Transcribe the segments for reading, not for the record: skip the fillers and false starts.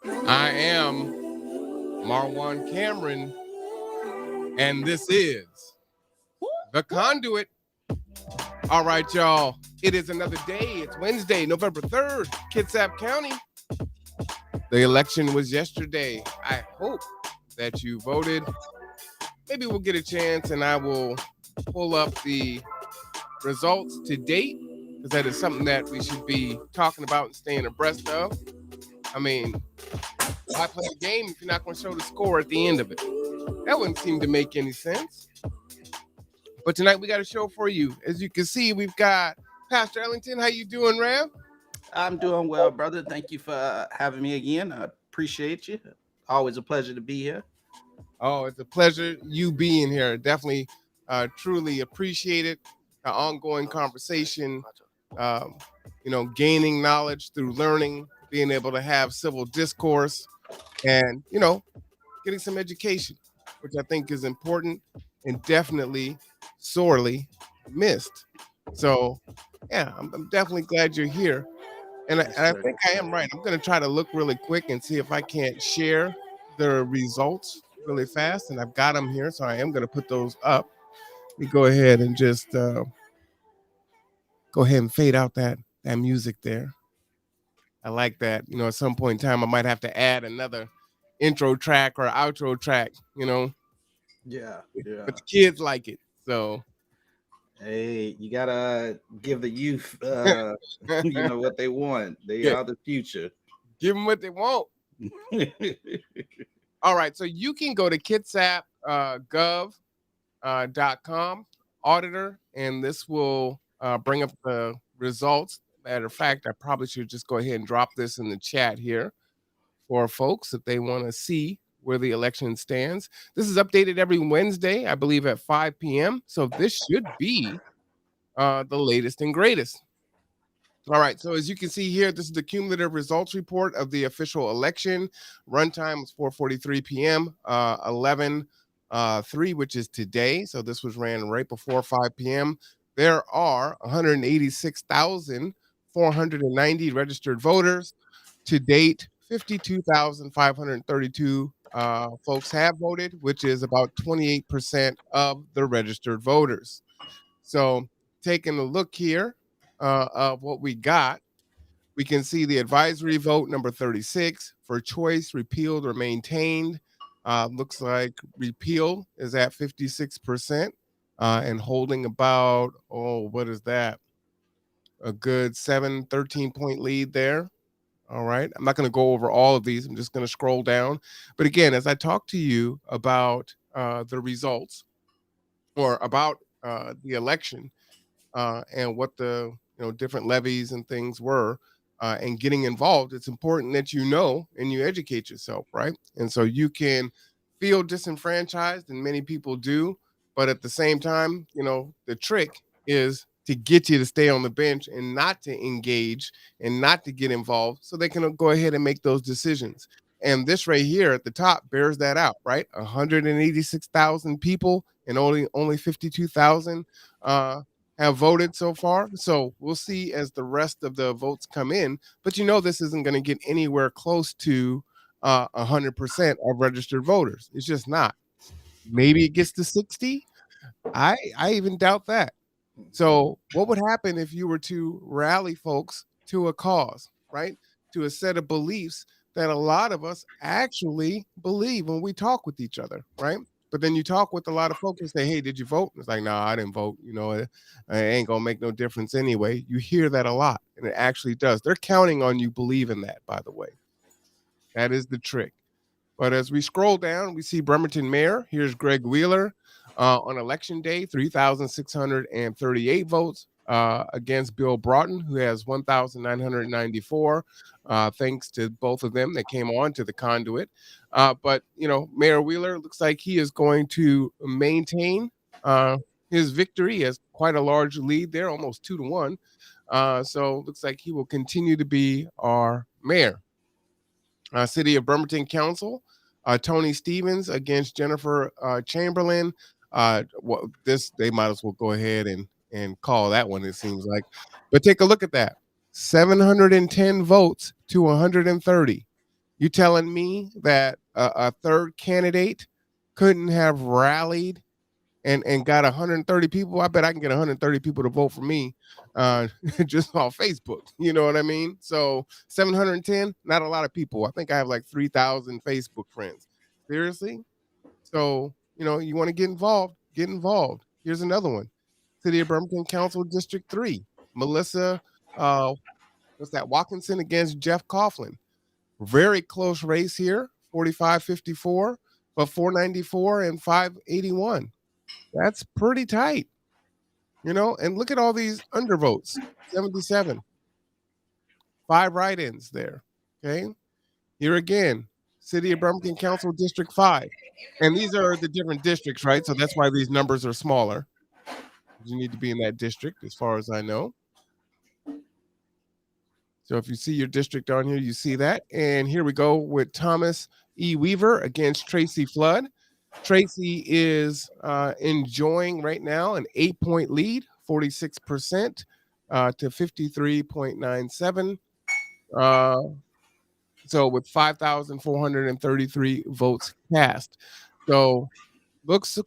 I am Marwan Cameron, and this is The Conduit. All right, y'all. It is another day. It's Wednesday, November 3rd, Kitsap County. The election was yesterday. I hope that you voted. Maybe we'll get a chance and I will pull up the results to date, because that is something that we should be talking about and staying abreast of. I mean, why play a game if you're not going to show the score at the end of it? That wouldn't seem to make any sense. But tonight we got a show for you. As you can see, we've got Pastor Ellington. How you doing, Rev? I'm doing well, brother. Thank you for having me again. I appreciate you. Always a pleasure to be here. Oh, it's a pleasure you being here. Definitely, truly appreciate it. An ongoing conversation, um, gaining knowledge through learning, being able to have civil discourse, and, getting some education, which I think is important and definitely sorely missed. So, yeah, I'm definitely glad you're here. And Yes, I sir. think I am right. I'm going to try to look really quick and see if I can't share the results really fast. And I've got them here. So I am going to put those up. Let me go ahead and just go ahead and fade out that music there. I like that. At some point in time, I might have to add another intro track or outro track, Yeah, yeah. but the kids like it. So Hey, you gotta give the youth, what they want. They yeah, are the future. give them what they want. All right. So you can go to kitsap.gov.com auditor, and this will bring up the results. Matter of fact, I probably should just go ahead and drop this in the chat here for folks if they want to see where the election stands. This is updated every Wednesday, I believe, at 5 p.m. So this should be the latest and greatest. All right, so as you can see here, this is the cumulative results report of the official election. Runtime was 4:43 p.m., 11:03, which is today. So this was ran right before 5 p.m. There are 186,490 registered voters. To date, 52,532 folks have voted, which is about 28% of the registered voters. So taking a look here of what we got, we can see the advisory vote number 36 for choice, repealed, or maintained. Looks like repeal is at 56% and holding about, what is that? A good 13 point lead there. All right. I'm not going to go over all of these. I'm just going to scroll down. But again, as I talk to you about the results or about the election, and what the different levies and things were, and getting involved, it's important that you know and you educate yourself, right? And so you can feel disenfranchised, and many people do, but at the same time, the trick is to get you to stay on the bench and not to engage and not to get involved, so they can go ahead and make those decisions. And this right here at the top bears that out, right? 186,000 people and only 52,000 have voted so far. So we'll see as the rest of the votes come in. But this isn't going to get anywhere close to 100% of registered voters. It's just not. Maybe it gets to 60. I even doubt that. So what would happen if you were to rally folks to a cause, right? To a set of beliefs that a lot of us actually believe when we talk with each other, right? But then you talk with a lot of folks and say, hey, did you vote? It's like, no, I didn't vote. It ain't going to make no difference anyway. You hear that a lot, and it actually does. They're counting on you believing that, by the way. That is the trick. But as we scroll down, we see Bremerton Mayor. Here's Greg Wheeler on election day, 3,638 votes against Bill Broughton, who has 1,994. Thanks to both of them that came on to the Conduit. But Mayor Wheeler looks like he is going to maintain his victory as quite a large lead there, almost 2-1. So looks like he will continue to be our mayor. City of Bremerton Council, Tony Stevens against Jennifer Chamberlain. This they might as well go ahead and call that one, it seems like. But take a look at that. 710 votes to 130. You telling me that a third candidate couldn't have rallied and got 130 people? I bet I can get 130 people to vote for me uh, just on Facebook. You know what I mean? So 710, not a lot of people. I think I have like 3,000 Facebook friends. Seriously? So, you want to get involved, get involved. Here's another one. City of Birmingham Council District 3. Melissa, uh, what's that? Watkinson against Jeff Coughlin. Very close race here, 45-54, but 494 and 581. That's pretty tight, and look at all these undervotes, 77, 5 write-ins there. Okay. Here again, City of Birmingham Council District 5. And these are the different districts, right? So that's why these numbers are smaller. You need to be in that district, as far as I know. So if you see your district on here, you see that. And here we go with Thomas E. Weaver against Tracy Flood. Tracy is enjoying right now an 8-point lead, 46% to 53.97. So with 5,433 votes cast. So looks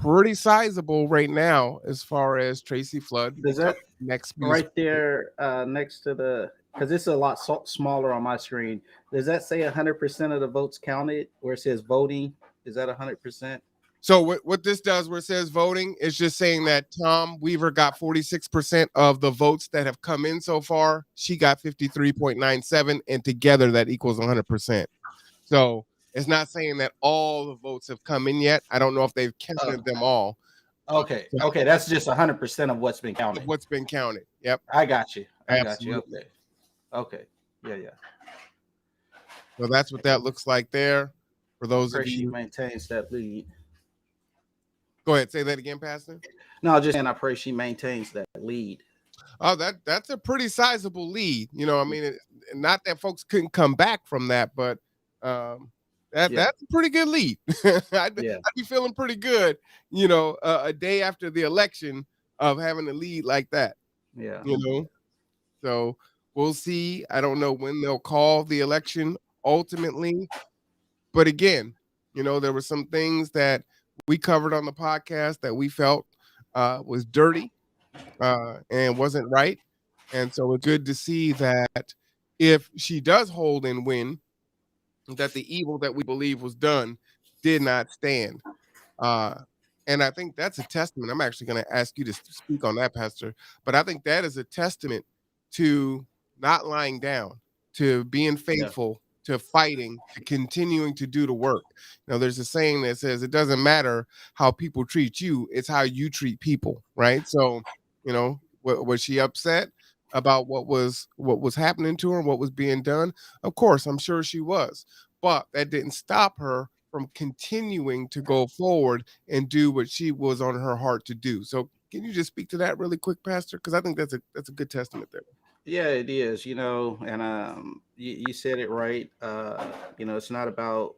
pretty sizable right now as far as Tracy Flood Does becoming that next municipal. right there next to the, because it's a lot smaller on my screen, does that say 100% of the votes counted where it says voting? Is that 100%? So what this does, where it says voting, is just saying that Tom Weaver got 46% of the votes that have come in so far. She got 53.97, and together that equals 100%. So it's not saying that all the votes have come in yet. I don't know if they've counted them all. Okay. Okay. That's just 100% of what's been counted. Of what's been counted. Yep. I got you. I got you. Absolutely. Okay. Okay. Yeah. Yeah. So that's what that looks like there. For those of Pray she you, maintains that lead. go ahead, say that again, Pastor. No, just saying I pray she maintains that lead. Oh, that's a pretty sizable lead. I mean, not that folks couldn't come back from that, but that's a pretty good lead. I'd be feeling pretty good, a day after the election of having a lead like that. Yeah. So we'll see. I don't know when they'll call the election ultimately, but again, there were some things that we covered on the podcast that we felt was dirty and wasn't right. And so it's good to see that if she does hold and win, that the evil that we believe was done did not stand. Uh, and I think that's a testament. I'm actually going to ask you to speak on that, Pastor. But I think that is a testament to not lying down, to being faithful, to fighting, to continuing to do the work. There's a saying that says it doesn't matter how people treat you, it's how you treat people, right? So, was she upset about what was happening to her, what was being done? Of course, I'm sure she was. But that didn't stop her from continuing to go forward and do what she was on her heart to do. So can you just speak to that really quick, Pastor? Because I think that's a good testament there. Yeah, it is, and you said it right. It's not about,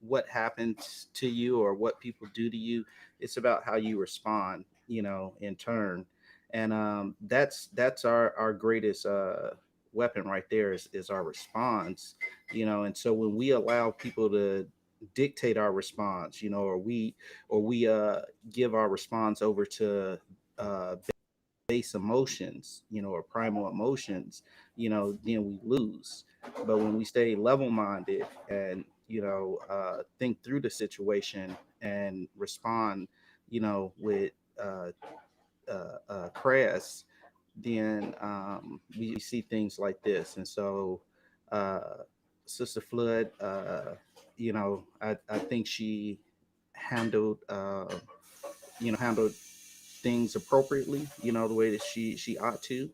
what happens to you or what people do to you. It's about how you respond, in turn. And that's our greatest weapon right there is our response, and so when we allow people to dictate our response, or we give our response over to uh base emotions, or primal emotions, then we lose. But when we stay level minded and, think through the situation and respond, with uh, crass, then we see things like this. And so, uh, Sister Flood, I think she handled, handled things appropriately, the way that she ought to,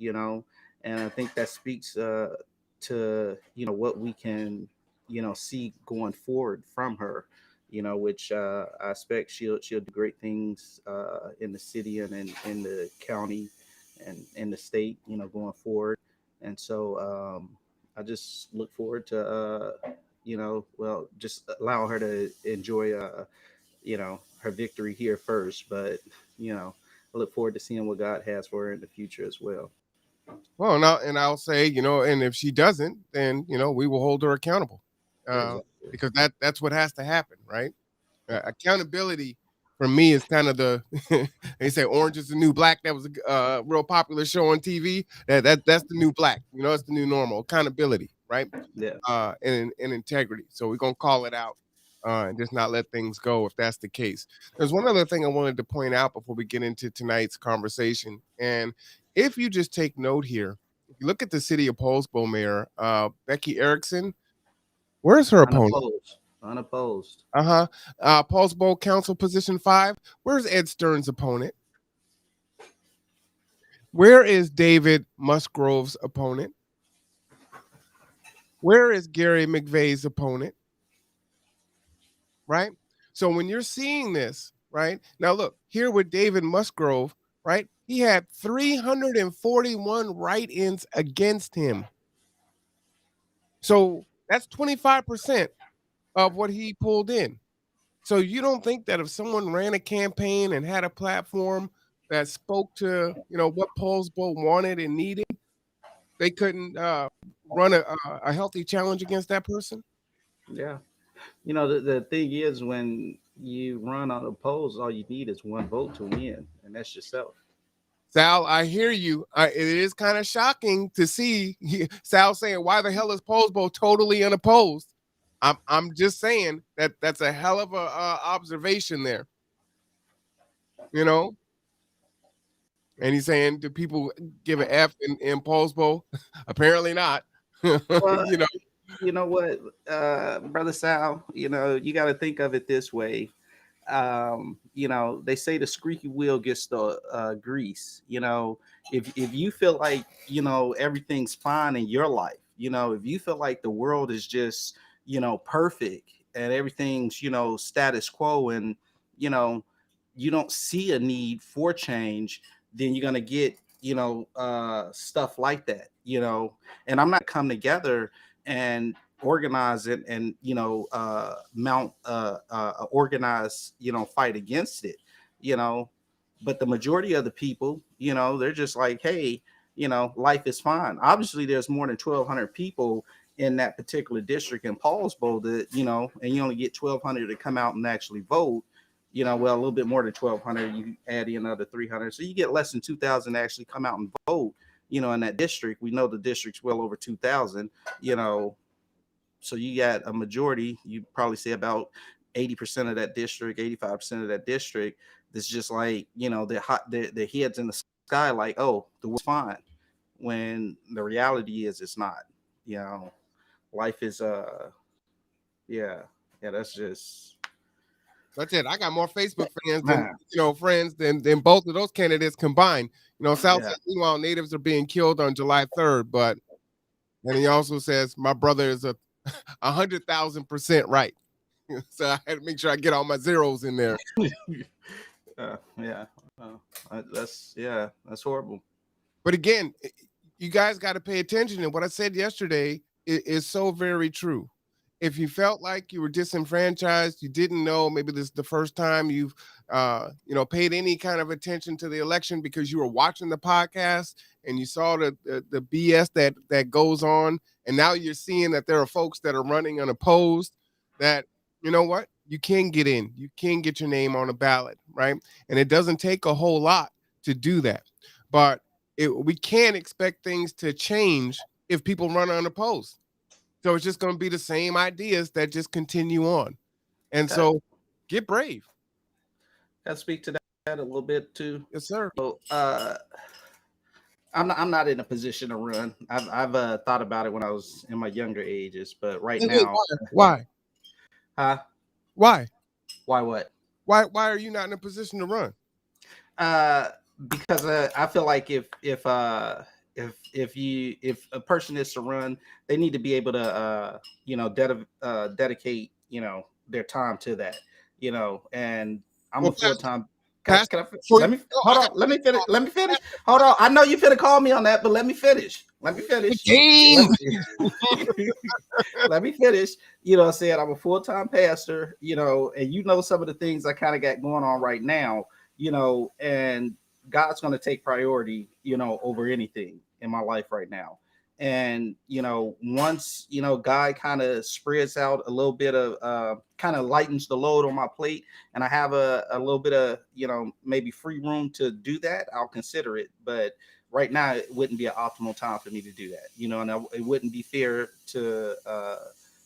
and I think that speaks to what we can see going forward from her, which I expect she'll do great things in the city and in the county and in the state, going forward. And so I just look forward to just allow her to enjoy her victory here first, but I look forward to seeing what God has for her in the future as well. Well, and I'll say, and if she doesn't, then we will hold her accountable, uh, Exactly. because that's what has to happen, right? Accountability for me is kind of the they say Orange is the New Black. That was a real popular show on TV. That's the new black. It's the new normal. Accountability, right? Yeah. And integrity. So we're gonna call it out and just not let things go if that's the case. There's one other thing I wanted to point out before we get into tonight's conversation, and if you just take note here, if you look at the city of Poulsbo mayor, Becky Erickson, where's her opponent? Unopposed. Unopposed. Uh-huh. Poulsbo Council Position 5. Where's Ed Stern's opponent? Where is David Musgrove's opponent? Where is Gary McVeigh's opponent? Right? So when you're seeing this, right? Now look, here with David Musgrove, right? He had 341 write-ins against him. So that's 25% of what he pulled in. So you don't think that if someone ran a campaign and had a platform that spoke to what Poulsbo wanted and needed, they couldn't run a healthy challenge against that person? Yeah. The thing is, when you run unopposed, all you need is one vote to win, and that's yourself. Sal, I hear you. It is kind of shocking to see Sal saying, "Why the hell is Poulsbo totally unopposed?" I'm just saying that's a hell of a observation there. You know, and he's saying, "Do people give an F in Poulsbo?" Apparently not. Well, you know, you know what, brother Sal, you got to think of it this way. They say the squeaky wheel gets the grease. If you feel like everything's fine in your life, if you feel like the world is just perfect and everything's status quo, and you know you don't see a need for change, then you're gonna get stuff like that. And I'm not come together and organize it and mount organize fight against it, you know but the majority of the people, they're just like, hey, life is fine. Obviously there's more than 1,200 people in that particular district in Paulsbo that and you only get 1,200 to come out and actually vote. Well, a little bit more than 1,200, you add in another 300, so you get less than 2,000 to actually come out and vote in that district. We know the district's well over 2,000. So you got a majority, you probably say about 80% of that district, 85% of that district, that's just like, their heads in the sky, like, oh, the world's fine. When the reality is it's not. You know, life is yeah, yeah, that's just that's it. I got more Facebook fans than man. friends than both of those candidates combined. South Yeah. says, meanwhile, natives are being killed on July 3rd, but and he also says my brother is 100,000% right. So I had to make sure I get all my zeros in there. Yeah. That's horrible. But again, you guys got to pay attention. And what I said yesterday is so very true. If you felt like you were disenfranchised, you didn't know, maybe this is the first time you've paid any kind of attention to the election because you were watching the podcast and you saw the BS that goes on, and now you're seeing that there are folks that are running unopposed, that you know what, you can get in, you can get your name on a ballot, right? And it doesn't take a whole lot to do that, but we can't expect things to change if people run unopposed. So it's just going to be the same ideas that just continue on. And Got so get brave. to speak to that a little bit too. Yes, sir. So, I'm not in a position to run. I've thought about it when I was in my younger ages, but right now, Why? huh? Why? Why what? Why are you not in a position to run? Uh, because I feel like if a person is to run, they need to be able to dedicate their time to that. And I'm Well, a full time. Pastor, Let me hold on. Let me finish. Let me finish. Hold on. I know you finna call me on that, but let me finish. Let me finish. game. Let me finish. What I'm saying, I'm a full time pastor. And some of the things I kind of got going on right now. And God's going to take priority, over anything in my life right now. And once God kind of spreads out a little bit of kind of lightens the load on my plate, and I have a little bit of maybe free room to do that, I'll consider it. But right now it wouldn't be an optimal time for me to do that, and it wouldn't be fair to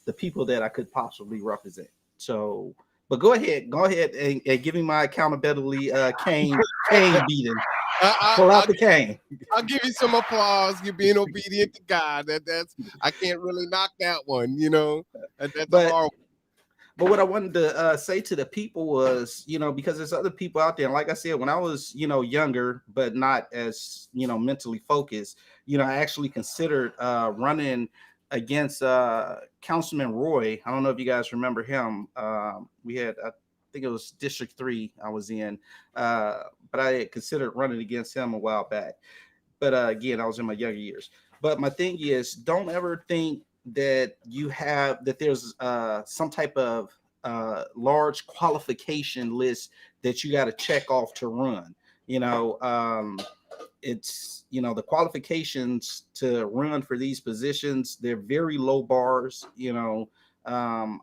the people that I could possibly represent. So, but go ahead and give me my accountability cane beating. I, Pull I, out the cane. I'll give you some applause. You're being obedient to God. That's I can't really knock that one. That's a But hard. But what I wanted to say to the people was, because there's other people out there. And like I said, when I was, younger, but not as, mentally focused, I actually considered running against Councilman Roy. I don't know if you guys remember him. We had, I think it was District 3 I was in, but I had considered running against him a while back. But again, I was in my younger years. But my thing is, don't ever think that there's some type of large qualification list that you got to check off to run. It's the qualifications to run for these positions, they're very low bars. I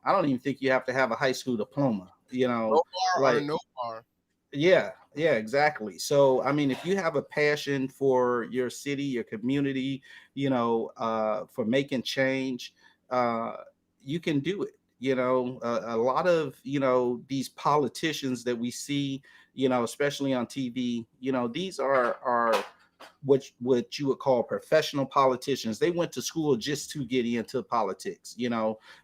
don't even think you have to have a high school diploma. No bar or Like no bar. yeah, exactly. So, I mean, if you have a passion for your city, your community, for making change, uh, you can do it. A lot of, these politicians that we see, especially on TV, these are what you would call professional politicians. They went to school just to get into politics,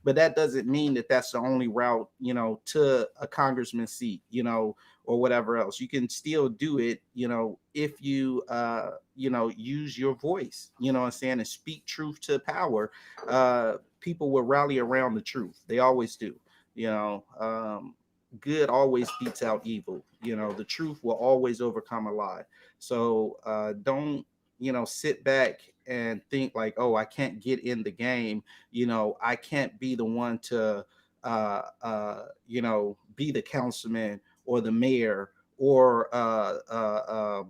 but that doesn't mean that that's the only route, to a congressman seat, or whatever else. You can still do it, if you, use your voice, what I'm saying, and speak truth to power. People will rally around the truth. They always do, good always beats out evil. The truth will always overcome a lie. So don't sit back and think like, oh, I can't get in the game. I can't be the one to be the councilman or the mayor or the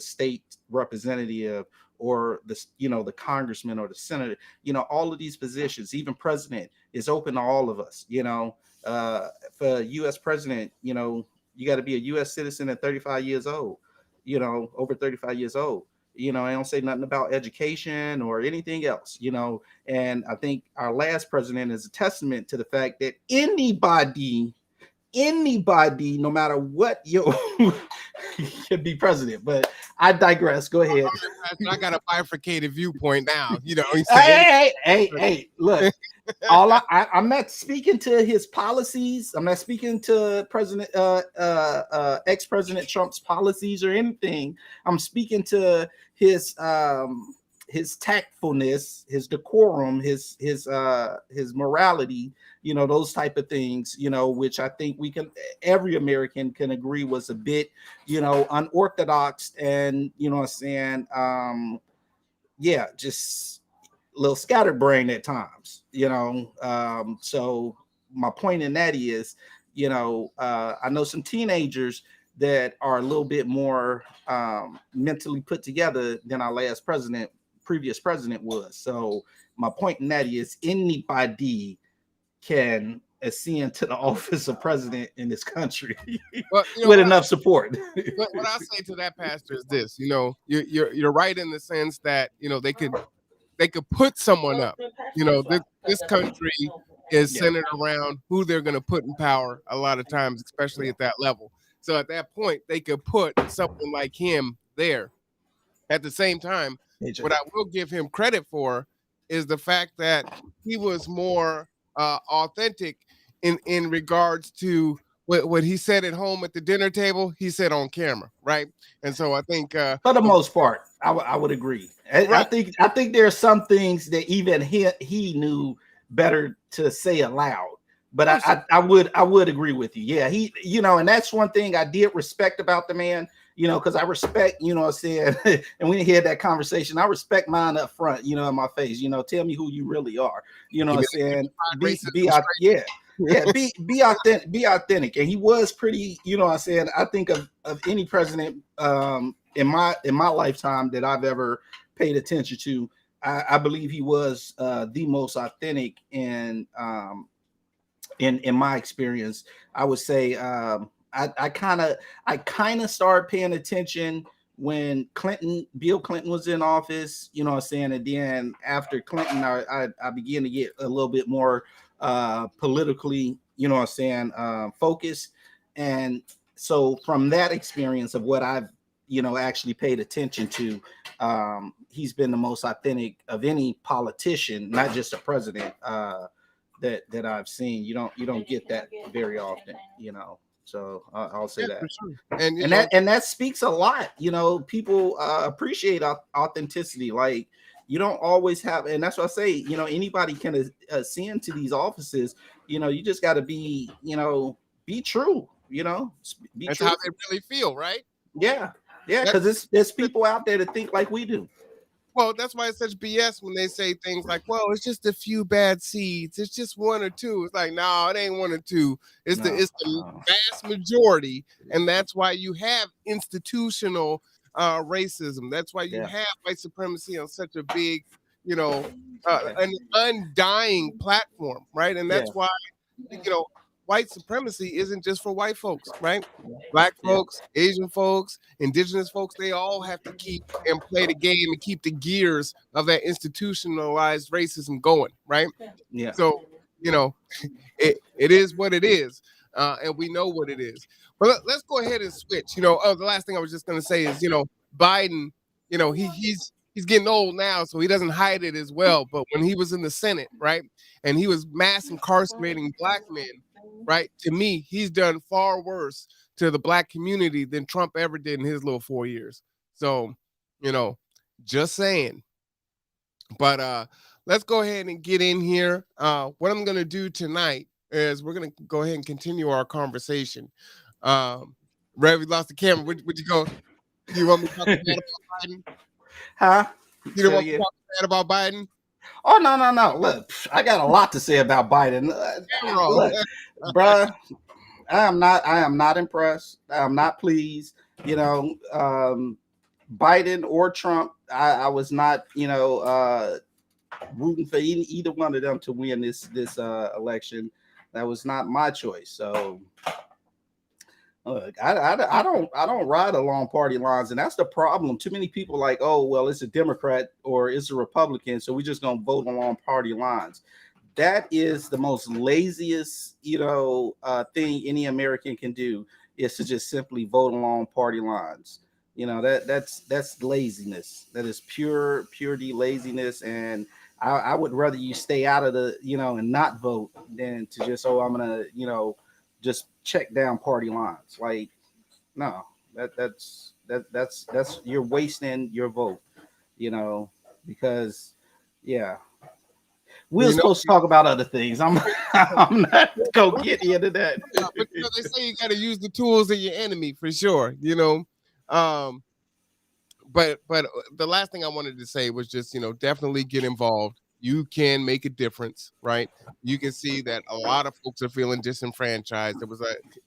state representative or the congressman or the senator. All of these positions, even president, is open to all of us. For U.S. president, you got to be a U.S. citizen at 35 years old. Over 35 years old. I don't say nothing about education or anything else. And I think our last president is a testament to the fact that anybody, no matter what, can be president. But I digress. Go ahead. I got a bifurcated viewpoint now. He's saying, Hey, look. I'm not speaking to his policies. I'm not speaking to ex-president Trump's policies or anything. I'm speaking to his tactfulness, his decorum, his morality, those type of things, which I think every American can agree was a bit, unorthodox and, what I'm saying, just a little scatterbrained at times, so my point in that is, I know some teenagers that are a little bit more mentally put together than our previous president was. So my point in that is anybody can ascend to the office of president in this country with enough support. What I say to that, Pastor, is this: you're right in the sense that they could put someone up. This country is centered around who they're going to put in power a lot of times, especially at that level. So at that point, they could put someone like him there. At the same time, what I will give him credit for is the fact that he was more authentic in regards to what he said at home at the dinner table, he said on camera, right? And so I think for the most part, I would agree. Right. I think there are some things that even he knew better to say aloud. But I would agree with you. Yeah, he, and that's one thing I did respect about the man, because I respect, what I'm saying, and we had that conversation. I respect mine up front, in my face, tell me who you really are, what I'm saying. Yeah, be authentic. And he was pretty, I said, I think of any president in my lifetime that I've ever paid attention to. I believe he was the most authentic, and in my experience, I would say I kind of started paying attention when Bill Clinton was in office, what I'm saying, and then after Clinton, I began to get a little bit more politically, what I'm saying, focused. And so from that experience of what I've actually paid attention to, he's been the most authentic of any politician, not just a president. That I've seen. You don't get that very often. So I'll say Yeah, that. for sure. And And that speaks a lot. People appreciate authenticity. Like, you don't always have, and that's what I say. Anybody can ascend to these offices. You just got to be true. Be that's how true. they really feel, right? Yeah, yeah. That, Because there's people out there that think like we do. well, that's why it's such BS when they say things like, "Well, it's just a few bad seeds. It's just one or two." It's like, no, it ain't one or two. It's the No, it's the no. vast majority, and that's why you have institutional racism. That's why you Yeah, have white supremacy on such a big, you know, yeah, an undying platform, right? And yeah, that's why white supremacy isn't just for white folks, right? Black yeah, folks, Asian folks, indigenous folks, they all have to keep and play the game and keep the gears of that institutionalized racism going, right? yeah. So, you know, it is what it is, and we know what it is. But let's go ahead and switch. The last thing I was just going to say is, Biden, he's getting old now, so he doesn't hide it as well. But when he was in the Senate, right, and he was mass incarcerating black men, right, to me, he's done far worse to the black community than Trump ever did in his little 4 years. So, you know, just saying. But let's go ahead and get in here. What I'm going to do tonight is we're going to go ahead and continue our conversation. Rev, you lost the camera. Would you go? Do you want me to talk bad about Biden? Huh? You don't Say it want me to again. talk bad about Biden? Oh, no, no, no. Look, I got a lot to say about Biden. Camera. Look, bruh, I am not impressed. I'm not pleased. Biden or Trump, I was not, rooting for either one of them to win this election. That was not my choice. So look, I don't ride along party lines, and that's the problem. Too many people like, oh well, it's a Democrat or it's a Republican, so we're just gonna vote along party lines. That is the most laziest, thing any American can do, is to just simply vote along party lines. That's laziness. That is purity laziness, and I would rather you stay out of and not vote than to just, I'm gonna just check down party lines. Like, no, that's you're wasting your vote. You know because yeah, we're You know, supposed to talk about other things. I'm not gonna get into that. but they say you got to use the tools of your enemy for sure. Um, but the last thing I wanted to say was just definitely get involved. You can make a difference, right? You can see that a lot of folks are feeling disenfranchised.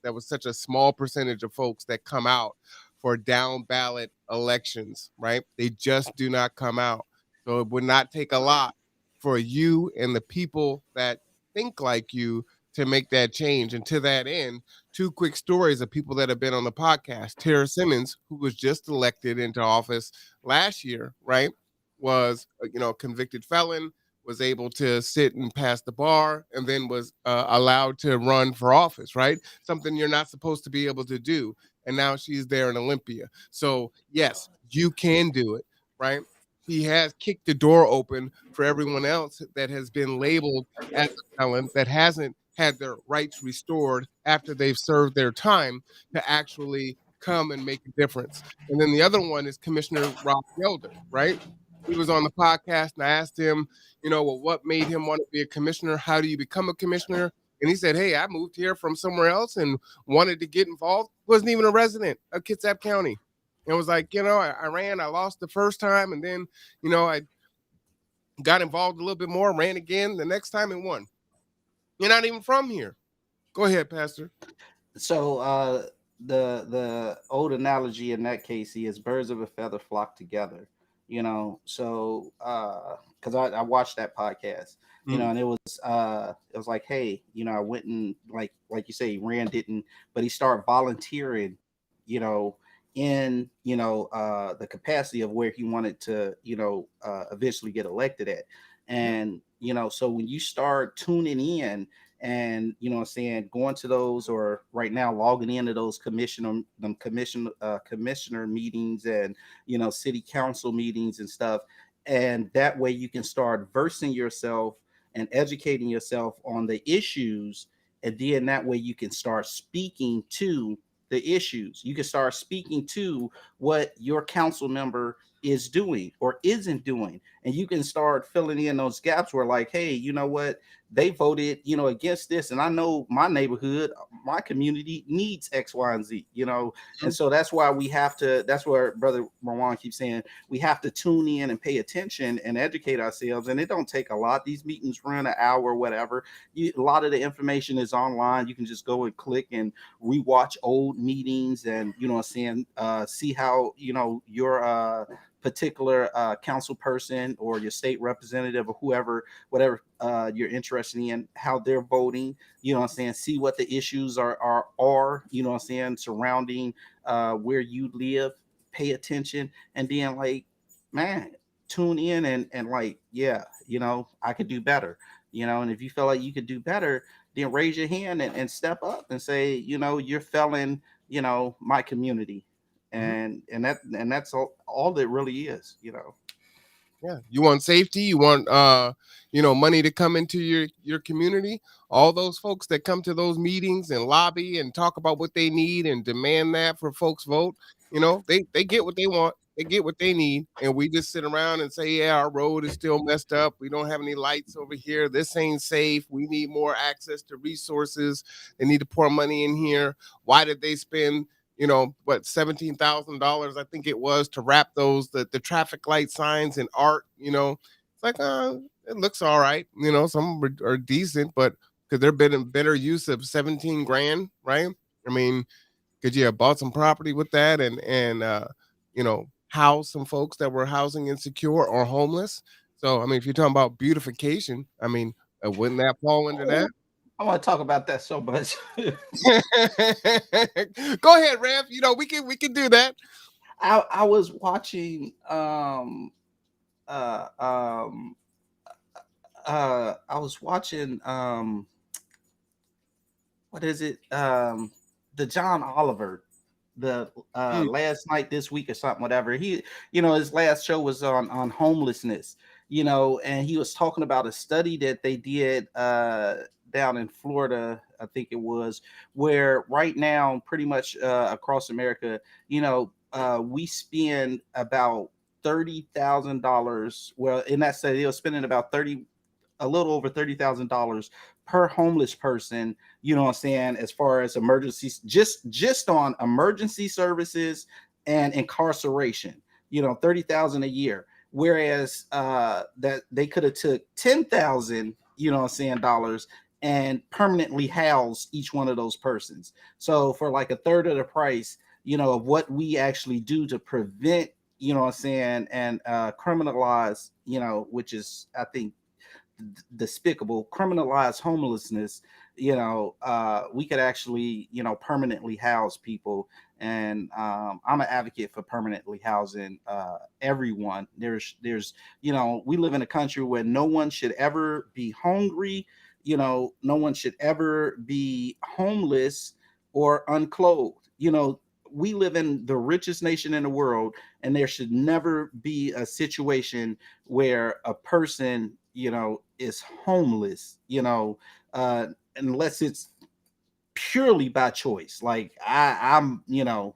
There was such a small percentage of folks that come out for down ballot elections, right? They just do not come out. So it would not take a lot for you and the people that think like you to make that change. And to that end, two quick stories of people that have been on the podcast. Tara Simmons, who was just elected into office last year, right, was a convicted felon, was able to sit and pass the bar, and then was allowed to run for office, right? Something you're not supposed to be able to do. And now she's there in Olympia. So yes, you can do it, right? He has kicked the door open for everyone else that has been labeled as a felon, that hasn't had their rights restored after they've served their time, to actually come and make a difference. And then the other one is Commissioner Rob Gelder, right? He was on the podcast and I asked him, well, what made him want to be a commissioner? How do you become a commissioner? And he said, hey, I moved here from somewhere else and wanted to get involved. Wasn't even a resident of Kitsap County. And was like, I ran, I lost the first time. And then, I got involved a little bit more, ran again the next time and won. You're not even from here, Go ahead, Pastor. So the old analogy in that case is birds of a feather flock together. So because I watched that podcast, Mm, and it was like, hey, I went and like you say, Rand didn't, but he started volunteering, in the capacity of where he wanted to eventually get elected at. yeah, And so when you start tuning in and what I'm saying, going to those, or right now logging into those commissioner meetings, and city council meetings and stuff, and that way you can start versing yourself and educating yourself on the issues, and then that way you can start speaking to the issues. You can start speaking to what your council member is doing or isn't doing, and you can start filling in those gaps where, like, hey, you know what, they voted, against this, and I know my neighborhood, my community needs X, Y, and Z, and mhm, so that's why we have to. That's where Brother Marwan keeps saying we have to tune in and pay attention and educate ourselves. And it don't take a lot. These meetings run an hour or whatever. A lot of the information is online. You can just go and click and rewatch old meetings, and see how your particular council person or your state representative or whoever, whatever you're interested in, how they're voting. See what the issues are. Surrounding where you live. Pay attention, and then, like, man, tune in and like, yeah, I could do better. And if you feel like you could do better, then raise your hand and step up and say, you're failing, my community, mhm. and that's all it really is. Yeah, you want safety, you want money to come into your community. All those folks that come to those meetings and lobby and talk about what they need and demand that for folks vote, they get what they want. They get what they need, and we just sit around and say, "Yeah, our road is still messed up. We don't have any lights over here. This ain't safe. We need more access to resources. They need to pour money in here. Why did they spend what, $17,000, I think it was, to wrap the traffic light signs in art. It's like, it looks all right. Some are decent, but could there been a better use of 17 grand, right? I mean, could you have bought some property with that and house some folks that were housing insecure or homeless? So I mean, if you're talking about beautification, I mean, wouldn't that fall into that? Oh, I want to talk about that so much. Go ahead, Rev. We can do that. I was watching uh um I was watching what is it? The John Oliver, the Mm, last night this week or something, whatever. His last show was on homelessness, and he was talking about a study that they did down in Florida, I think it was, where right now, pretty much across America, we spend about $30,000. Well, in that study, they were spending about a little over $30,000 per homeless person, what I'm saying, as far as emergencies, just on emergency services and incarceration, 30,000 a year. Whereas that they could have took 10,000, what I'm saying, dollars, and permanently house each one of those persons. So for like a third of the price, of what we actually do to prevent, what I'm saying, and criminalize, which is, I think, despicable, criminalize homelessness, we could actually, permanently house people. And I'm an advocate for permanently housing everyone. There's we live in a country where no one should ever be hungry. No one should ever be homeless or unclothed. We live in the richest nation in the world, and there should never be a situation where a person, is homeless, unless it's purely by choice. Like I'm, you know,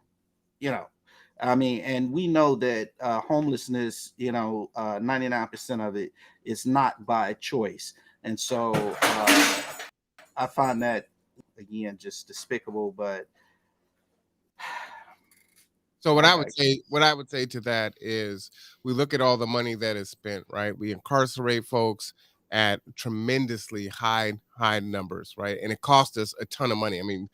I mean, and we know that homelessness, 99% of it is not by choice. And so I find that, again, just despicable. But So what I I would got say, what I would say to that is, we look at all the money that is spent, right? We incarcerate folks, at tremendously high numbers, right? And it cost us a ton of money. I mean,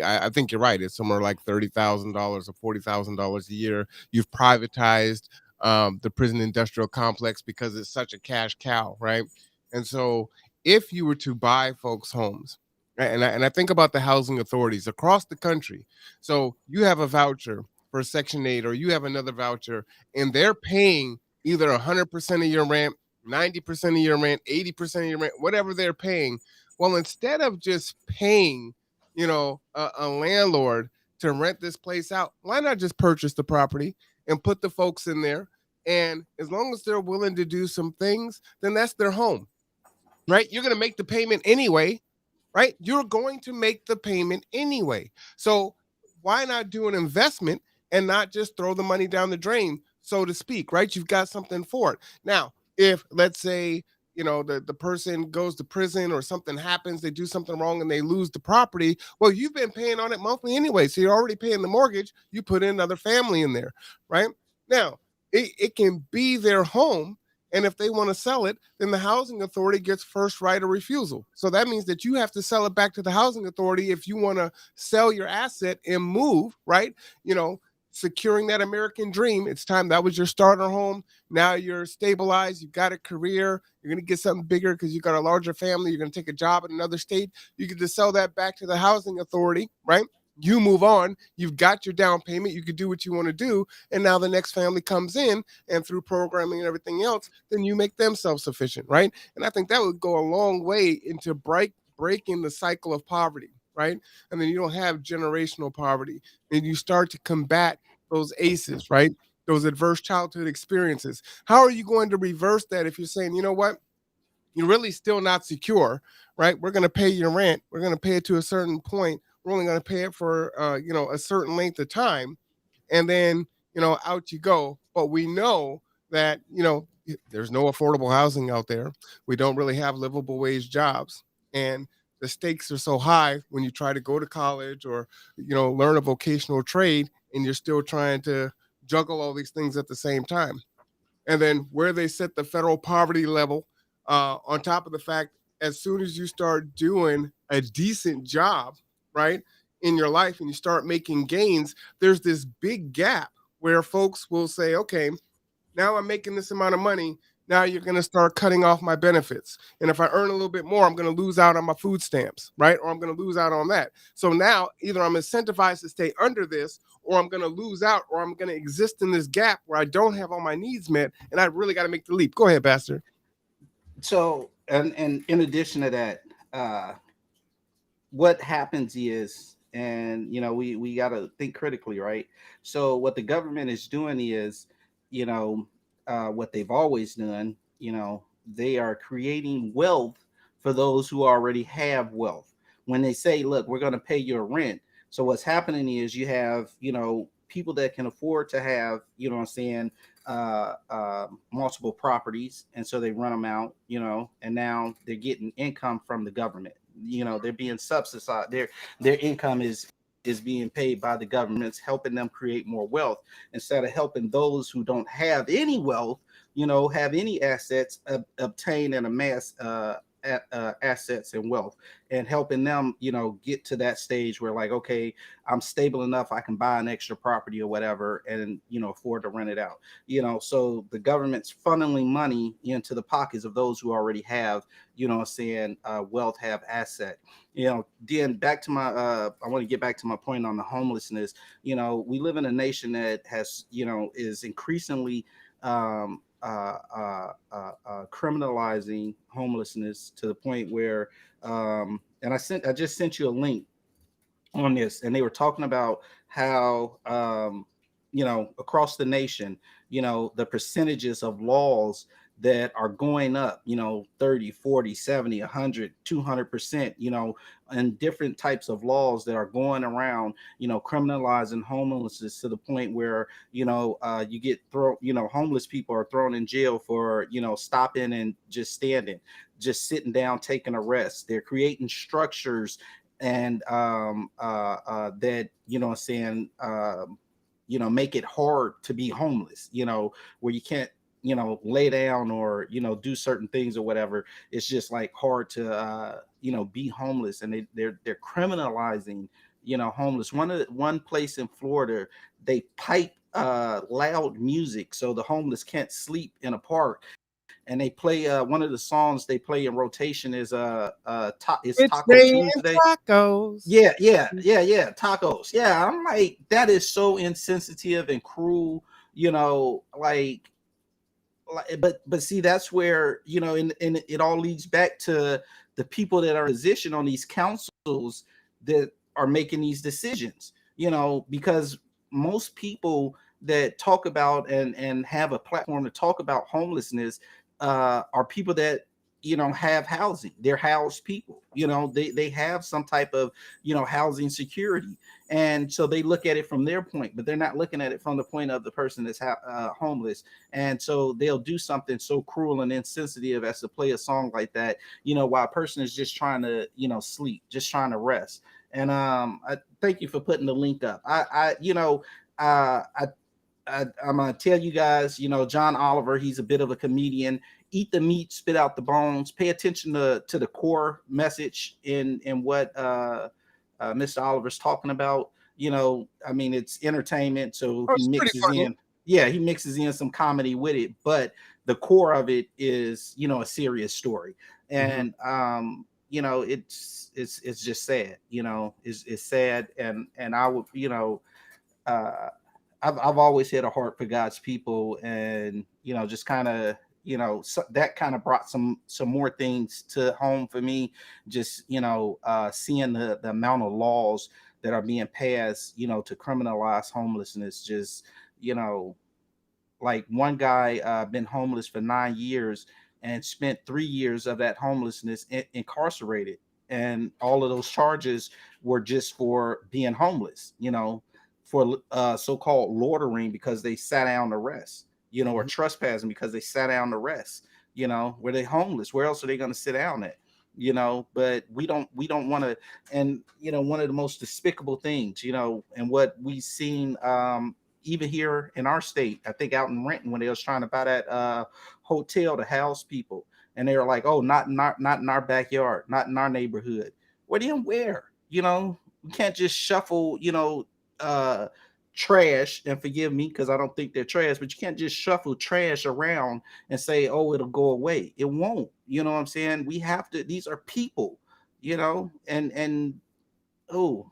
I think you're right. It's somewhere like $30,000 or $40,000 a year. You've privatized the prison industrial complex because it's such a cash cow, right? And so, if you were to buy folks' homes, and I think about the housing authorities across the country. So you have a voucher for Section 8, or you have another voucher, and they're paying either 100% of your rent, 90% of your rent, 80% of your rent, whatever they're paying. Well, instead of just paying, a landlord to rent this place out, why not just purchase the property and put the folks in there? And as long as they're willing to do some things, then that's their home, right? You're going to make the payment anyway, right? You're going to make the payment anyway. So why not do an investment and not just throw the money down the drain, so to speak, right? You've got something for it. Now, if let's say, the person goes to prison or something happens, they do something wrong and they lose the property, well, you've been paying on it monthly anyway. So you're already paying the mortgage. You put in another family in there, right? Now, it can be their home, and if they want to sell it, then the housing authority gets first right of refusal. So that means that you have to sell it back to the housing authority if you want to sell your asset and move, right? You know, Securing that American dream. It's time. That was your starter home. Now you're stabilized. You've got a career. You're going to get something bigger because you've got a larger family. You're going to take a job in another state. You can just sell that back to the housing authority, right? You move on. You've got your down payment. You could do what you want to do. And now the next family comes in, and through programming and everything else, then you make them self-sufficient, right? And I think that would go a long way into breaking the cycle of poverty, right? And then you don't have generational poverty, and you start to combat those ACEs, right? Those adverse childhood experiences. How are you going to reverse that if you're saying, you know what? You're really still not secure, right? We're going to pay your rent. We're going to pay it to a certain point. We're only going to pay it for, a certain length of time, and then out you go. But we know that there's no affordable housing out there. We don't really have livable wage jobs, and the stakes are so high when you try to go to college or learn a vocational trade, and you're still trying to juggle all these things at the same time. And then where they set the federal poverty level, on top of the fact, as soon as you start doing a decent job, right, in your life, and you start making gains, there's this big gap where folks will say, okay, now I'm making this amount of money. Now you're going to start cutting off my benefits. And if I earn a little bit more, I'm going to lose out on my food stamps, right? Or I'm going to lose out on that. So now either I'm incentivized to stay under this, or I'm going to lose out, or I'm going to exist in this gap where I don't have all my needs met. And I really got to make the leap. Go ahead, Pastor. So, and in addition to that, what happens is, and we got to think critically, right? So what the government is doing is, you know what they've always done, they are creating wealth for those who already have wealth. When they say, look, we're going to pay your rent, so what's happening is you have people that can afford to have, what I'm saying, multiple properties, and so they run them out, and now they're getting income from the government. They're being subsidized. Their income is being paid by the governments, helping them create more wealth instead of helping those who don't have any wealth, have any assets, obtain and amass assets and wealth, and helping them, get to that stage where, like, okay, I'm stable enough, I can buy an extra property or whatever, and afford to rent it out. So the government's funneling money into the pockets of those who already have, saying wealth, have asset. Then back to my I want to get back to my point on the homelessness. We live in a nation that has, is increasingly criminalizing homelessness to the point where, and I just sent you a link on this, and they were talking about how, across the nation, the percentages of laws that are going up, 30, 40, 70, 100, 200%, and different types of laws that are going around, criminalizing homelessness to the point where, you get thrown, homeless people are thrown in jail for, stopping and just standing, just sitting down, taking a rest. They're creating structures and that, saying, make it hard to be homeless, where you can't, lay down or do certain things or whatever. It's just like hard to be homeless, and they're criminalizing homeless. One place in Florida, they pipe loud music so the homeless can't sleep in a park, and they play one of the songs they play in rotation is It's Taco raining Tuesday. tacos. Yeah, tacos. Yeah, I'm like, that is so insensitive and cruel, but see, that's where and it all leads back to the people that are in position on these councils that are making these decisions, because most people that talk about and have a platform to talk about homelessness are people that have housing. They're housed people. They have some type of housing security, and so they look at it from their point, but they're not looking at it from the point of the person that's homeless. And so they'll do something so cruel and insensitive as to play a song like that, while a person is just trying to, sleep, just trying to rest. And I thank you for putting the link up. Uh, I, I'm gonna tell you guys, John Oliver, he's a bit of a comedian. Eat the meat, spit out the bones. Pay attention to the core message in what Mr. Oliver's talking about. I mean, it's entertainment, so Oh, he it's pretty mixes funny. in, yeah, he mixes in some comedy with it, but the core of it is, a serious story. Mhm. And it's just sad. It's sad, and I would, uh, I've always had a heart for God's people, and just kind of so that kind of brought some more things to home for me. Just seeing the amount of laws that are being passed, to criminalize homelessness. Just you know like one guy been homeless for 9 years and spent 3 years of that homelessness incarcerated, and all of those charges were just for being homeless, for so-called loitering because they sat down to rest, or Mhm. trespassing because they sat down to rest. Where they homeless, where else are they going to sit down at? But we don't want to. And one of the most despicable things, and what we've seen, even here in our state, I think out in Renton, when they was trying to buy that hotel to house people, and they were like, "Oh, not in our backyard, not in our neighborhood." What do you wear? We can't just shuffle, uh, trash. And forgive me because I don't think they're trash, but you can't just shuffle trash around and say, "Oh, it'll go away." It won't. You know what I'm saying? We have to. These are people, and oh,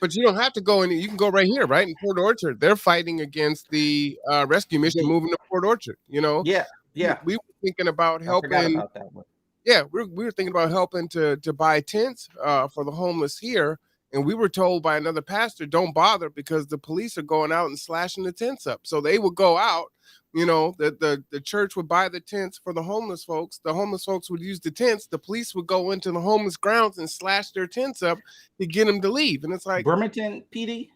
But you don't have to go in. You can go right here, right in Port Orchard. They're fighting against the rescue mission yeah, moving to Port Orchard. yeah, yeah. We were thinking about I forgot helping. about that one. Yeah, we were thinking about helping to buy tents for the homeless here, and we were told by another pastor, don't bother because the police are going out and slashing the tents up. So they would go out, the church would buy the tents for the homeless folks. The homeless folks would use the tents. The police would go into the homeless grounds and slash their tents up to get them to leave. And it's like, Bremerton PD.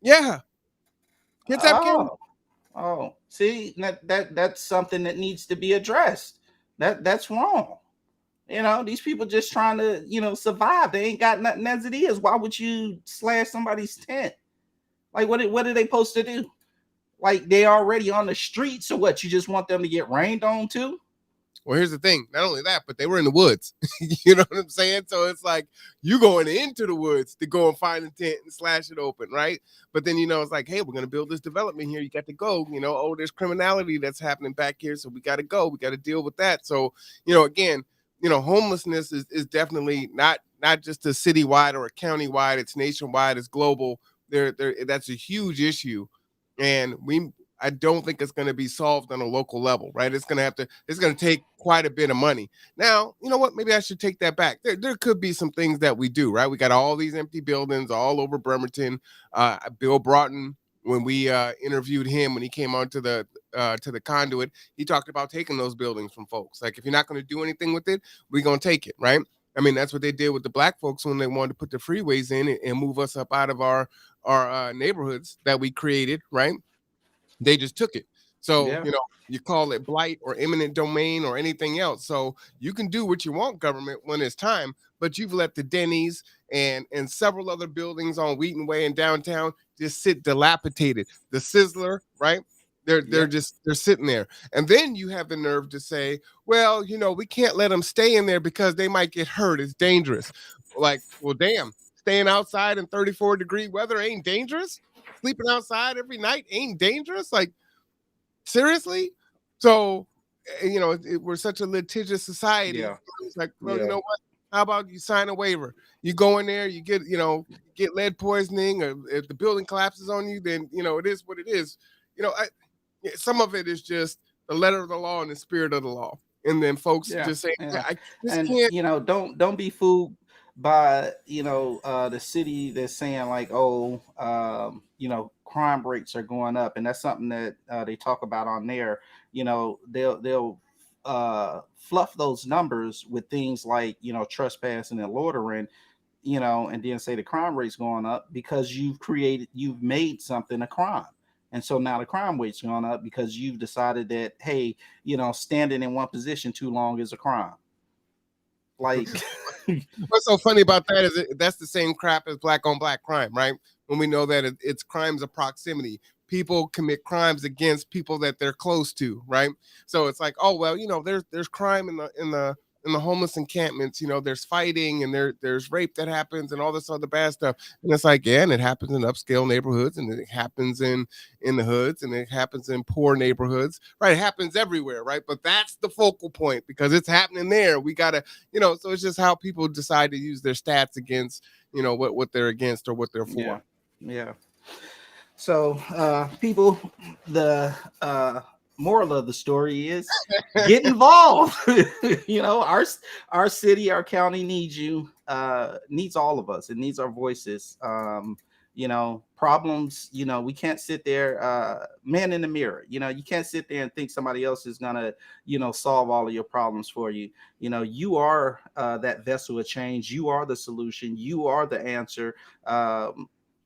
yeah, kids have kids. Oh, oh. See, that's something that needs to be addressed. That's wrong. These people just trying to, survive. They ain't got nothing as it is. Why would you slash somebody's tent? Like, what are they supposed to do? Like, they already on the street, so what? You just want them to get rained on too? Well, here's the thing. Not only that, but they were in the woods. You know what I'm saying? So it's like you going into the woods to go and find a tent and slash it open, right? But then, it's like, hey, we're going to build this development here. You got to go, oh, there's criminality that's happening back here. So we got to go. We got to deal with that. So, again, homelessness is definitely not just a citywide or a countywide. It's nationwide. It's global. That's a huge issue. And I don't think it's going to be solved on a local level, right? It's going to take quite a bit of money. Now, you know what? Maybe I should take that back. There could be some things that we do, right? We got all these empty buildings all over Bremerton. Bill Broughton, when we interviewed him, when he came on to the Conduit, he talked about taking those buildings from folks. Like, if you're not going to do anything with it, we're going to take it, right? I mean, that's what they did with the black folks when they wanted to put the freeways in and move us up out of our neighborhoods that we created, right? They just took it. So, Yeah. you call it blight or eminent domain or anything else. So you can do what you want, government, when it's time, but you've let the Denny's and several other buildings on Wheaton Way in downtown just sit dilapidated. The Sizzler, right? They're Yep. just they're sitting there. And then you have the nerve to say, well, we can't let them stay in there because they might get hurt. It's dangerous. Like, well, damn, staying outside in 34-degree weather ain't dangerous? Sleeping outside every night ain't dangerous? Like, seriously? So, we're such a litigious society. Yeah. It's like, well, you Yeah. know what? How about you sign a waiver? You go in there, you get lead poisoning, or if the building collapses on you, then it is what it is. Some of it is just the letter of the law and the spirit of the law, and then folks Yeah. just say, Yeah. I just And can't. don't be fooled by the city that's saying like, oh, crime rates are going up, and that's something that they talk about on there. They'll fluff those numbers with things like trespassing and loitering, and then say the crime rate's going up because you've made something a crime. And so now the crime rate's going up because you've decided that, hey, standing in one position too long is a crime. Like, What's so funny about that is that's the same crap as black on black crime, right? When we know that it's crimes of proximity. People commit crimes against people that they're close to, right? So it's like, oh well, there's crime in the homeless encampments. There's fighting and there's rape that happens and all this other bad stuff. And it's like, yeah, and it happens in upscale neighborhoods, and it happens in the hoods, and it happens in poor neighborhoods, right? It happens everywhere, right? But that's the focal point because it's happening there. We gotta, so it's just how people decide to use their stats against, what they're against or what they're yeah, for. yeah. So, people, the moral of the story is get involved. Our city, our county needs you, needs all of us. It needs our voices. Problems, we can't sit there, man in the mirror. You can't sit there and think somebody else is gonna, solve all of your problems for you. You are that vessel of change. You are the solution. You are the answer.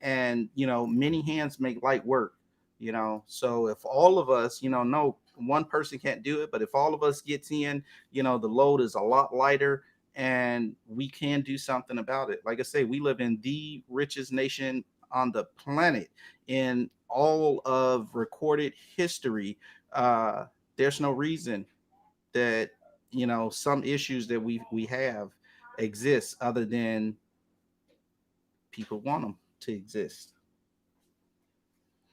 And many hands make light work. So if all of us, no one person can't do it, but if all of us gets in, the load is a lot lighter, and we can do something about it. Like I say, we live in the richest nation on the planet in all of recorded history. There's no reason that some issues that we have exist other than people want them to exist.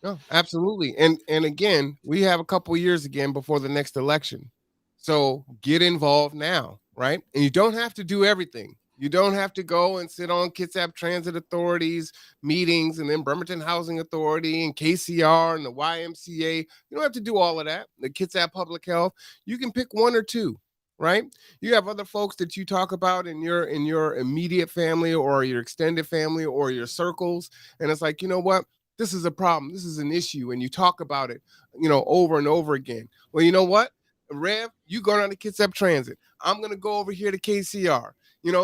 No, absolutely. And again, we have a couple years again before the next election. So get involved now, right? And you don't have to do everything. You don't have to go and sit on Kitsap Transit Authority's meetings and then Bremerton Housing Authority and KCR and the YMCA. You don't have to do all of that. The Kitsap Public Health. You can pick one or two, right? You have other folks that you talk about in your immediate family or your extended family or your circles. And it's like, you know what? This is a problem. This is an issue. And you talk about it, over and over again. Well, you know what? Rev, you go down to Kitsap Transit. I'm going to go over here to KCR.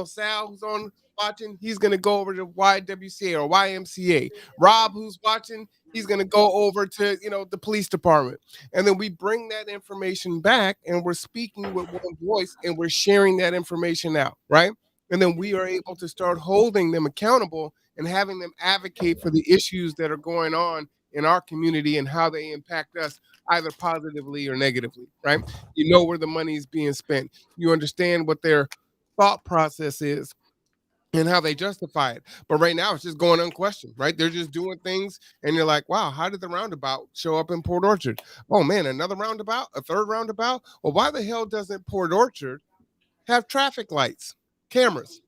Sal, who's on watching, he's going to go over to YWCA or YMCA. Rob, who's watching, he's going to go over to, the police department. And then we bring that information back and we're speaking with one voice and we're sharing that information out, right? And then we are able to start holding them accountable and having them advocate for the issues that are going on in our community and how they impact us either positively or negatively, right? You know where the money is being spent. You understand what their thought process is and how they justify it. But right now it's just going unquestioned, right? They're just doing things and you're like, wow, how did the roundabout show up in Port Orchard? Oh man, another roundabout, a third roundabout? Well, why the hell doesn't Port Orchard have traffic lights, cameras?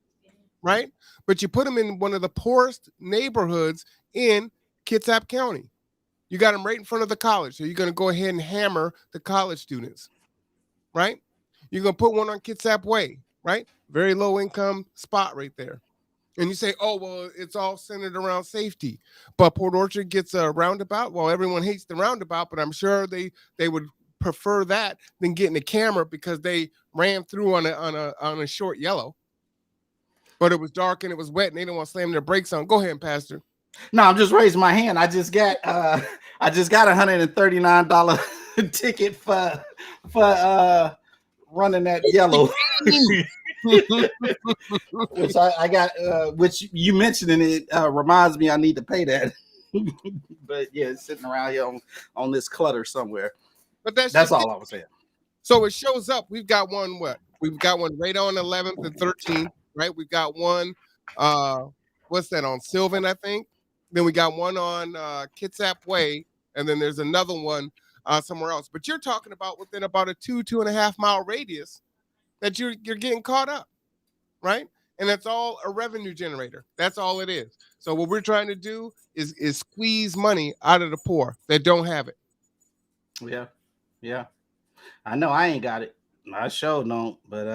Right? But you put them in one of the poorest neighborhoods in Kitsap County. You got them right in front of the college. So you're going to go ahead and hammer the college students, right? You're going to put one on Kitsap Way, right? Very low income spot right there. And you say, oh, well, it's all centered around safety. But Port Orchard gets a roundabout. Well, everyone hates the roundabout, but I'm sure they would prefer that than getting a camera because they ran through on a short yellow. But it was dark and it was wet and they didn't want to slam their brakes on. Go ahead, Pastor. No, I'm just raising my hand. I just got $139 ticket for running that yellow. Which I got, which you mentioning it reminds me I need to pay that. But yeah, it's sitting around here on this clutter somewhere. But that's your That's thing. all I was saying. So it shows up. We've got one what? We've got one right on 11th and 13th, right? We've got one uh what's that on Sylvan, I think. Then we got one on Kitsap Way, and then there's another one somewhere else. But you're talking about within about a 2.5 mile radius that you're getting caught up, right? And that's all a revenue generator. That's all it is. So what we're trying to do is squeeze money out of the poor that don't have it. Yeah, yeah. I know I ain't got it. I sure don't, but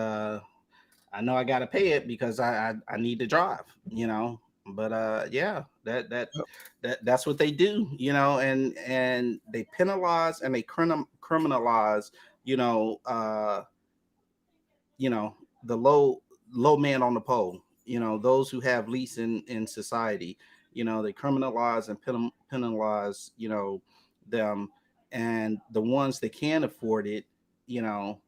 I know I gotta pay it because I need to drive, you know. But yeah, that's what they do, you know, and they penalize and they criminalize, you know, you know, the low man on the pole, you know, those who have least in society, you know, they criminalize and penalize, you know, them, and the ones that can afford it, you know,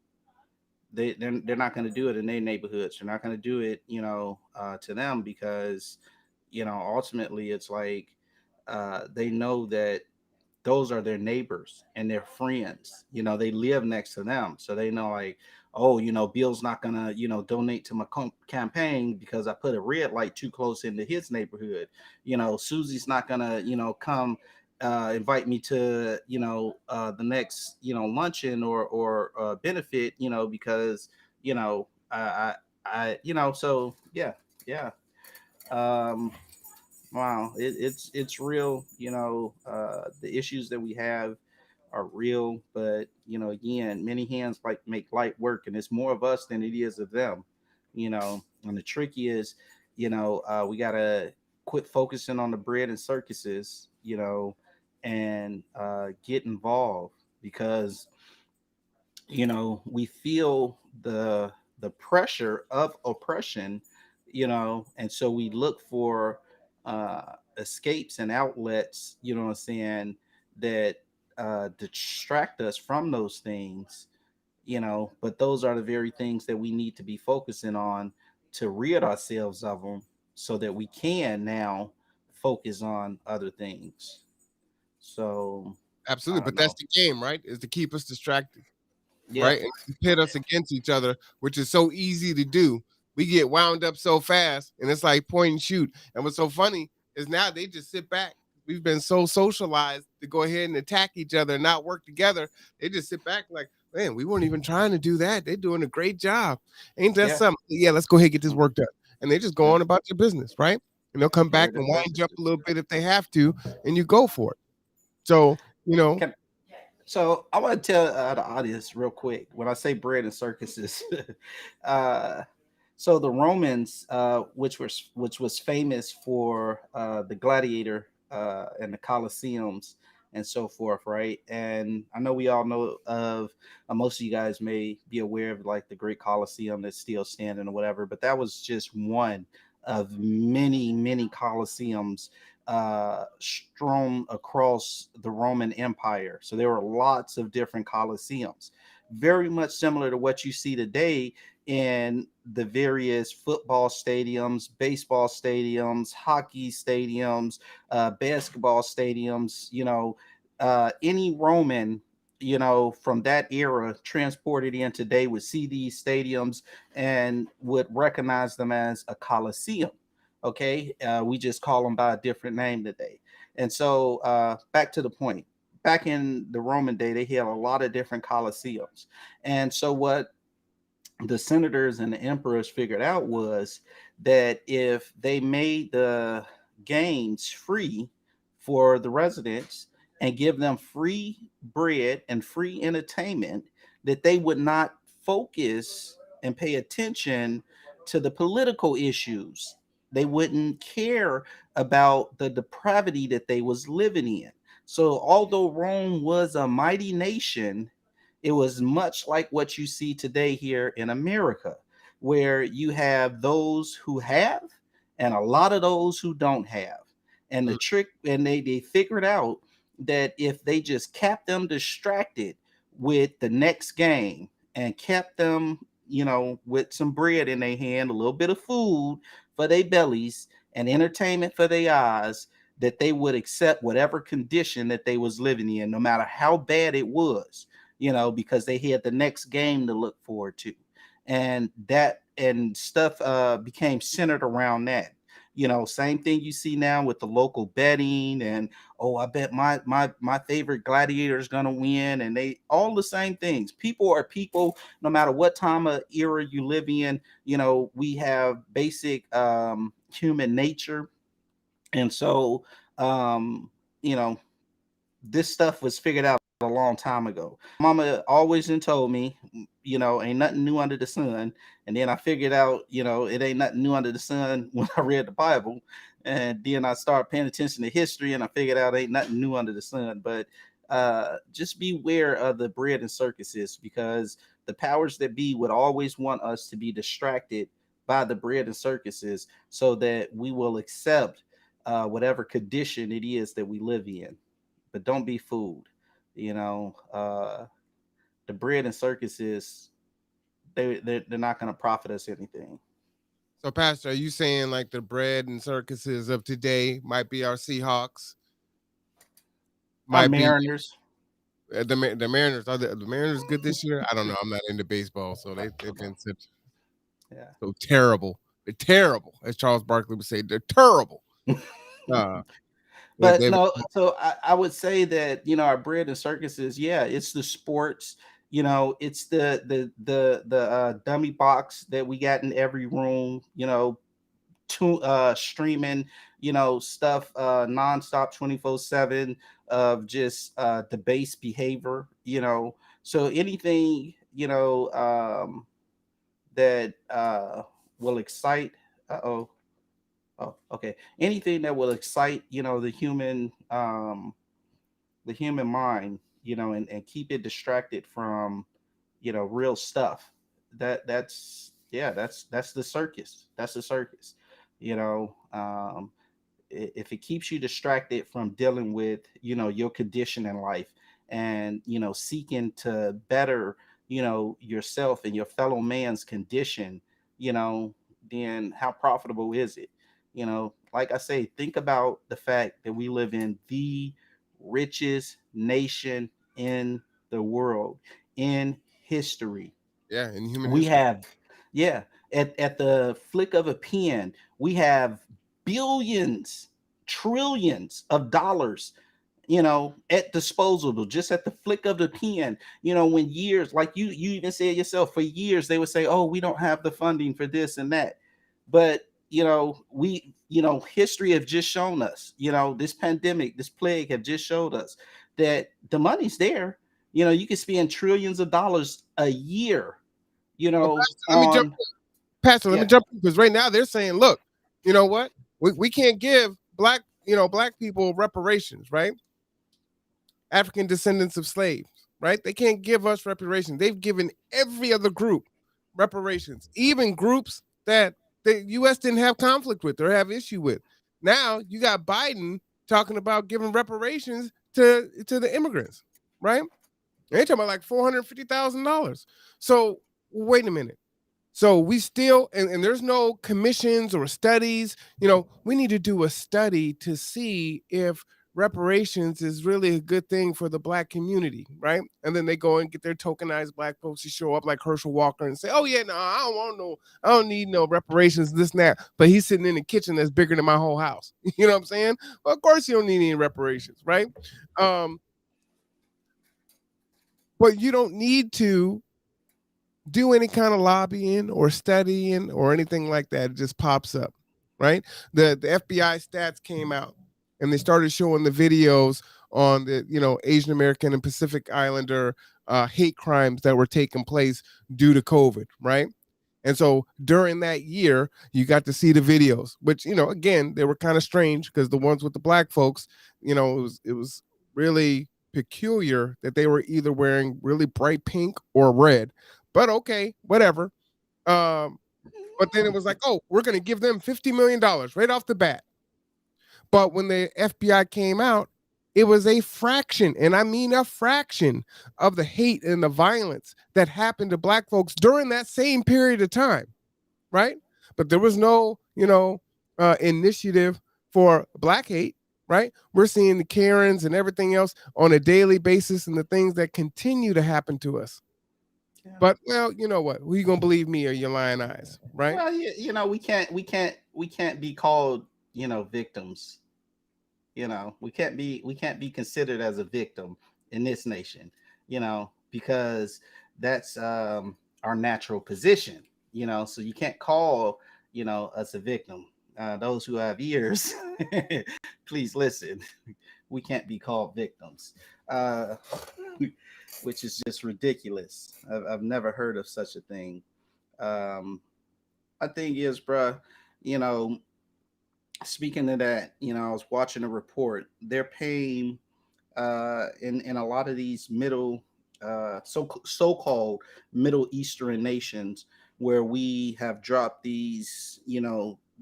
they're not going to do it in their neighborhoods. They're not going to do it, you know, to them because, you know, ultimately it's like they know that those are their neighbors and their friends. You know, they live next to them, so they know like, oh, you know, Bill's not gonna, you know, donate to my campaign because I put a red light too close into his neighborhood. You know, Susie's not gonna, you know, come invite me to, you know, the next, you know, luncheon or benefit, you know, because, you know, you know, so yeah, yeah. Um, Wow, it's real. You know, the issues that we have are real, but you know, again, many hands like make light work, and it's more of us than it is of them. You know, and the trick is, you know, we gotta quit focusing on the bread and circuses. You know, and get involved because you know we feel the pressure of oppression, you know, and so we look for escapes and outlets, you know what I'm saying, that distract us from those things, you know, but those are the very things that we need to be focusing on to rid ourselves of them so that we can now focus on other things. So I Absolutely. don't But that's know. the game, right? Is to keep us distracted. Yeah, Right? And pit us against each other, which is so easy to do. We get wound up so fast, and it's like point and shoot. And what's so funny is now they just sit back. We've been so socialized to go ahead and attack each other and not work together. They just sit back like, man, we weren't even trying to do that. They're doing a great job. Ain't that yeah. something? Yeah, let's go ahead and get this work done. And they just go on about their business, right? And they'll come back Yeah, and wind you up a little bit if they have to, and you go for it. So, can, so I want to tell the audience real quick when I say bread and circuses. uh, so the Romans, which was famous for the gladiator and the Colosseums and so forth, right? And I know we all know of most of you guys may be aware of like the Great Colosseum that's still standing or whatever, but that was just one of many Colosseums strewn across the Roman Empire. So there were lots of different Colosseums, very much similar to what you see today in the various football stadiums, baseball stadiums, hockey stadiums, basketball stadiums, you know, any Roman, you know, from that era transported in today would see these stadiums and would recognize them as a coliseum. Okay, we just call them by a different name today. And so back to the point. Back in the Roman day, they had a lot of different coliseums. And so what the senators and the emperors figured out was that if they made the games free for the residents and give them free bread and free entertainment, that they would not focus and pay attention to the political issues. They wouldn't care about the depravity that they was living in. So although Rome was a mighty nation, it was much like what you see today here in America, where you have those who have and a lot of those who don't have. And the mm, trick, and they figured out that if they just kept them distracted with the next game and kept them, you know, with some bread in their hand, a little bit of food for their bellies and entertainment for their eyes, that they would accept whatever condition that they was living in, no matter how bad it was, because they had the next game to look forward to. And that and stuff became centered around that. Same thing you see now with the local betting, and oh, I bet my favorite gladiator is gonna win, and they all the same things. People are people, no matter what time of era you live in. We have basic human nature, and so um, you know this stuff was figured out a long time ago. Mama always done told me, ain't nothing new under the sun. And then I figured out, it ain't nothing new under the sun when I read the Bible. And then I started paying attention to history, and I figured out ain't nothing new under the sun. But just beware of the bread and circuses, because the powers that be would always want us to be distracted by the bread and circuses, so that we will accept whatever condition it is that we live in. But don't be fooled. The bread and circuses, they're not going to profit us anything. So, Pastor, are you saying like the bread and circuses of today might be our Seahawks? Our Might be Mariners. the Mariners. Are the Mariners good this year? I don't know. I'm not into baseball, so they've been Yeah. so terrible. They're terrible, as Charles Barkley would say. They're terrible. Uh, But they've no, so I would say that, our bread and circuses, yeah, it's the sports, it's the dummy box that we got in every room, to streaming, stuff nonstop 24/7 of just debased behavior, so anything, that will excite. Uh-oh. Oh, okay. Anything that will excite, the human mind, and keep it distracted from, real stuff. That's the circus. That's the circus. You know, if it keeps you distracted from dealing with, your condition in life, and, seeking to better, yourself and your fellow man's condition, then how profitable is it? Like I say, think about the fact that we live in the richest nation in the world, in history. yeah, in human We history. have, yeah, at the flick of a pen, we have billions, trillions of dollars, at disposal, just at the flick of the pen. When years, like you even said yourself, for years they would say, oh, we don't have the funding for this and that. But history have just shown us, this pandemic, this plague have just showed us that the money's there. You can spend trillions of dollars a year, Well, Pastor, let me jump. on. Pastor, let me Yeah. jump because right now they're saying, look, you know what? We can't give black people reparations, right? African descendants of slaves, right? They can't give us reparations. They've given every other group reparations, even groups that the U.S. didn't have conflict with or have issue with. Now you got Biden talking about giving reparations to the immigrants, right? They're talking about like $450,000. So wait a minute. So we still, and there's no commissions or studies. We need to do a study to see if reparations is really a good thing for the black community, right? And then they go and get their tokenized black folks to show up like Herschel Walker and say, oh yeah, no, I don't need no reparations, this and that. But he's sitting in the kitchen that's bigger than my whole house. You know what I'm saying? Well, of course you don't need any reparations, right? But you don't need to do any kind of lobbying or studying or anything like that. It just pops up, right? The FBI stats came out and they started showing the videos on the Asian American and Pacific Islander hate crimes that were taking place due to COVID, right? And so during that year, you got to see the videos, which again they were kind of strange because the ones with the black folks, it was really peculiar that they were either wearing really bright pink or red. But okay, whatever. But then it was like, oh, we're going to give them $50 million right off the bat. But when the FBI came out, it was a fraction, and I mean a fraction, of the hate and the violence that happened to black folks during that same period of time, right? But there was no, initiative for black hate. right? We're seeing the Karens and everything else on a daily basis and the things that continue to happen to us. Yeah. But well, you know what? Who you gonna believe, me or your lying eyes, right? Well, we can't be called, victims. We can't be considered as a victim in this nation, because that's our natural position. So you can't call, us a victim. Those who have ears, please listen. We can't be called victims, uh, which is just ridiculous. I've never heard of such a thing. Um, I think is, bruh, you know, speaking of that, I was watching a report. They're paying in a lot of these so-called Middle Eastern nations where we have dropped these,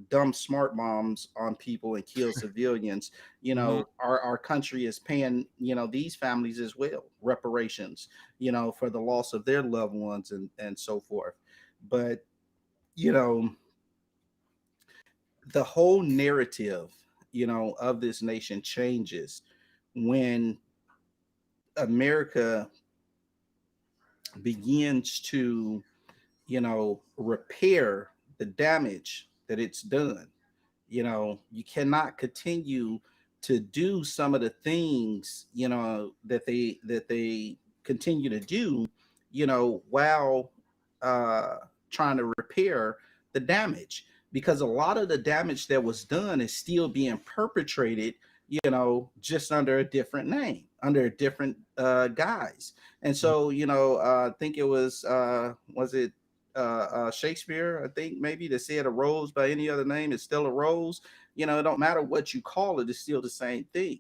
dumb smart bombs on people and killed civilians. Hmm. Our country is paying, these families as well reparations, for the loss of their loved ones and so forth. But you know the whole narrative, of this nation changes when America begins to, repair the damage that it's done. You cannot continue to do some of the things, that they continue to do, while uh trying to repair the damage, because a lot of the damage that was done is still being perpetrated, just under a different name, under a different guise. And so, I think it was it Shakespeare, I think maybe, that said a rose by any other name is still a rose. It don't matter what you call it, it's still the same thing.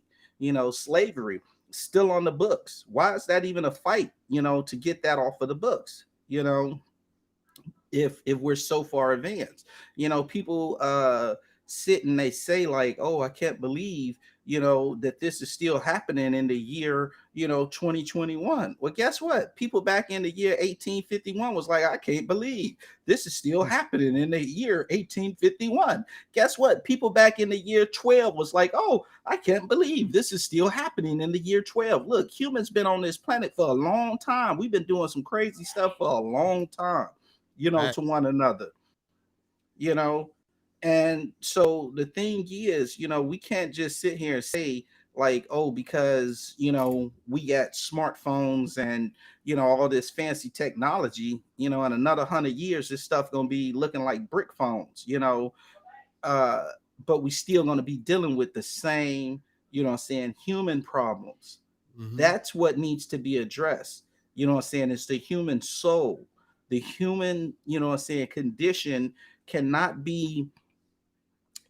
Slavery still on the books. Why is that even a fight, to get that off of the books? If we're so far advanced, people sit and they say like, oh, I can't believe, that this is still happening in the year, 2021. Well, guess what? People back in the year 1851 was like, I can't believe this is still happening in the year 1851. Guess what? People back in the year 12 was like, oh, I can't believe this is still happening in the year 12. Look, humans been on this planet for a long time. We've been doing some crazy stuff for a long time, to one another, you know. And so the thing is, we can't just sit here and say, like, oh, because, we got smartphones and, all this fancy technology, in another 100 years, this stuff gonna be looking like brick phones, uh, but we still gonna be dealing with the same, what I'm saying, human problems. Hmm. That's what needs to be addressed. What I'm saying? It's the human soul. The human, what I'm saying, condition cannot be,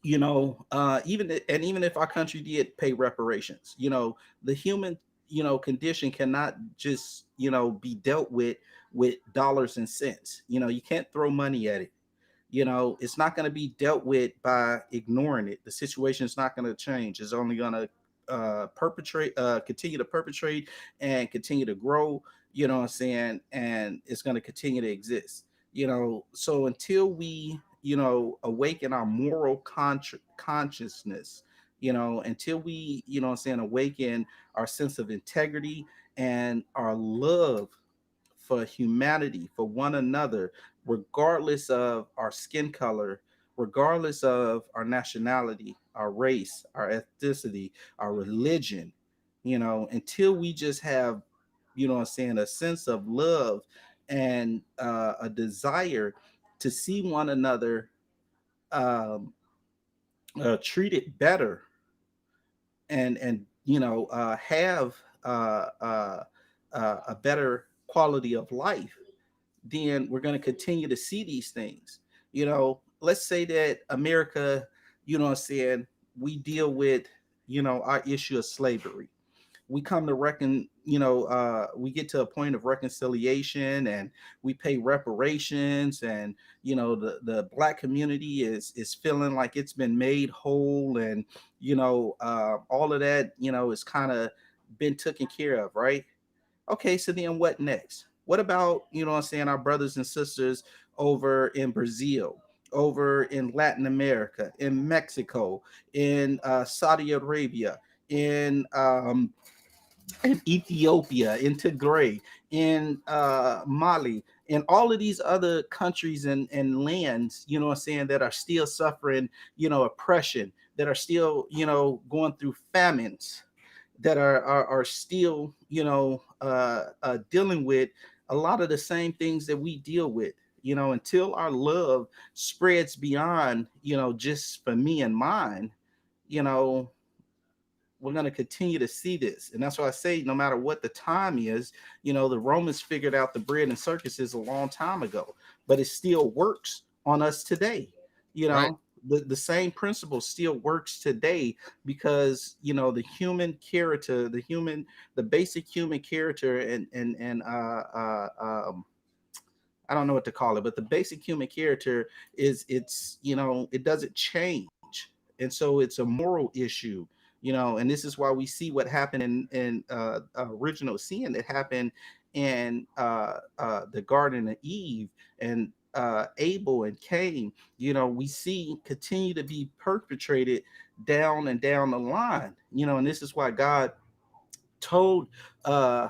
even if our country did pay reparations, the human, condition cannot just, be dealt with dollars and cents. You can't throw money at it. It's not going to be dealt with by ignoring it. The situation is not going to change. It's only going to continue to perpetrate and continue to grow, what I'm saying, and it's going to continue to exist. So until we, awaken our moral consciousness, until we, what I'm saying, awaken our sense of integrity and our love for humanity, for one another, regardless of our skin color, regardless of our nationality, our race, our ethnicity, our religion, until we just have, what I'm saying, a sense of love and a desire to see one another um, treated better, and have a better quality of life, then we're going to continue to see these things. Let's say that America, what I'm saying, we deal with, our issue of slavery. We come to we get to a point of reconciliation, and we pay reparations, and the black community is feeling like it's been made whole, and all of that, is kind of been taken care of, right? Okay, so then what next? What about, what I'm saying, our brothers and sisters over in Brazil, over in Latin America, in Mexico, in Saudi Arabia, in Ethiopia, in Tigray, in Mali, and all of these other countries and lands, you know what I'm saying, that are still suffering, oppression, that are still, going through famines, that are still, dealing with a lot of the same things that we deal with. Until our love spreads beyond, just for me and mine, you know, we're going to continue to see this. And that's why I say, no matter what the time is, the Romans figured out the bread and circuses a long time ago, but it still works on us today. You Right. know, the same principle still works today because, the human character, the basic human character and I don't know what to call it, but the basic human character it doesn't change. And so it's a moral issue, and this is why we see what happened in original sin that happened in the Garden of Eve and Abel and Cain. We see continue to be perpetrated down and down the line, and this is why God told uh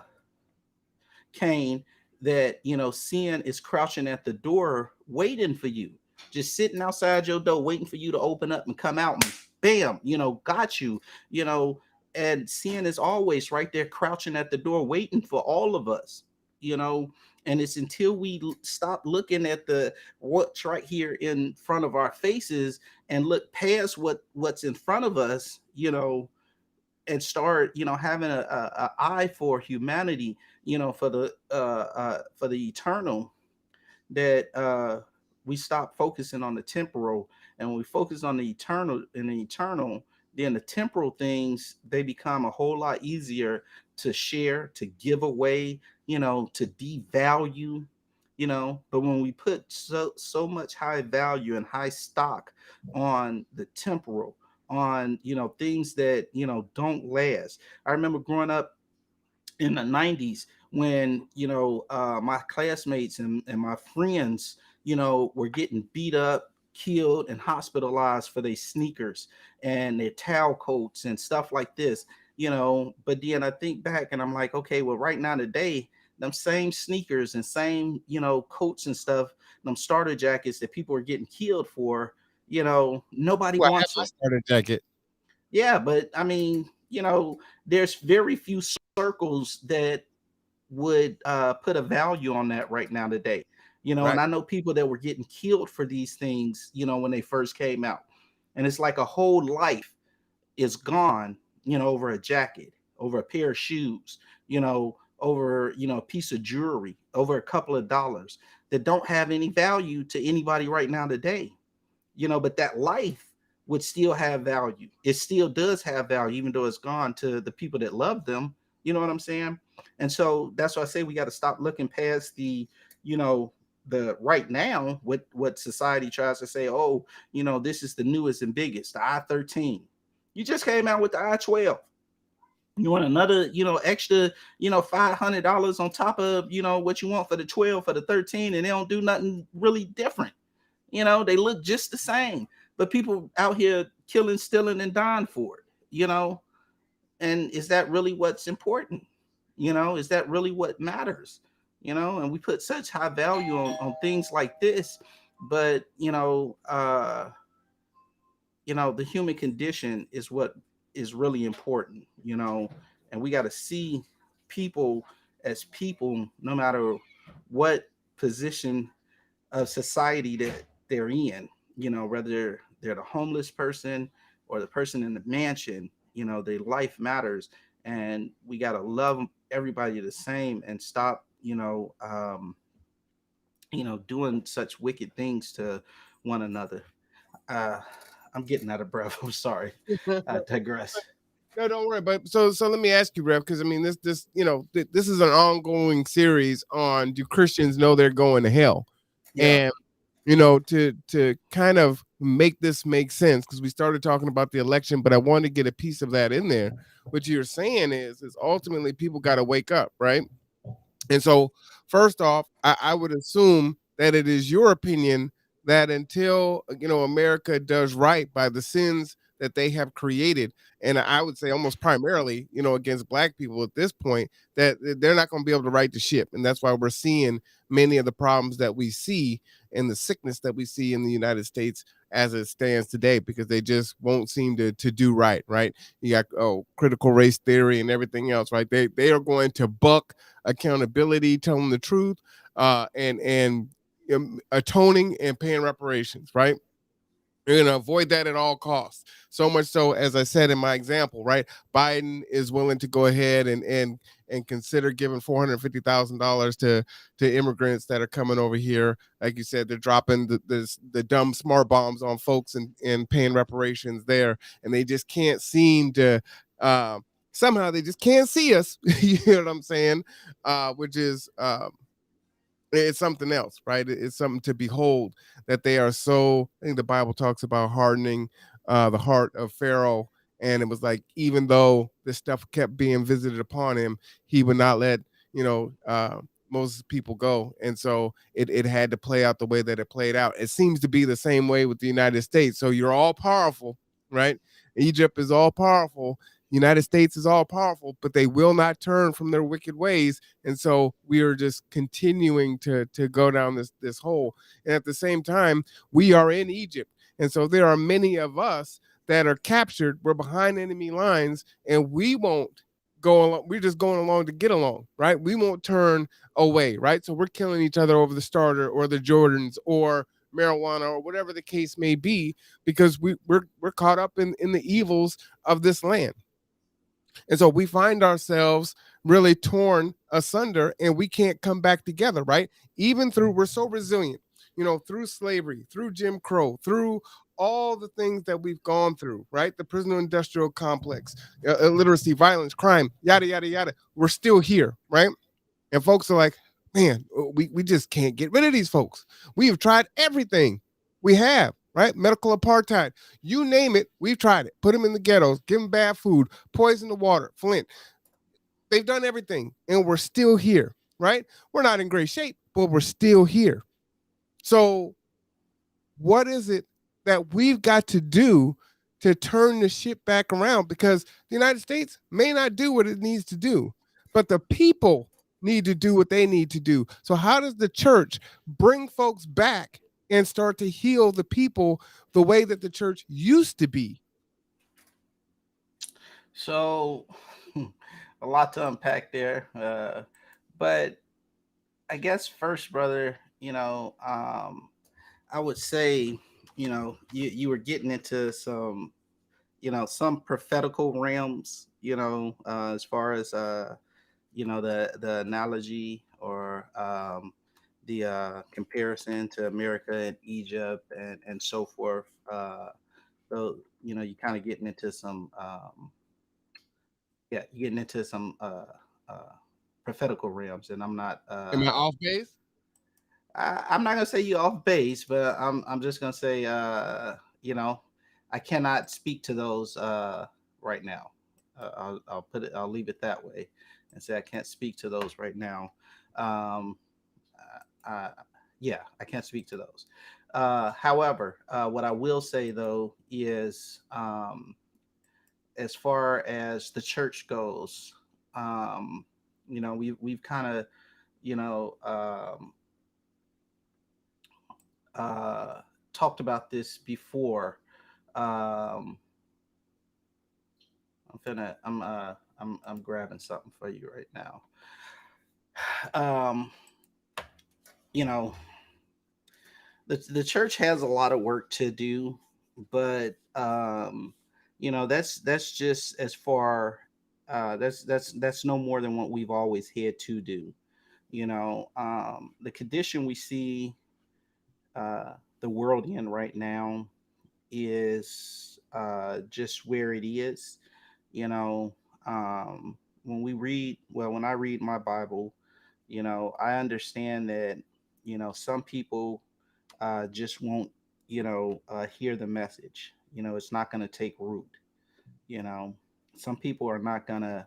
Cain that sin is crouching at the door waiting for you, just sitting outside your door waiting for you to open up and come out and bam, got you. you know and sin is always right there crouching at the door waiting for all of us. you know and it's until we stop looking at the what's right here in front of our faces and look past what's in front of us, and start having a eye for humanity, for the eternal, that we stop focusing on the temporal, and when we focus on the eternal, then the temporal things, they become a whole lot easier to share, to give away, to devalue. But when we put so much high value and high stock on the temporal, on things that don't last. I remember growing up in the 90s when my classmates and my friends were getting beat up, killed, and hospitalized for their sneakers and their towel coats and stuff like this. But then I think back and I'm like, okay, well, right now today, them same sneakers and same coats and stuff, them starter jackets that people are getting killed for, nobody Well, I have wants my them. starter jacket. Yeah, but I mean, there's very few circles that would put a value on that right now today. And Right. I know people that were getting killed for these things, when they first came out. And it's like a whole life is gone, over a jacket, over a pair of shoes, over, a piece of jewelry, over a couple of dollars that don't have any value to anybody right now today. But that life would still have value. It still does have value, even though it's gone, to the people that love them. You know what I'm saying? And so that's why I say we got to stop looking past you know, the right now, what society tries to say, oh, this is the newest and biggest, the I-13. You just came out with the I-12. You want another, extra, $500 on top of, what you want for the 12, for the 13, and they don't do nothing really different. They look just the same, but people out here killing, stealing, and dying for it. And is that really what's important? Is that really what matters? And we put such high value on things like this, but the human condition is what is really important. And we got to see people as people, no matter what position of society that they're in, whether they're the homeless person or the person in the mansion, their life matters. And we got to love everybody the same and stop, doing such wicked things to one another. Uh, I'm getting out of breath. I'm sorry. I digress. No, don't worry. But so let me ask you, Rev, because I mean this this is an ongoing series on do Christians know they're going to hell, Yeah. and to kind of make this make sense, because we started talking about the election, but I wanted to get a piece of that in there. What you're saying is ultimately people got to wake up, right? And so first off, I would assume that it is your opinion that until America does right by the sins that they have created, and I would say almost primarily, against black people at this point, that they're not going to be able to right the ship, and that's why we're seeing many of the problems that we see and the sickness that we see in the United States as it stands today, because they just won't seem to do right. Right? You got critical race theory and everything else. Right? They are going to buck accountability, telling the truth, and atoning and paying reparations. Right? You're going to avoid that at all costs. So much so, as I said in my example, right? Biden is willing to go ahead and consider giving $450,000 to immigrants that are coming over here. Like you said, they're dropping the dumb smart bombs on folks and paying reparations there, and they just can't seem to. Somehow they just can't see us. You know what I'm saying? Which is it's something else, right? It's something to behold that they are so. I think the Bible talks about hardening the heart of Pharaoh, and it was like even though this stuff kept being visited upon him, he would not let Moses' people go, and so it had to play out the way that it played out. It seems to be the same way with the United States. So you're all powerful, right? Egypt is all powerful. United States is all powerful, but they will not turn from their wicked ways, and so we are just continuing to go down this hole. And at the same time, we are in Egypt, and so there are many of us that are captured. We're behind enemy lines, and we won't go along. We're just going along to get along, right? We won't turn away, right? So we're killing each other over the starter or the Jordans or marijuana or whatever the case may be, because we're caught up in the evils of this land. And so we find ourselves really torn asunder, and we can't come back together, right? Even through, we're so resilient, through slavery, through Jim Crow, through all the things that we've gone through, right? The prison industrial complex, illiteracy, violence, crime, yada, yada, yada. We're still here, right? And folks are like, man, we just can't get rid of these folks. We have tried everything. We have, right? Medical apartheid, you name it, we've tried it. Put them in the ghettos, give them bad food, poison the water, Flint. They've done everything, and we're still here, right? We're not in great shape, but we're still here. So what is it that we've got to do to turn the ship back around? Because the United States may not do what it needs to do, but the people need to do what they need to do. So how does the church bring folks back and start to heal the people the way that the church used to be? So, a lot to unpack there. But I guess first, brother, I would say, you were getting into some, some prophetical realms, as far as, the analogy or the comparison to America and Egypt and so forth. So, you kind of getting into some, yeah, you're getting into some uh, prophetical realms, and I'm not. Am I off base? I'm not gonna say you off base, but I'm just gonna say, I cannot speak to those right now. I'll put it. I'll leave it that way, and say I can't speak to those right now. Um, uh, yeah, I can't speak to those. However, what I will say though is, as far as the church goes, um, we've kind of, you know, um, uh, talked about this before. Um, I'm grabbing something for you right now. Um, you know, the church has a lot of work to do, but that's just as far. That's no more than what we've always had to do. The condition we see the world in right now is just where it is. You know, when I read my Bible, I understand that, some people just won't, hear the message. It's not going to take root. You know, some people are not going to,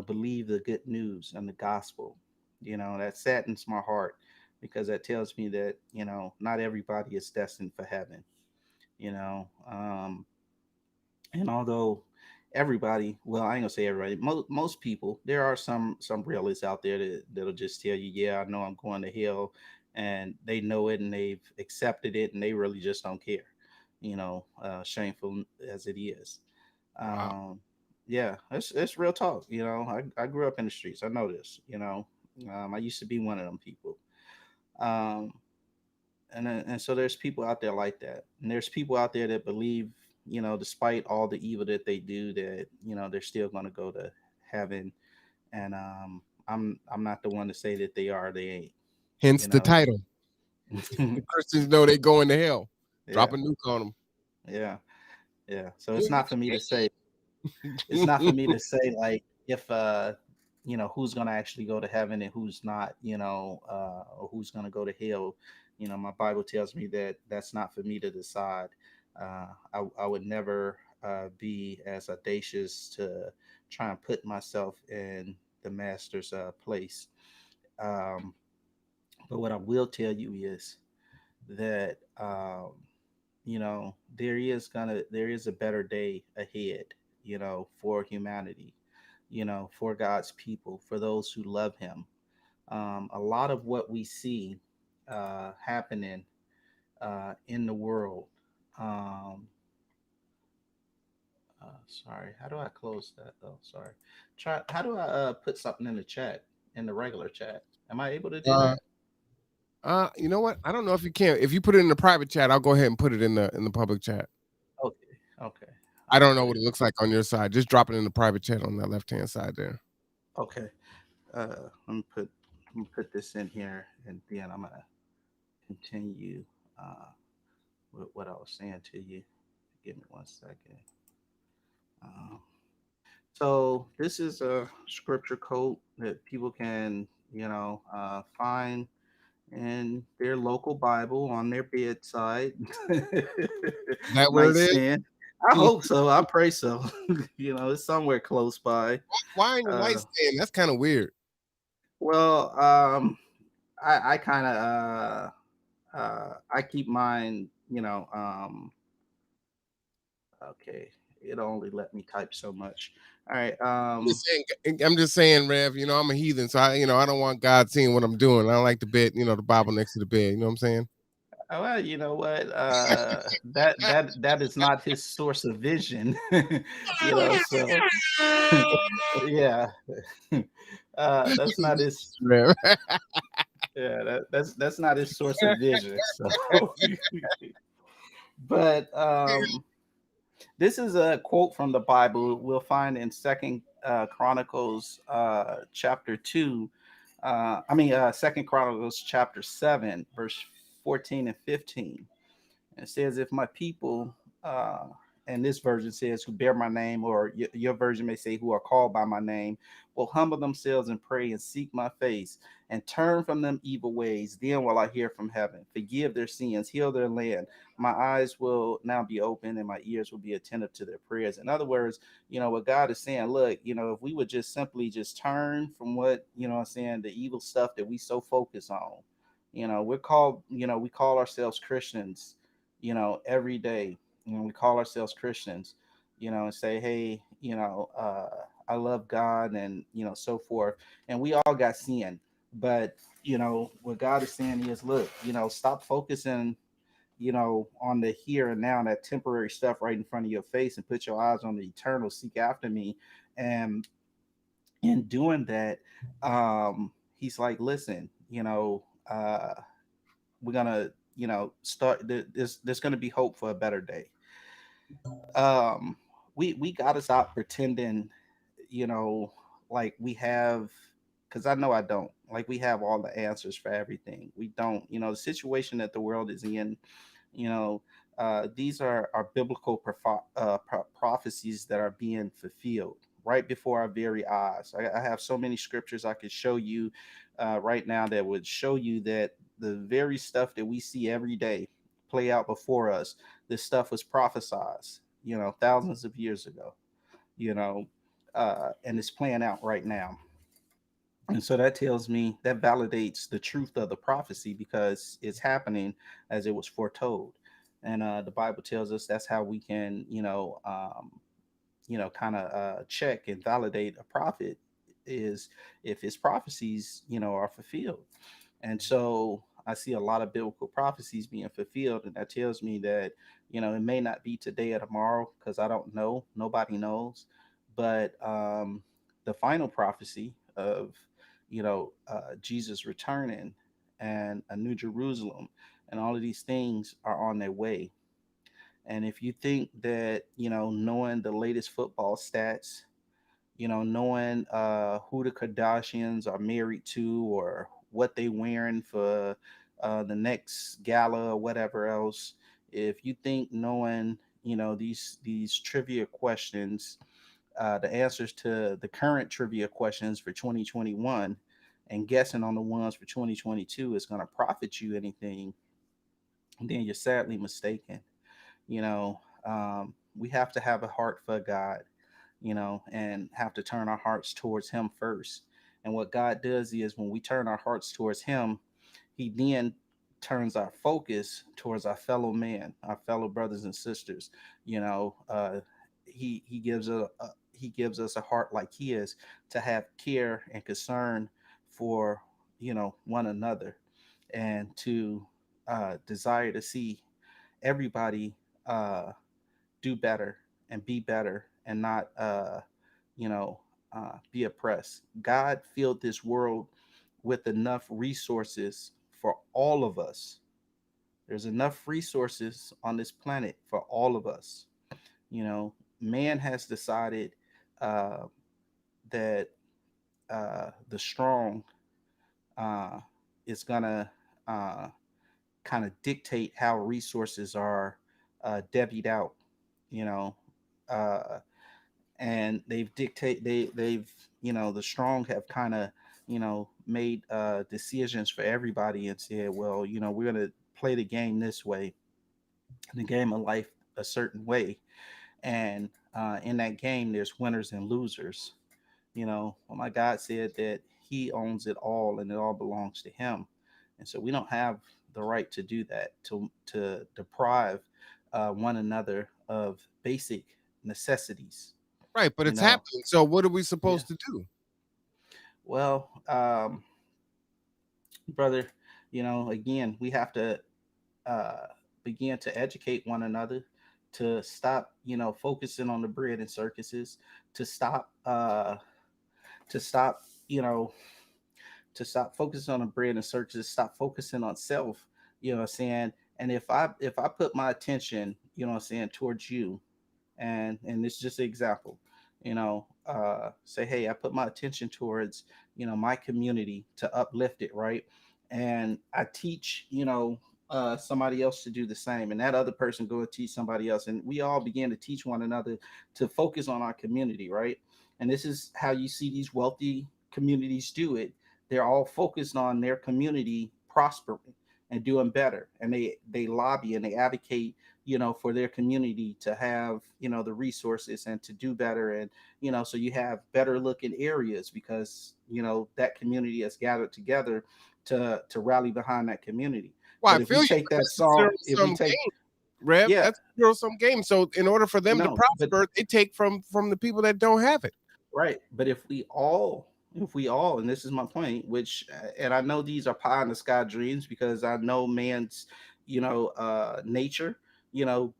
believe the good news and the gospel. That saddens my heart because that tells me that, not everybody is destined for heaven, you know. And although everybody, well, I ain't gonna say everybody, most people, there are some realists out there that'll just tell you, yeah, I know I'm going to hell, and they know it and they've accepted it and they really just don't care, shameful as it is. Wow. um yeah, it's real talk. I grew up in the streets, I know this. I used to be one of them people. um and so there's people out there like that, and there's people out there that believe, despite all the evil that they do, that they're still going to go to heaven. And I'm not the one to say that they are, they ain't. Hence you the know title. The Christians know they going to hell. Drop yeah, a nuke on yeah, yeah. So them. it's not for me to say, like, if who's going to actually go to heaven and who's not, or who's going to go to hell. My Bible tells me that that's not for me to decide. I would never be as audacious to try and put myself in the master's place. um, but what I will tell you is that, there is a better day ahead, for humanity, for God's people, for those who love Him. A lot of what we see happening in the world. Um, Sorry, how do I close that though? Sorry. Try. How do I put something in the chat, in the regular chat? Am I able to do uh, that? you know what? I don't know if you can. If you put it in the private chat, I'll go ahead and put it in the public chat. Okay. Okay. I I'll don't know put what it. it looks like on your side. Just drop it in the private chat on that left hand side there. Okay. Let me put this in here, and then I'm gonna continue uh, with what I was saying to you. Give me 1 second. Um, so this is a scripture quote that people can, find in their local Bible on their bedside, Is that where it is? nightstand. I hope so. I pray so. It's somewhere close by. Why in your Uh, nightstand? That's kind of weird. well, I kind of I keep mine. Okay, it only let me type so much. All right. I'm just saying, Rev. I'm a heathen, so I don't want God seeing what I'm doing. I don't like the bed, the Bible next to the bed. You know what I'm saying? Well, you know what? That is not his source of vision. So yeah, that's not his. Rev. Yeah, that's not his source of vision. So, but this is a quote from the Bible we'll find in Second Chronicles chapter 2. Second Chronicles chapter 7, verse 14 and 15. It says, if my people, uh, and this version says, who bear my name, or your version may say, who are called by my name, will humble themselves and pray and seek my face and turn from them evil ways, then will I hear from heaven, forgive their sins, heal their land. My eyes will now be open and my ears will be attentive to their prayers. In other words, what God is saying, look, if we would just simply just turn from what, I'm saying, the evil stuff that we so focus on. We call ourselves Christians, every day. We call ourselves Christians, and say, hey, I love God, and so forth. And we all got sin, but what God is saying is, look, stop focusing, on the here and now, that temporary stuff right in front of your face, and put your eyes on the eternal. Seek after me, and in doing that, He's like, listen, we're gonna start. There's gonna be hope for a better day. um we gotta stop pretending, you know like we have, because I know I don't, like, we have all the answers for everything. We don't. The situation that the world is in, you know these are biblical prophecies that are being fulfilled right before our very eyes. I have so many scriptures I could show you right now that would show you that the very stuff that we see every day play out before us, this stuff was prophesied, thousands of years ago, you know and it's playing out right now. And so that tells me, that validates the truth of the prophecy because it's happening as it was foretold. And the Bible tells us that's how we can, kind of check and validate a prophet, is if his prophecies, are fulfilled. And so I see a lot of biblical prophecies being fulfilled, and that tells me that, it may not be today or tomorrow, because I don't know, nobody knows. But the final prophecy of, Jesus returning and a new Jerusalem and all of these things are on their way. And if you think that, knowing the latest football stats, knowing who the Kardashians are married to, or what they wearing for the next gala or whatever else, if you think knowing, these trivia questions, the answers to the current trivia questions for 2021, and guessing on the ones for 2022 is going to profit you anything, then you're sadly mistaken. We have to have a heart for God, and have to turn our hearts towards Him first. And what God does is, when we turn our hearts towards Him, He then turns our focus towards our fellow man, our fellow brothers and sisters. He gives us a heart like His, to have care and concern for, one another, and to desire to see everybody do better and be better, and not you know be oppressed. God filled this world with enough resources for all of us. There's enough resources on this planet for all of us. Man has decided uh, that the strong uh, is gonna uh, kind of dictate how resources are debited out. You know, uh, and they've the strong have kind of made decisions for everybody, and said, well, we're going to play the game this way, the game of life a certain way. And in that game there's winners and losers. Well, my God said that He owns it all, and it all belongs to Him. And so we don't have the right to do that, to deprive one another of basic necessities. Right, but you it's know happening. So what are we yeah. supposed to do? Well, brother, again, we have to uh, begin to educate one another, to stop, focusing on the bread and circuses, to stop, to stop, you know, to stop focusing on the bread and circuses, stop focusing on self. You know what I'm saying? And if I put my attention, towards you, and this is just an example, say, hey, I put my attention towards, my community, to uplift it, right? And I teach, somebody else to do the same, and that other person go and teach somebody else, and we all begin to teach one another to focus on our community, right? And this is how you see these wealthy communities do it. They're all focused on their community prospering and doing better, and they lobby and they advocate, for their community to have, the resources and to do better. And, so you have better looking areas, because, that community has gathered together to rally behind that community. Well, I But if we feel you, take but that that's a zero song, if we sum take, game, Rev. yeah, That's a zero sum game. So in order for them to no, but prosper, they take from the people that don't have it. right. But if we all, and this is my point, which, and I know these are pie in the sky dreams, because I know man's, nature,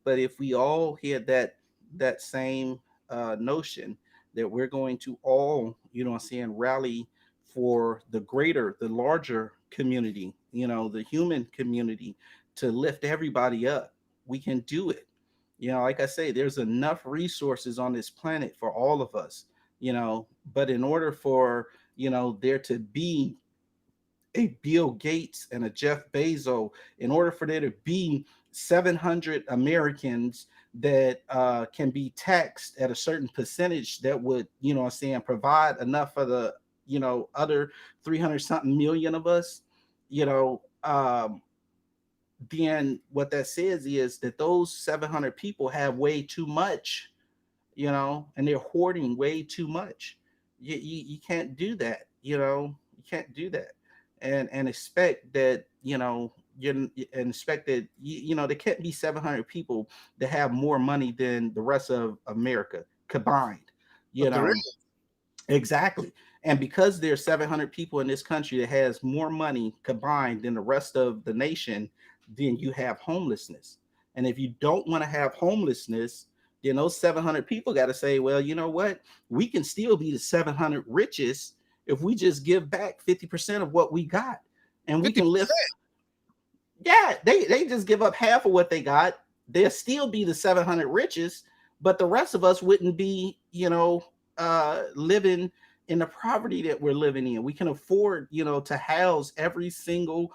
but if we all had that same notion, that we're going to all, what I'm saying, rally for the larger community, the human community, to lift everybody up, we can do it. Like I say, there's enough resources on this planet for all of us, but in order for, there to be a Bill Gates and a Jeff Bezos, in order for there to be 700 Americans that can be taxed at a certain percentage, that would, what I'm saying, provide enough for the, other 300 something million of us, you know, um, then what that says is that those 700 people have way too much, and they're hoarding way too much. You can't do that. You can't do that, and expect that you and expect that there can't be 700 people that have more money than the rest of America combined. You But there know is. exactly. And because there's 700 people in this country that has more money combined than the rest of the nation, then you have homelessness. And if you don't want to have homelessness, then those 700 people got to say, well, you know what? We can still be the 700 richest if we just give back 50% of what we got. And we can lift, 50%. yeah, they just give up half of what they got. They'll still be the 700 richest, but the rest of us wouldn't be, living in the poverty that we're living in. We can afford, to house every single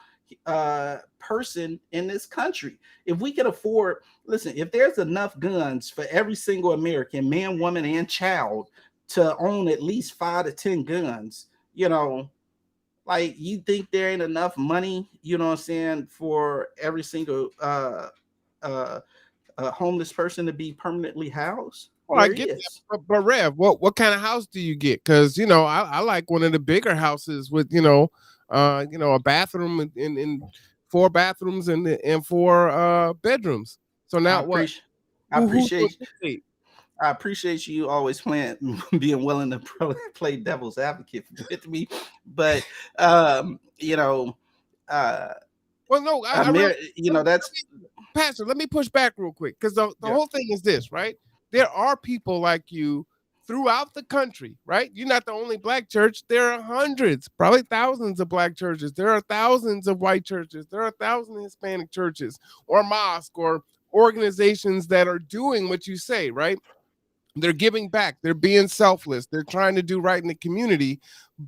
person in this country. If we can afford, listen, if there's enough guns for every single American, man, woman, and child to own at least 5 to 10 guns, like, you think there ain't enough money, what I'm saying, for every single uh homeless person to be permanently housed? Well, I There get that, is. but Rev, what kind of house do you get? Because I like one of the bigger houses with a bathroom and four bathrooms and four bedrooms. So I now what? appreciate I Who's going appreciate to dictate? I appreciate you always playing being willing to play devil's advocate with me. But uh Well, no, I really that's Pastor, let me push back real quick because the yeah, whole thing is this, right? There are people like you throughout the country, right? You're not the only black church. There are hundreds, probably thousands of black churches. There are thousands of white churches. There are thousands of Hispanic churches or mosque or organizations that are doing what you say, right? They're giving back. They're being selfless. They're trying to do right in the community.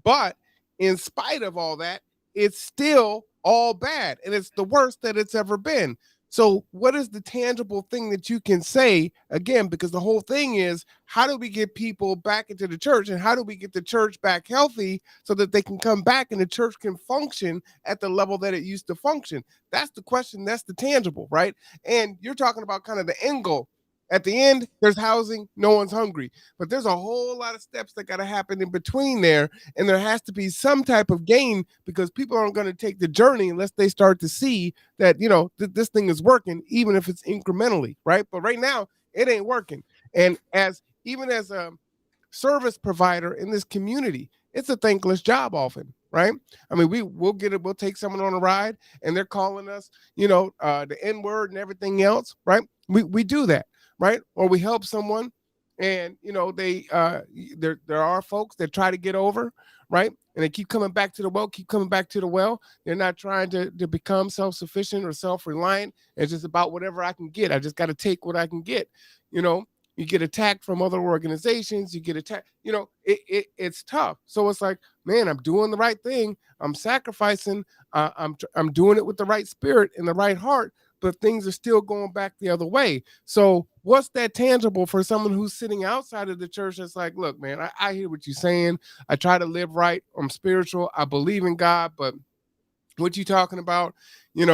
But in spite of all that, it's still all bad. And it's the worst that it's ever been. So, what is the tangible thing that you can say again? Because the whole thing is how do we get people back into the church and how do we get the church back healthy so that they can come back and the church can function at the level that it used to function? That's the question. That's the tangible, right? And you're talking about kind of the end goal. At the end, there's housing, no one's hungry. But there's a whole lot of steps that got to happen in between there. And there has to be some type of gain because people aren't going to take the journey unless they start to see that, this thing is working, even if it's incrementally, right? But right now, it ain't working. And even as a service provider in this community, it's a thankless job often, right? I mean, we'll get it, we'll take someone on a ride and they're calling us, the N word and everything else, right? We do that, right? Or we help someone and there are folks that try to get over, right? And they keep coming back to the well, keep coming back to the well. They're not trying to become self-sufficient or self-reliant. It's just about whatever I can get. I just got to take what I can get. You know, you get attacked from other organizations, you get attacked, it's tough. So it's like, man, I'm doing the right thing, I'm sacrificing, I'm doing it with the right spirit and the right heart, but things are still going back the other way. So what's that tangible for someone who's sitting outside of the church that's like, look, man, I hear what you're saying, I try to live right, I'm spiritual, I believe in God, but what you talking about? You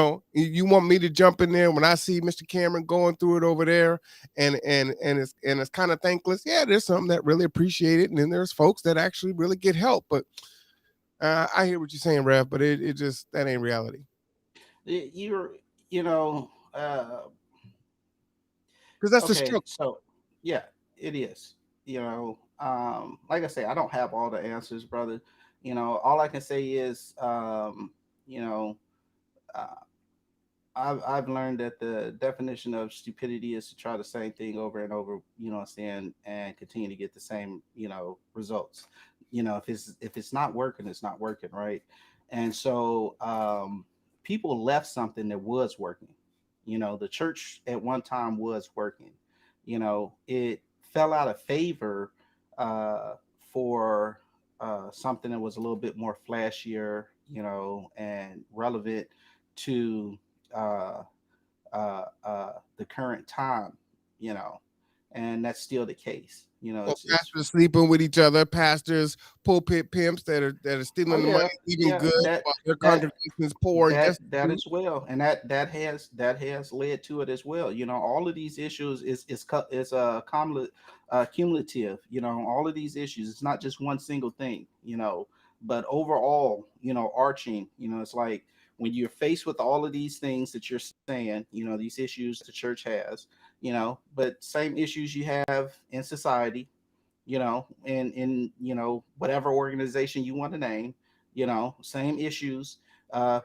want me to jump in there when I see Mr. Cameron going through it over there, and it's kind of thankless. Yeah, there's some that really appreciate it, and then there's folks that actually really get help. But I hear what you're saying, Rev, but it just that ain't reality you're you know because that's the okay, struggle. so yeah, it is. Like I say, I don't have all the answers, brother. All I can say is, you know uh, I've learned that the definition of stupidity is to try the same thing over and over, what I'm saying, and continue to get the same, results. If it's not working, it's not working, right? And so people left something that was working. The church at one time was working. It fell out of favor for something that was a little bit more flashier, and relevant to uh, the current time, you know. and that's still the case. Well, It's pastors sleeping with each other, pastors, pulpit pimps that are oh stealing the money, yeah, leaving yeah, good while their that congregations poor and that destitute. as well, and that has led to it as well. All of these issues is cumulative. All of these issues, it's not just one single thing. But overall, arching, it's like when you're faced with all of these things that you're saying, these issues that the church has, but same issues you have in society, in whatever organization you want to name, same issues,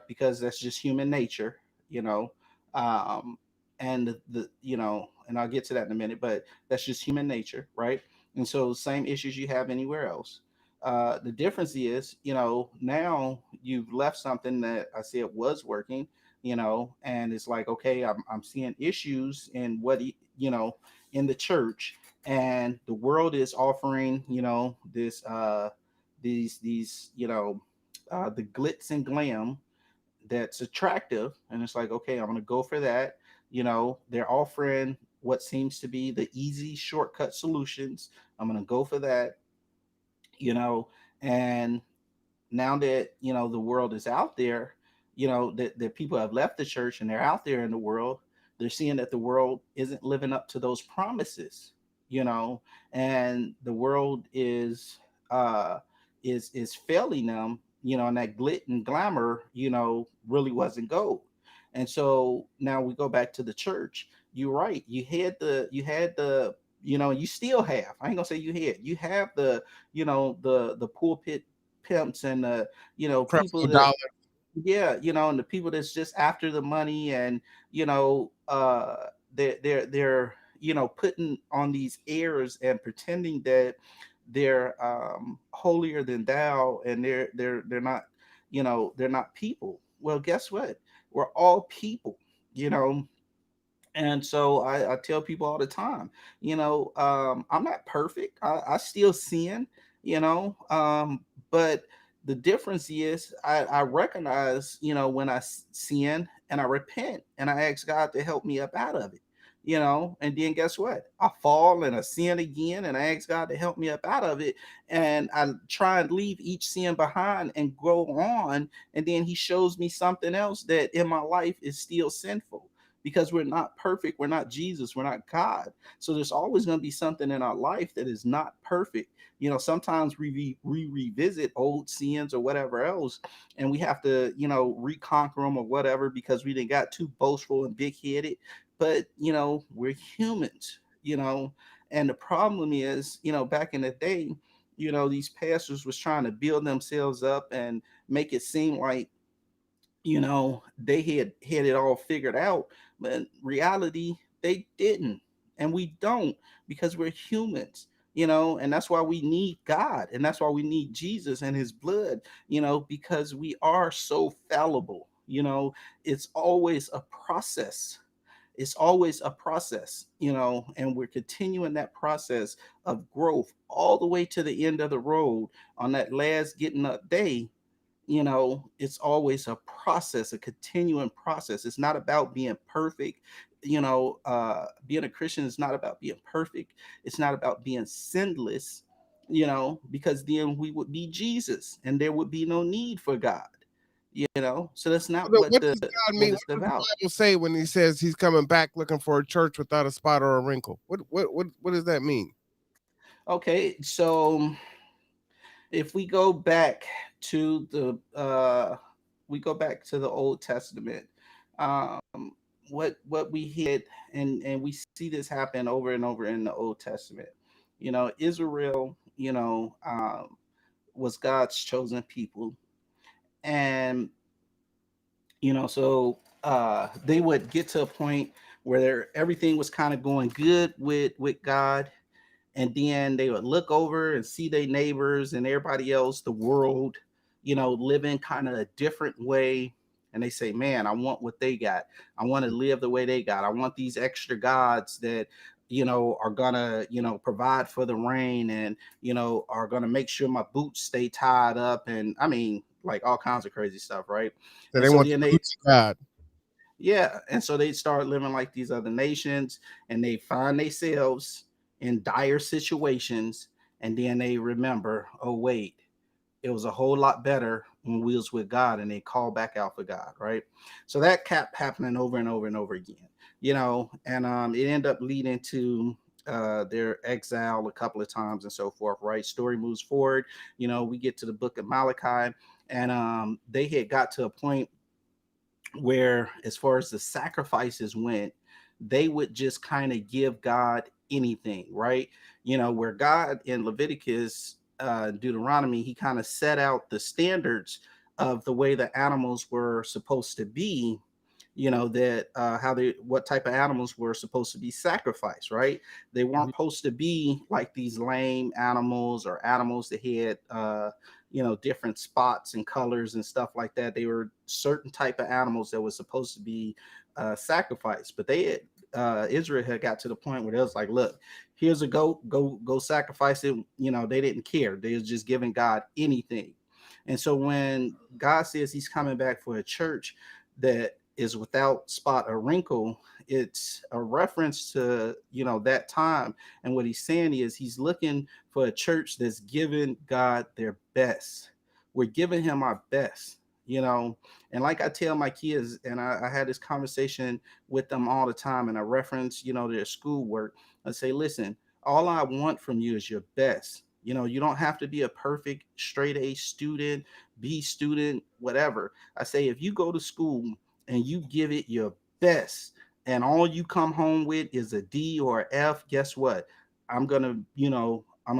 because that's just human nature, you know, um, and and I'll get to that in a minute, but that's just human nature, right? And so same issues you have anywhere else. The difference is, now you've left something that I said was working, and it's like, okay, I'm seeing issues in in the church, and the world is offering this these the glitz and glam that's attractive, and it's like, okay, I'm going to go for that. They're offering what seems to be the easy shortcut solutions. I'm going to go for that, you know and now that the world is out there, that people have left the church and they're out there in the world, they're seeing that the world isn't living up to those promises, you know and the world uh is failing them, and that glit and glamour really wasn't gold. And so now we go back to the church. You're right, you still have, I ain't gonna say you have the pulpit pimps and the people Creflo that, Dollar. yeah, and the people that's just after the money, and they're putting on these airs and pretending that they're holier than thou, and they're not, they're not people. Well, guess what, we're all people, you know and so I tell people all the time, I'm not perfect. I still sin, but the difference is I recognize, when I sin, and I repent and I ask God to help me up out of it, and then guess what? I fall and I sin again, and I ask God to help me up out of it. And I try and leave each sin behind and go on. And then He shows me something else that in my life is still sinful, because we're not perfect. We're not Jesus. We're not God. So there's always going to be something in our life that is not perfect. Sometimes we revisit old sins or whatever else, and we have to, reconquer them or whatever, because we didn't got too boastful and big headed. But, we're humans, and the problem is, back in the day, these pastors was trying to build themselves up and make it seem like they had it all figured out, but in reality they didn't, and we don't, because we're humans, and that's why we need God, and that's why we need Jesus and His blood, because we are so fallible. It's always a process. It's always a process, and we're continuing that process of growth all the way to the end of the road. On that last getting up day, it's always a process, a continuing process. It's not about being perfect. Being a Christian is not about being perfect. It's not about being sinless, because then we would be Jesus and there would be no need for God, so that's not What does God what mean? it's What does the about. Bible say when He says He's coming back looking for a church without a spot or a wrinkle? What does that mean? Okay, so if to the we go back to the Old Testament, um, what we hit, and we see this happen over and over in the Old Testament. Israel, was God's chosen people, and so they would get to a point where everything was kind of going good with God, and then they would look over and see their neighbors and everybody else, the world, living kind of a different way. And they say, man, I want what they got. I want to live the way they got. I want these extra gods that, are gonna, provide for the rain, and, are gonna make sure my boots stay tied up. And I mean, like all kinds of crazy stuff, right? So And they so want then the roots of God. yeah, and so they start living like these other nations, and they find themselves, in dire situations, and then they remember, oh wait, it was a whole lot better when we was with God, and they call back out for God, right? So that kept happening over and over and over again, and it ended up leading to their exile a couple of times and so forth, right? Story moves forward. We get to the book of Malachi, and they had got to a point where, as far as the sacrifices went, they would just kind of give God anything, right? Where God in Leviticus, Deuteronomy, he kind of set out the standards of the way the animals were supposed to be, that what type of animals were supposed to be sacrificed, right? They weren't supposed to be like these lame animals or animals that had different spots and colors and stuff like that. They were certain type of animals that was supposed to be sacrificed. But Israel had got to the point where they was like, look, here's a goat, go sacrifice it. They didn't care. They was just giving God anything. And so when God says he's coming back for a church that is without spot or wrinkle, it's a reference to that time. And what he's saying is he's looking for a church that's giving God their best. We're giving him our best, and like I tell my kids, and I had this conversation with them all the time, and I reference their schoolwork. I say, listen, all I want from you is your best. You don't have to be a perfect straight A student, B student, whatever. I say, if you go to school and you give it your best, and all you come home with is a D or a F, guess what? I'm gonna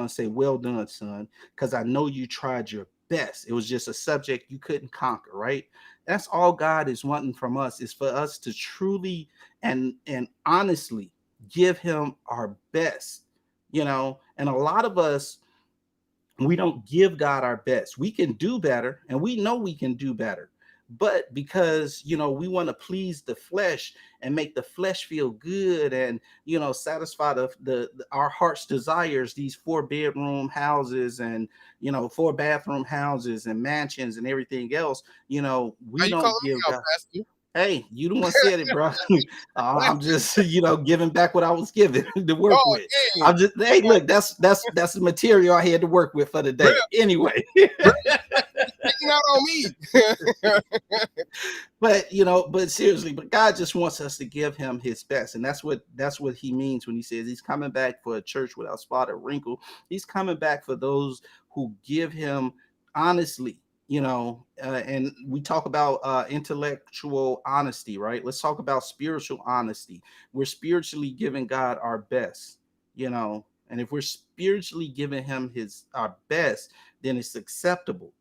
say, well done, son, because I know you tried your best. It was just a subject you couldn't conquer, right? That's all God is wanting from us, is for us to truly and honestly give him our best, and a lot of us, we don't give God our best. We can do better, and we know we can do better. But because we want to please the flesh and make the flesh feel good, and satisfy our heart's desires, these 4-bedroom houses and 4-bathroom houses and mansions and everything else, Are we you don't calling give me out, God. Pastor? Hey, you the one said it, bro. I'm just, giving back what I was given to work Oh, with. dang. I'm just, hey, look, that's the material I had to work with for the Real, day. Anyway, real taking out on me. but seriously, but God just wants us to give him his best. And that's what he means when he says he's coming back for a church without spot or wrinkle. He's coming back for those who give him honestly, and we talk about intellectual honesty, right? Let's talk about spiritual honesty. We're spiritually giving God our best, and if we're spiritually giving him our best, then it's acceptable.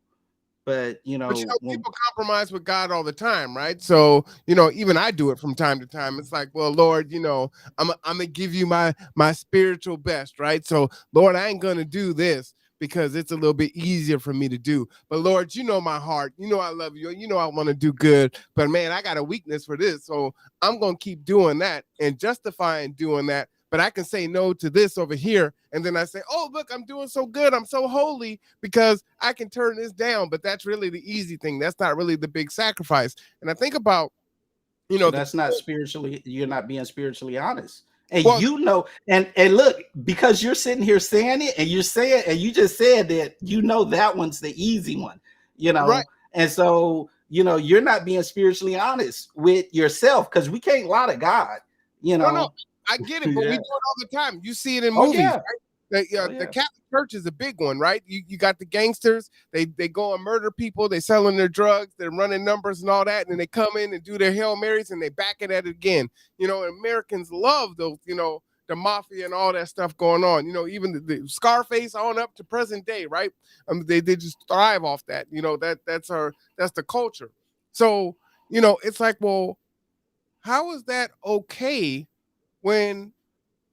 But But when people compromise with God all the time, right? So, even I do it from time to time. It's like, well, Lord, I'm gonna give you my spiritual best, right? So, Lord, I ain't gonna do this because it's a little bit easier for me to do. But Lord, you know my heart. You know I love you. You know I want to do good. But man, I got a weakness for this. So I'm gonna keep doing that and justifying doing that. But I can say no to this over here. And then I say, oh, look, I'm doing so good. I'm so holy because I can turn this down. But that's really the easy thing. That's not really the big sacrifice. And I think about, so the that's not spiritually, you're not being spiritually honest. And well, and look, because you're sitting here saying it, and you just said that that one's the easy one, right. and so you're not being spiritually honest with yourself, because we can't lie to God, you No, know. I get it, but we Yeah. do it all the time. You see it in Oh movies, yeah. right? Oh The yeah. Catholic Church is a big one, right? You got the gangsters. They go and murder people. They selling their drugs. They're running numbers and all that, and then they come in and do their Hail Marys and they back it at it again. Americans love those. The mafia and all that stuff going on. Even the Scarface on up to present day, right? They just thrive off that. That's the culture. So it's like, well, how is that okay when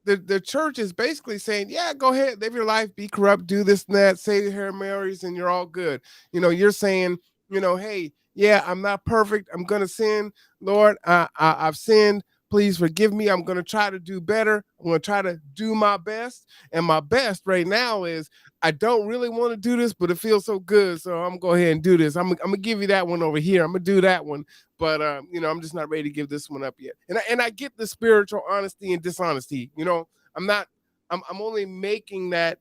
the church is basically saying, yeah, go ahead, live your life, be corrupt, do this and that, say the Hail Marys, and you're all good. You're saying, hey, yeah, I'm not perfect. I'm going to sin. Lord, I've sinned. Please forgive me. I'm going to try to do better. I'm going to try to do my best. And my best right now is I don't really want to do this, but it feels so good. So I'm going to go ahead and do this. I'm going to give you that one over here. I'm going to do that one. But I'm just not ready to give this one up yet. And I get the spiritual honesty and dishonesty. I'm not I'm only making that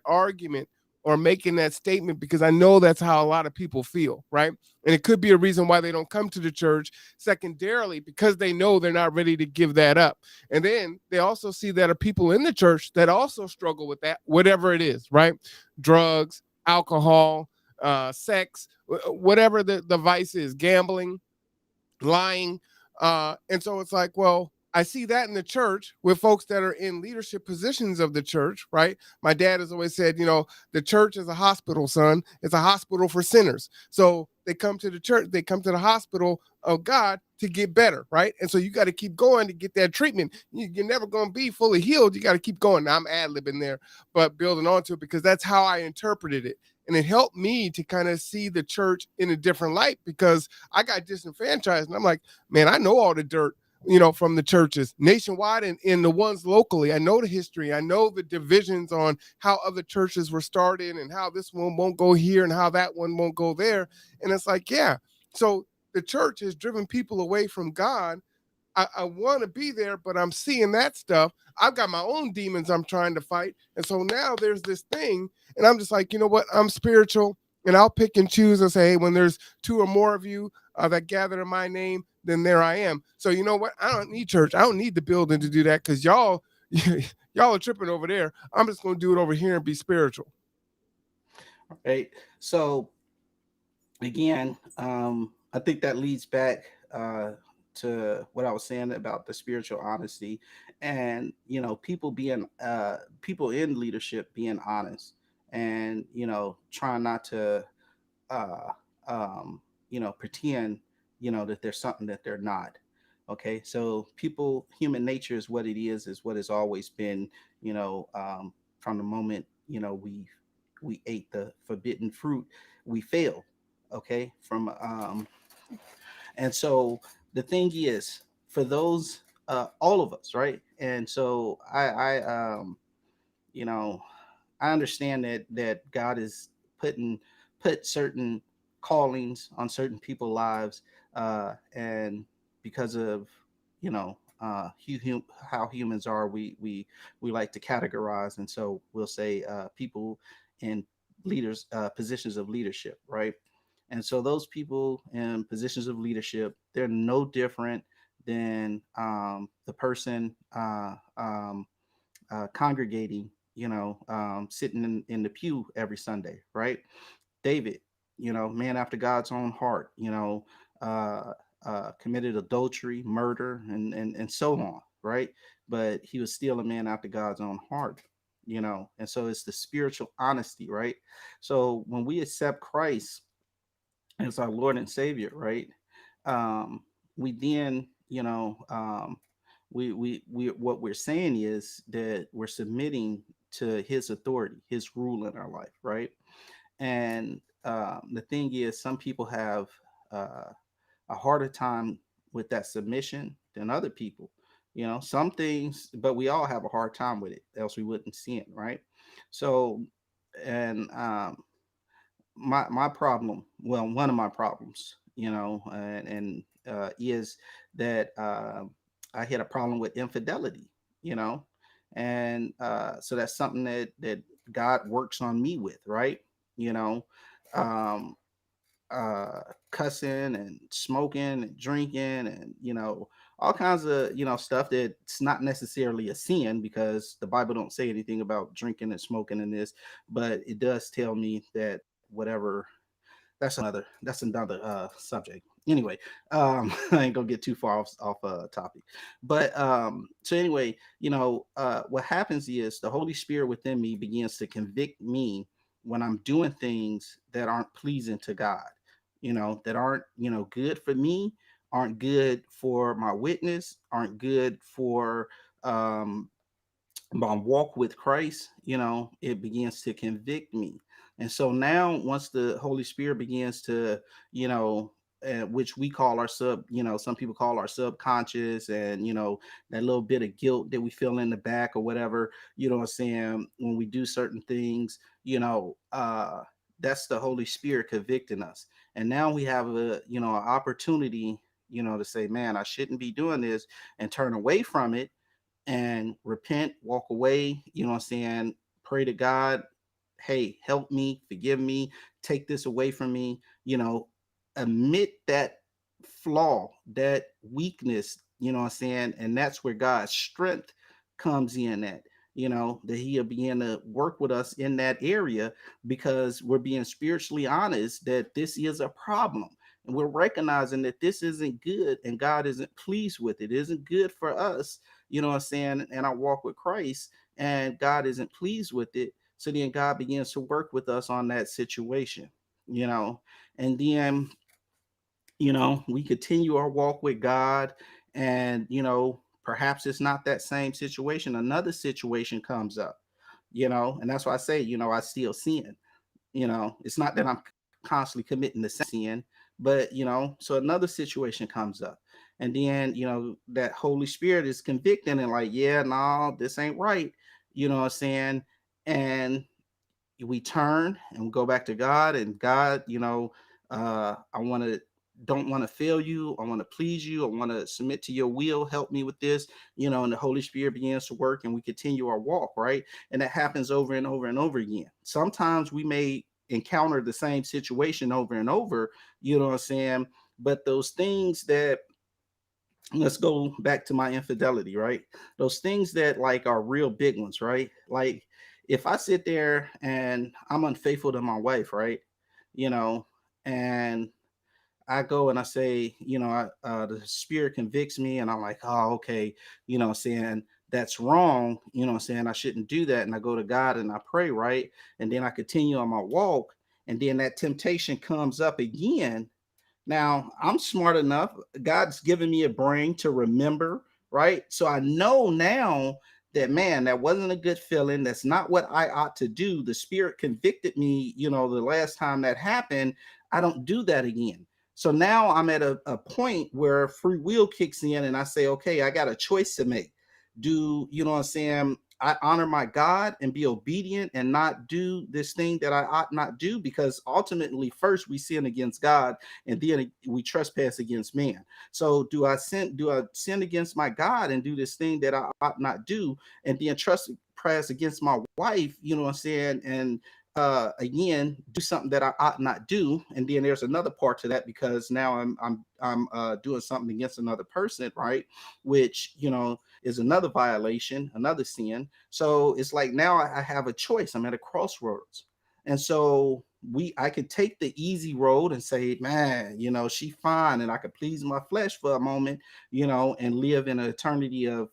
argument or making that statement because I know that's how a lot of people feel, right? And it could be a reason why they don't come to the church. Secondarily, because they know they're not ready to give that up. And then they also see that are people in the church that also struggle with that, whatever it is, right? Drugs, alcohol, sex, whatever the vice is, gambling, lying. And so it's like, well, I see that in the church with folks that are in leadership positions of the church, right? My dad has always said, the church is a hospital, son. It's a hospital for sinners. So they come to the church, they come to the hospital of God to get better, right? And so you got to keep going to get that treatment. You're never going to be fully healed. You got to keep going. Now I'm ad-libbing there, but building onto it because that's how I interpreted it. And it helped me to kind of see the church in a different light because I got disenfranchised. And I'm like, man, I know all the dirt, from the churches nationwide and in the ones locally. I know the history. I know the divisions on how other churches were started and how this one won't go here and how that one won't go there. And it's like, yeah. So the church has driven people away from God. I want to be there, but I'm seeing that stuff. I've got my own demons I'm trying to fight. And so now there's this thing, and I'm just like, you know what? I'm spiritual, and I'll pick and choose and say, hey, when there's two or more of you that gather in my name, then there I am. So you know what? I don't need church. I don't need the building to do that because y'all are tripping over there. I'm just going to do it over here and be spiritual. Right. So again, I think that leads back to what I was saying about the spiritual honesty, and people in leadership being honest, and trying not to uh, pretend that there's something that they're not. Okay, so human nature is what it is what it's always been. From the moment we ate the forbidden fruit, we fail. Okay, from and so the thing is, for those all of us, right? And so you know I understand that God is put certain callings on certain people's lives, and because of how humans are, we like to categorize, and so we'll say people in leaders positions of leadership, right? And so those people in positions of leadership, they're no different than the person congregating, sitting in the pew every Sunday, right? David, man after God's own heart, uh, committed adultery, murder, and so on, right? But he was still a man after God's own heart, and so it's the spiritual honesty, right? So when we accept Christ as our Lord and Savior, right? Um, we then, we what we're saying is that we're submitting to His authority, His rule in our life, right? And the thing is, some people have uh, a harder time with that submission than other people. Some things, but we all have a hard time with it, else we wouldn't sin, right? So, and my problem, well, one of my problems, is that I had a problem with infidelity, you know and so that's something that God works on me with, right? you know um uh Cussing and smoking and drinking, and all kinds of stuff that's not necessarily a sin, because the Bible don't say anything about drinking and smoking in this, but it does tell me that whatever. That's another subject. Anyway, I ain't gonna get too far off topic. But so anyway, what happens is the Holy Spirit within me begins to convict me when I'm doing things that aren't pleasing to God. That aren't good for me, aren't good for my witness, aren't good for um my walk with Christ, it begins to convict me. And so now, once the Holy Spirit begins to, which we call our some people call our subconscious, and, that little bit of guilt that we feel in the back or whatever, what I'm saying, when we do certain things, that's the Holy Spirit convicting us. And now we have an opportunity, to say, man, I shouldn't be doing this, and turn away from it, and repent, walk away, pray to God, hey, help me, forgive me, take this away from me, admit that flaw, that weakness, and that's where God's strength comes in at. That he'll begin to work with us in that area because we're being spiritually honest that this is a problem. And we're recognizing that this isn't good and God isn't pleased with it. It isn't good for us, and I walk with Christ and God isn't pleased with it. So then God begins to work with us on that situation, you know, and then, we continue our walk with God, and, perhaps it's not that same situation. Another situation comes up, and that's why I say, I still sin. It's not that I'm constantly committing the same sin, but, so another situation comes up. And then, that Holy Spirit is convicting and like, yeah, no, this ain't right. You know what I'm saying? And we turn and we go back to God, and God, I don't want to fail you. I want to please you. I want to submit to your will. Help me with this, and the Holy Spirit begins to work and we continue our walk, right? And that happens over and over and over again. Sometimes we may encounter the same situation over and over, you know what I'm saying? But those things that, let's go back to my infidelity, right? Those things that like are real big ones, right? Like if I sit there and I'm unfaithful to my wife, right? You know, and I go and I say, the spirit convicts me, and I'm like, oh, okay, saying that's wrong, saying I shouldn't do that. And I go to God and I pray, right? And then I continue on my walk, and then that temptation comes up again. Now, I'm smart enough. God's given me a brain to remember, right? So I know now that, man, that wasn't a good feeling. That's not what I ought to do. The Spirit convicted me, the last time that happened. I don't do that again. So now I'm at a point where free will kicks in and I say, okay, I got a choice to make. Do, what I'm saying? I honor my God and be obedient and not do this thing that I ought not do, because ultimately, first we sin against God and then we trespass against man. So do I sin? Do I sin against my God and do this thing that I ought not do, and then trespass against my wife? You know what I'm saying? And again, do something that I ought not do, and then there's another part to that, because now I'm doing something against another person, right? Which, is another violation, another sin. So it's like now I have a choice. I'm at a crossroads, and so I could take the easy road and say, man, she fine, and I could please my flesh for a moment, and live in an eternity of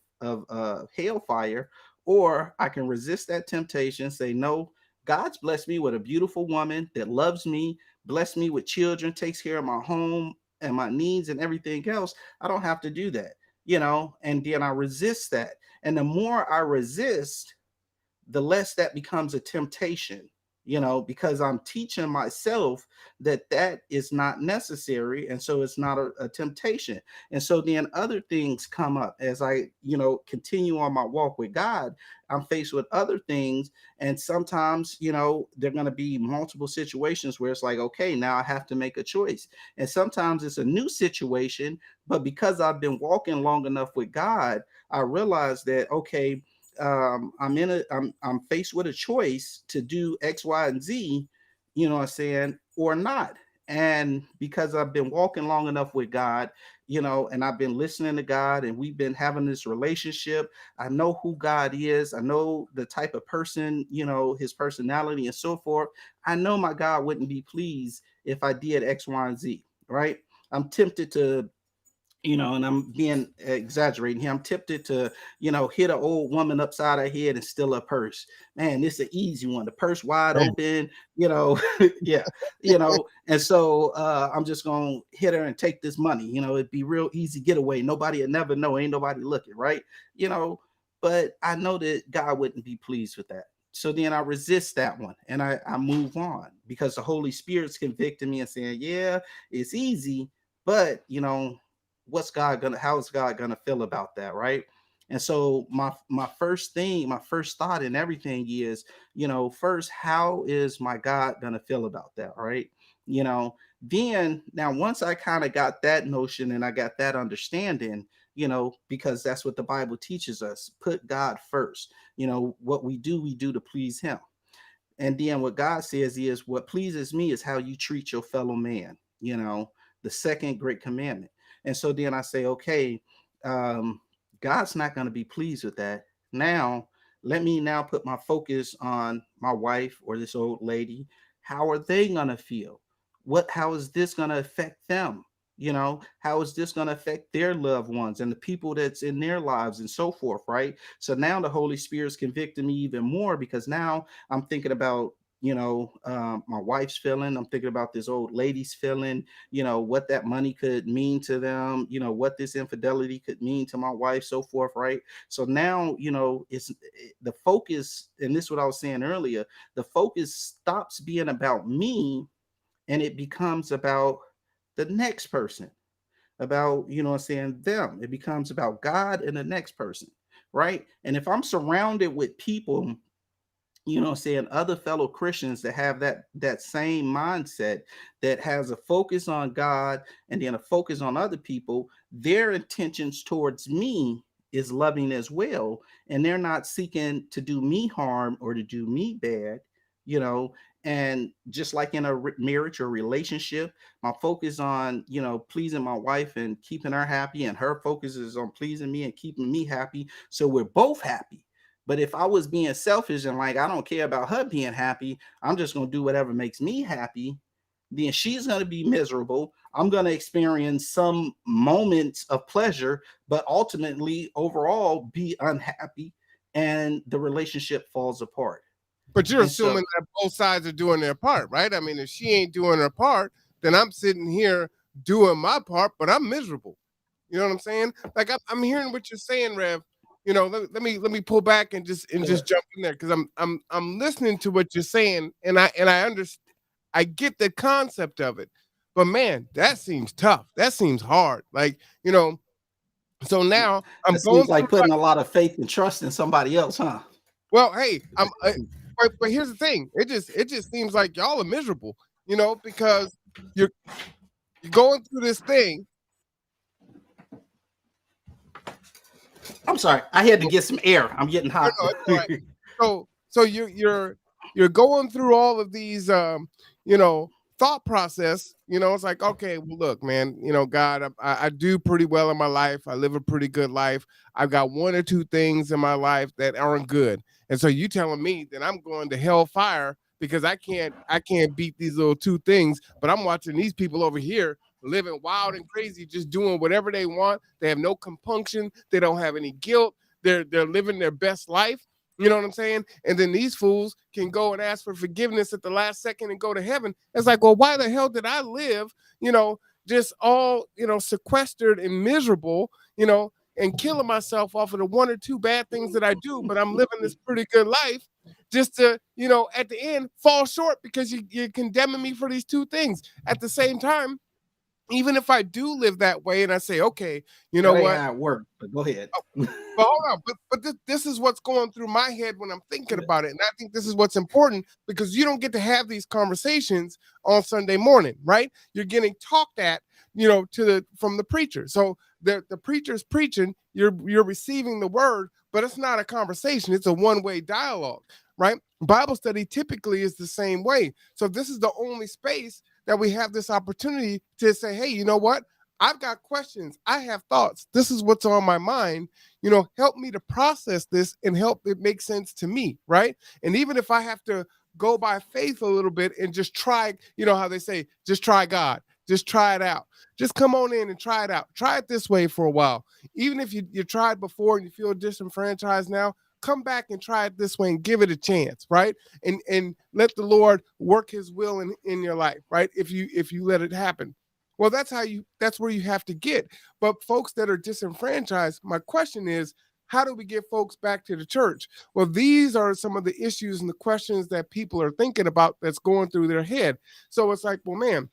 hellfire. Or I can resist that temptation, say, no, God's blessed me with a beautiful woman that loves me, blessed me with children, takes care of my home and my needs and everything else. I don't have to do that, and then I resist that. And the more I resist, the less that becomes a temptation, because I'm teaching myself that that is not necessary. And so it's not a temptation. And so then other things come up as I, continue on my walk with God. I'm faced with other things. And sometimes, there are going to be multiple situations where it's like, okay, now I have to make a choice. And sometimes it's a new situation. But because I've been walking long enough with God, I realize that, okay, I'm faced with a choice to do X, Y, and Z, what I'm saying, or not. And because I've been walking long enough with God, and I've been listening to God, and we've been having this relationship, I know who God is. I know the type of person, his personality and so forth. I know my God wouldn't be pleased if I did X, Y, and Z, right? I'm tempted to, and I'm being exaggerating here. I'm tempted to, hit an old woman upside her head and steal her purse. Man, it's an easy one. The purse wide Hey, open, yeah, And so I'm just gonna hit her and take this money. It'd be real easy getaway. Nobody would never know. Ain't nobody looking, right? You know, but I know that God wouldn't be pleased with that. So then I resist that one and I move on, because the Holy Spirit's convicting me and saying, yeah, it's easy, but how is God gonna feel about that, right? And so my first thing, my first thought and everything is, first, how is my God gonna feel about that, right? you know Then now, once I kind of got that notion and I got that understanding, because that's what the Bible teaches us, put God first. What we do to please him. And then what God says is, what pleases me is how you treat your fellow man, the second great commandment. And so then I say, okay, um, God's not going to be pleased with that. Now, let me now put my focus on my wife or this old lady. How are they going to feel? How is this going to affect them? How is this going to affect their loved ones and the people that's in their lives and so forth, right? So now the Holy Spirit's convicting me even more, because now I'm thinking about, my wife's feeling. I'm thinking about this old lady's feeling, what that money could mean to them, what this infidelity could mean to my wife, so forth, right? So now, it's the focus, and this is what I was saying earlier, the focus stops being about me and it becomes about the next person, about, what I'm saying, them. It becomes about God and the next person, right? And if I'm surrounded with people, saying, other fellow Christians that have that same mindset, that has a focus on God and then a focus on other people, their intentions towards me is loving as well, and they're not seeking to do me harm or to do me bad, you know and just like in a marriage or relationship, my focus on, pleasing my wife and keeping her happy, and her focus is on pleasing me and keeping me happy, so we're both happy. But if I was being selfish and like, I don't care about her being happy, I'm just going to do whatever makes me happy, then she's going to be miserable. I'm going to experience some moments of pleasure, but ultimately, overall, be unhappy, and the relationship falls apart. But you're And so, assuming that both sides are doing their part, right? I mean, if she ain't doing her part, then I'm sitting here doing my part, but I'm miserable. You know what I'm saying? Like I'm hearing what you're saying, Rev. Let me pull back and just jump in there, because I'm listening to what you're saying, and I understand. I get the concept of it, but man, that seems tough. That seems hard. Like, so now I'm it going seems through. like putting a lot of faith and trust in somebody else, huh? Well, hey, but here's the thing. It just seems like y'all are miserable, because you're you're going through this thing. I'm sorry. I had to get some air. I'm getting No, hot. no, it's all right. So you're going through all of these you know thought process. It's like, okay, well, look, man, God, I do pretty well in my life. I live a pretty good life. I've got one or two things in my life that aren't good, and so you telling me that I'm going to hellfire because I can't beat these little two things. But I'm watching these people over here living wild and crazy, just doing whatever they want. They have no compunction. They don't have any guilt. They're living their best life. You know what I'm saying? And then these fools can go and ask for forgiveness at the last second and go to heaven. It's like, well, why the hell did I live, just all, sequestered and miserable, and killing myself off of the one or two bad things that I do, but I'm living this pretty good life just to, at the end fall short because you're condemning me for these two things. At the same time, even if I do live that way and I say, okay, you know That ain't what? how it works, but go ahead. But hold on, but this is what's going through my head when I'm thinking about it, and I think this is what's important, because you don't get to have these conversations on Sunday morning, right? You're getting talked at, from the preacher. So the preacher's preaching, you're receiving the word, but it's not a conversation; it's a one-way dialogue, right? Bible study typically is the same way. So this is the only space that we have this opportunity to say, hey, you know what? I've got questions. I have thoughts. This is what's on my mind. Help me to process this and help it make sense to me, right? And even if I have to go by faith a little bit and just try, how they say, just try God, just try it out. Just come on in and try it out. Try it this way for a while. Even if you tried before and you feel disenfranchised now, come back and try it this way and give it a chance, right? And let the Lord work his will in your life, right? If you let it happen. Well, that's where you have to get. But folks that are disenfranchised, my question is, how do we get folks back to the church? Well, these are some of the issues and the questions that people are thinking about that's going through their head. So it's like, well, man,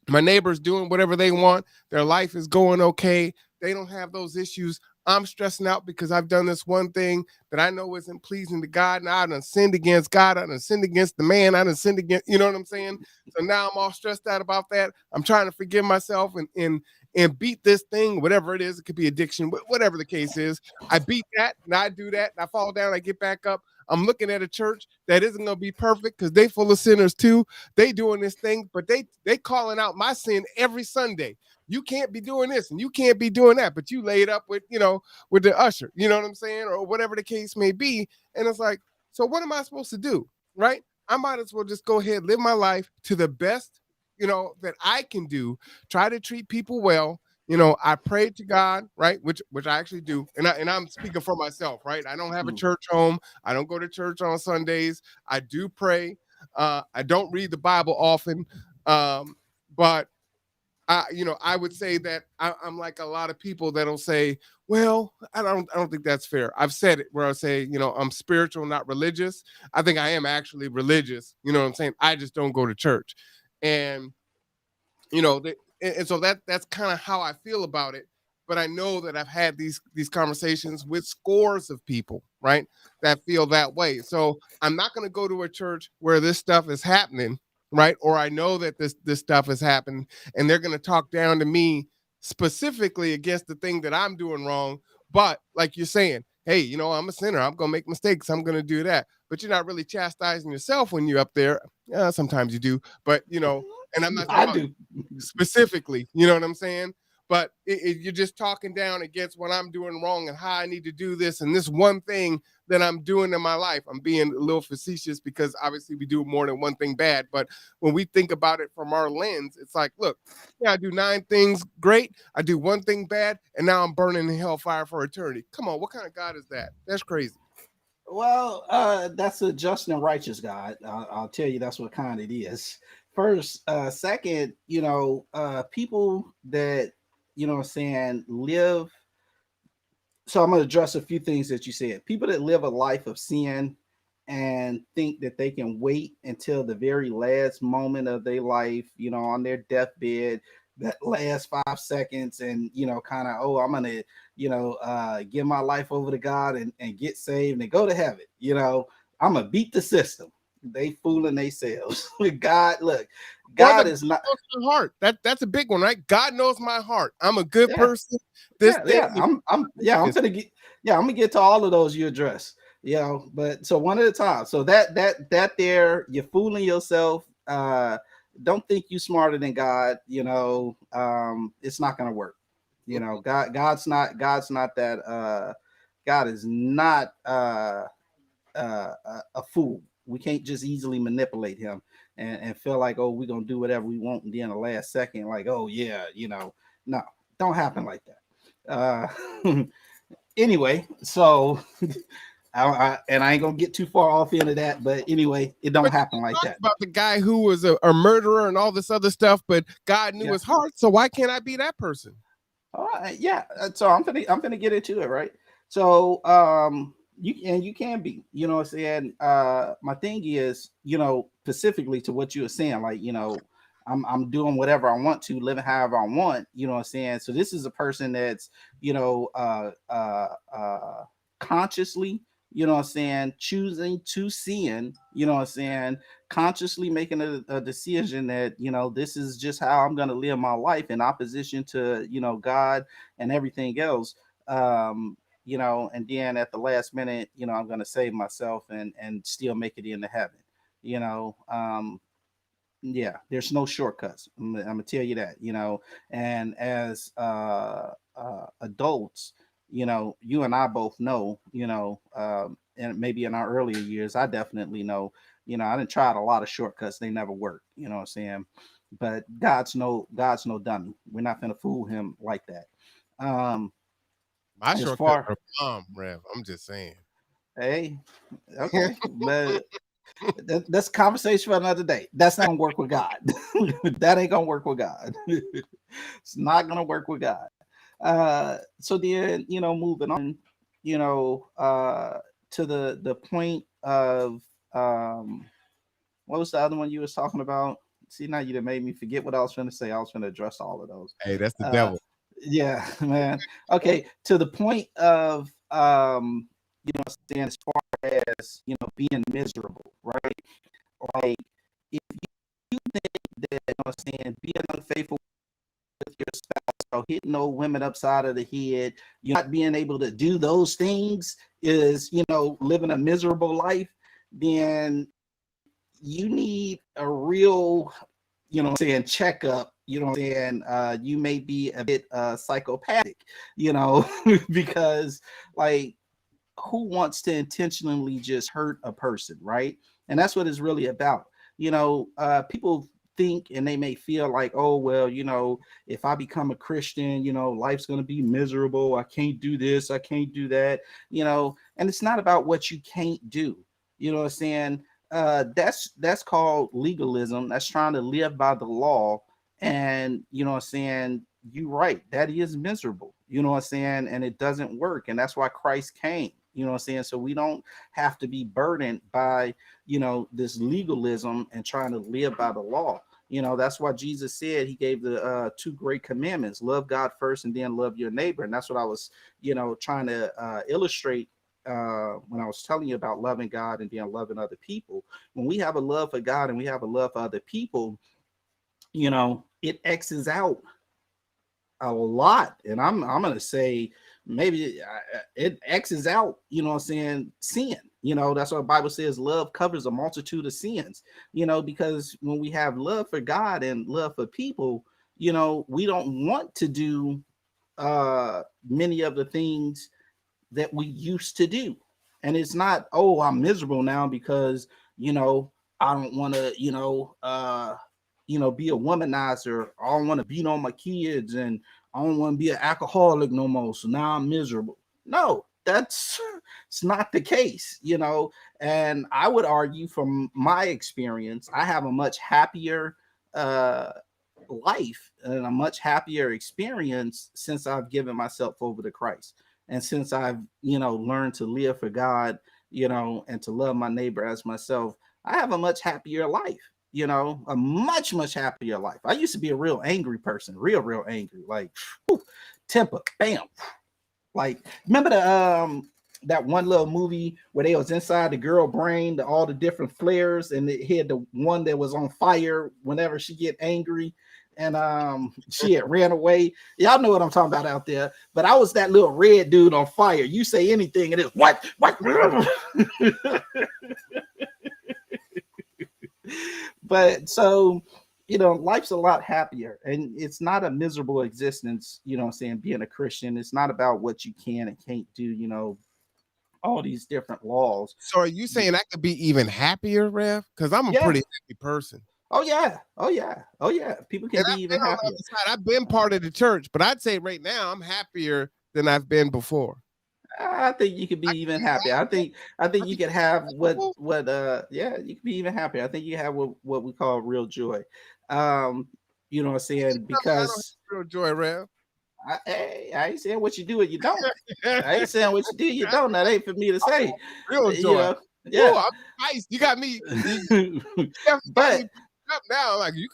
my neighbor's doing whatever they want. Their life is going okay. They don't have those issues. I'm stressing out because I've done this one thing that I know isn't pleasing to God. And I done sinned against God. I done sinned against the man. I done sinned against, you know what I'm saying? So now I'm all stressed out about that. I'm trying to forgive myself and beat this thing, whatever it is. It could be addiction, whatever the case is. I beat that and I do that and I fall down. I get back up. I'm looking at a church that isn't going to be perfect because they full of sinners too. They doing this thing, but they calling out my sin every Sunday. You can't be doing this and you can't be doing that, but you laid up with, with the usher, you know what I'm saying? Or whatever the case may be. And it's like, so what am I supposed to do? Right? I might as well just go ahead, live my life to the best, that I can do, try to treat people well. I pray to God, right? Which I actually do. And I'm speaking for myself, right? I don't have a church home. I don't go to church on Sundays. I do pray. I don't read the Bible often. But I would say that I'm like a lot of people that'll say, well, I don't think that's fair. I've said it where I say, I'm spiritual, not religious. I think I am actually religious. You know what I'm saying? I just don't go to church. And and so that's kind of how I feel about it. But I know that I've had these conversations with scores of people, right, that feel that way. So I'm not going to go to a church where this stuff is happening, right? Or I know that this stuff is happening, and they're going to talk down to me specifically against the thing that I'm doing wrong. But like you're saying, hey, I'm a sinner. I'm going to make mistakes. I'm going to do that. But you're not really chastising yourself when you're up there. Sometimes you do, but and I'm not talking I about do. specifically, you know what I'm saying? But you're just talking down against what I'm doing wrong and how I need to do this and this one thing that I'm doing in my life. I'm being a little facetious because obviously we do more than one thing bad. But when we think about it from our lens, it's like, look, yeah, I do 9 things great. I do one thing bad. And now I'm burning in hellfire for eternity. Come on. What kind of God is that? That's crazy. Well, that's a just and righteous God. I'll tell you that's what kind it is. First, second, people that what I'm saying live. So I'm going to address a few things that you said. People that live a life of sin and think that they can wait until the very last moment of their life, on their deathbed, that last 5 seconds, and kind of, oh, I'm gonna, give my life over to God and get saved and go to heaven. I'm gonna beat the system. They fooling themselves. God, look, Or the God God is not. knows my heart. That's a big one, right? God knows my heart. I'm a good Yeah, person. This yeah. thing. I'm gonna get. Yeah, I'm gonna get to all of those you address. But so one at a time. So that there, you're fooling yourself. Don't think you smarter than God. It's not gonna work. God's not that. God is not a fool. We can't just easily manipulate him and feel like, oh, we're gonna do whatever we want, and then the last second, like, oh yeah, no, don't happen like that. Anyway, so and I ain't gonna get too far off into that, but anyway, it don't But you happen just like talked that. about the guy who was a murderer and all this other stuff, but God knew Yeah. his heart. So why can't I be that person? All right. Yeah. So I'm gonna get into it, right? So you can be, what I'm saying. My thing is, specifically to what you were saying, like, I'm doing whatever I want to, living however I want, what I'm saying. So this is a person that's, consciously, what I'm saying, choosing to sin, what I'm saying, consciously making a decision that this is just how I'm going to live my life in opposition to God and everything else. And then at the last minute, I'm going to save myself and still make it into heaven. you know um yeah, there's no shortcuts. I'm gonna tell you that. And as adults, you and I both know, and maybe in our earlier years, I definitely know, I done tried a lot of shortcuts. They never work. You know what I'm saying? But God's no dummy. We're not gonna fool him like that. Um, My as shortcuts far, are bomb, Rev. I'm just saying. hey, okay, but that's a conversation for another day. That's not gonna work with God. That ain't gonna work with God. It's not gonna work with God. So then, moving on, to the point of what was the other one you was talking about? See, now you done made me forget what I was going to say. I was going to address all of those. Hey, that's the Uh, devil. Yeah, man. Okay, to the point of saying as far as being miserable, right? Like if you think that saying being unfaithful with your spouse or hitting old women upside of the head, you're not being able to do those things is living a miserable life, then you need a real checkup. You may be a bit psychopathic, because like who wants to intentionally just hurt a person, right? And that's what it's really about. People think and they may feel like, oh, well, if I become a Christian, life's going to be miserable. I can't do this. I can't do that, and it's not about what you can't do. You know what I'm saying? That's called legalism. That's trying to live by the law. And you're right, that is miserable, and it doesn't work. And that's why Christ came, so we don't have to be burdened by this legalism and trying to live by the law. That's why Jesus said he gave the two great commandments: love God first and then love your neighbor. And that's what I was trying to illustrate when I was telling you about loving God and then loving other people. When we have a love for God and we have a love for other people, it X's out a lot. And I'm gonna say maybe it X's out, sin. That's what the Bible says: love covers a multitude of sins. Because when we have love for God and love for people, we don't want to do many of the things that we used to do. And it's not, oh, I'm miserable now because I don't want to be a womanizer. I don't want to beat on my kids, and I don't want to be an alcoholic no more, so now I'm miserable. No, that's it's not the case. And I would argue from my experience, I have a much happier uh life and a much happier experience since I've given myself over to Christ. And since I've, learned to live for God, and to love my neighbor as myself, I have a much happier life, a much, much happier life. I used to be a real angry person, real angry, like whew, temper, bam. Like, remember that one little movie where they was inside the girl brain, all the different flares, and it had the one that was on fire whenever she get angry, and she had ran away. Y'all know what I'm talking about out there. But I was that little red dude on fire. You say anything, and it's what? But so life's a lot happier, and it's not a miserable existence. I'm saying, being a Christian, it's not about what you can and can't do. All these different laws. So are you saying I could be even happier, Rev? Because I'm a Yeah. pretty happy person. Oh yeah. Oh yeah. Oh yeah. People can And be I've even been on the happier. other side. I've been part of the church, but I'd say right now I'm happier than I've been before. I think you could be I even can happier. I think I you be could have what miserable. yeah, you could be even happier. I think you have what we call real joy. Um, what I'm You saying? tell me I don't Because have real joy, Rev. I ain't saying what you do and you don't. I ain't saying what you do, you don't. That ain't for me to say. Real joy. Ooh, Yeah. I'm nice. You got me. You definitely got me But up now. Like you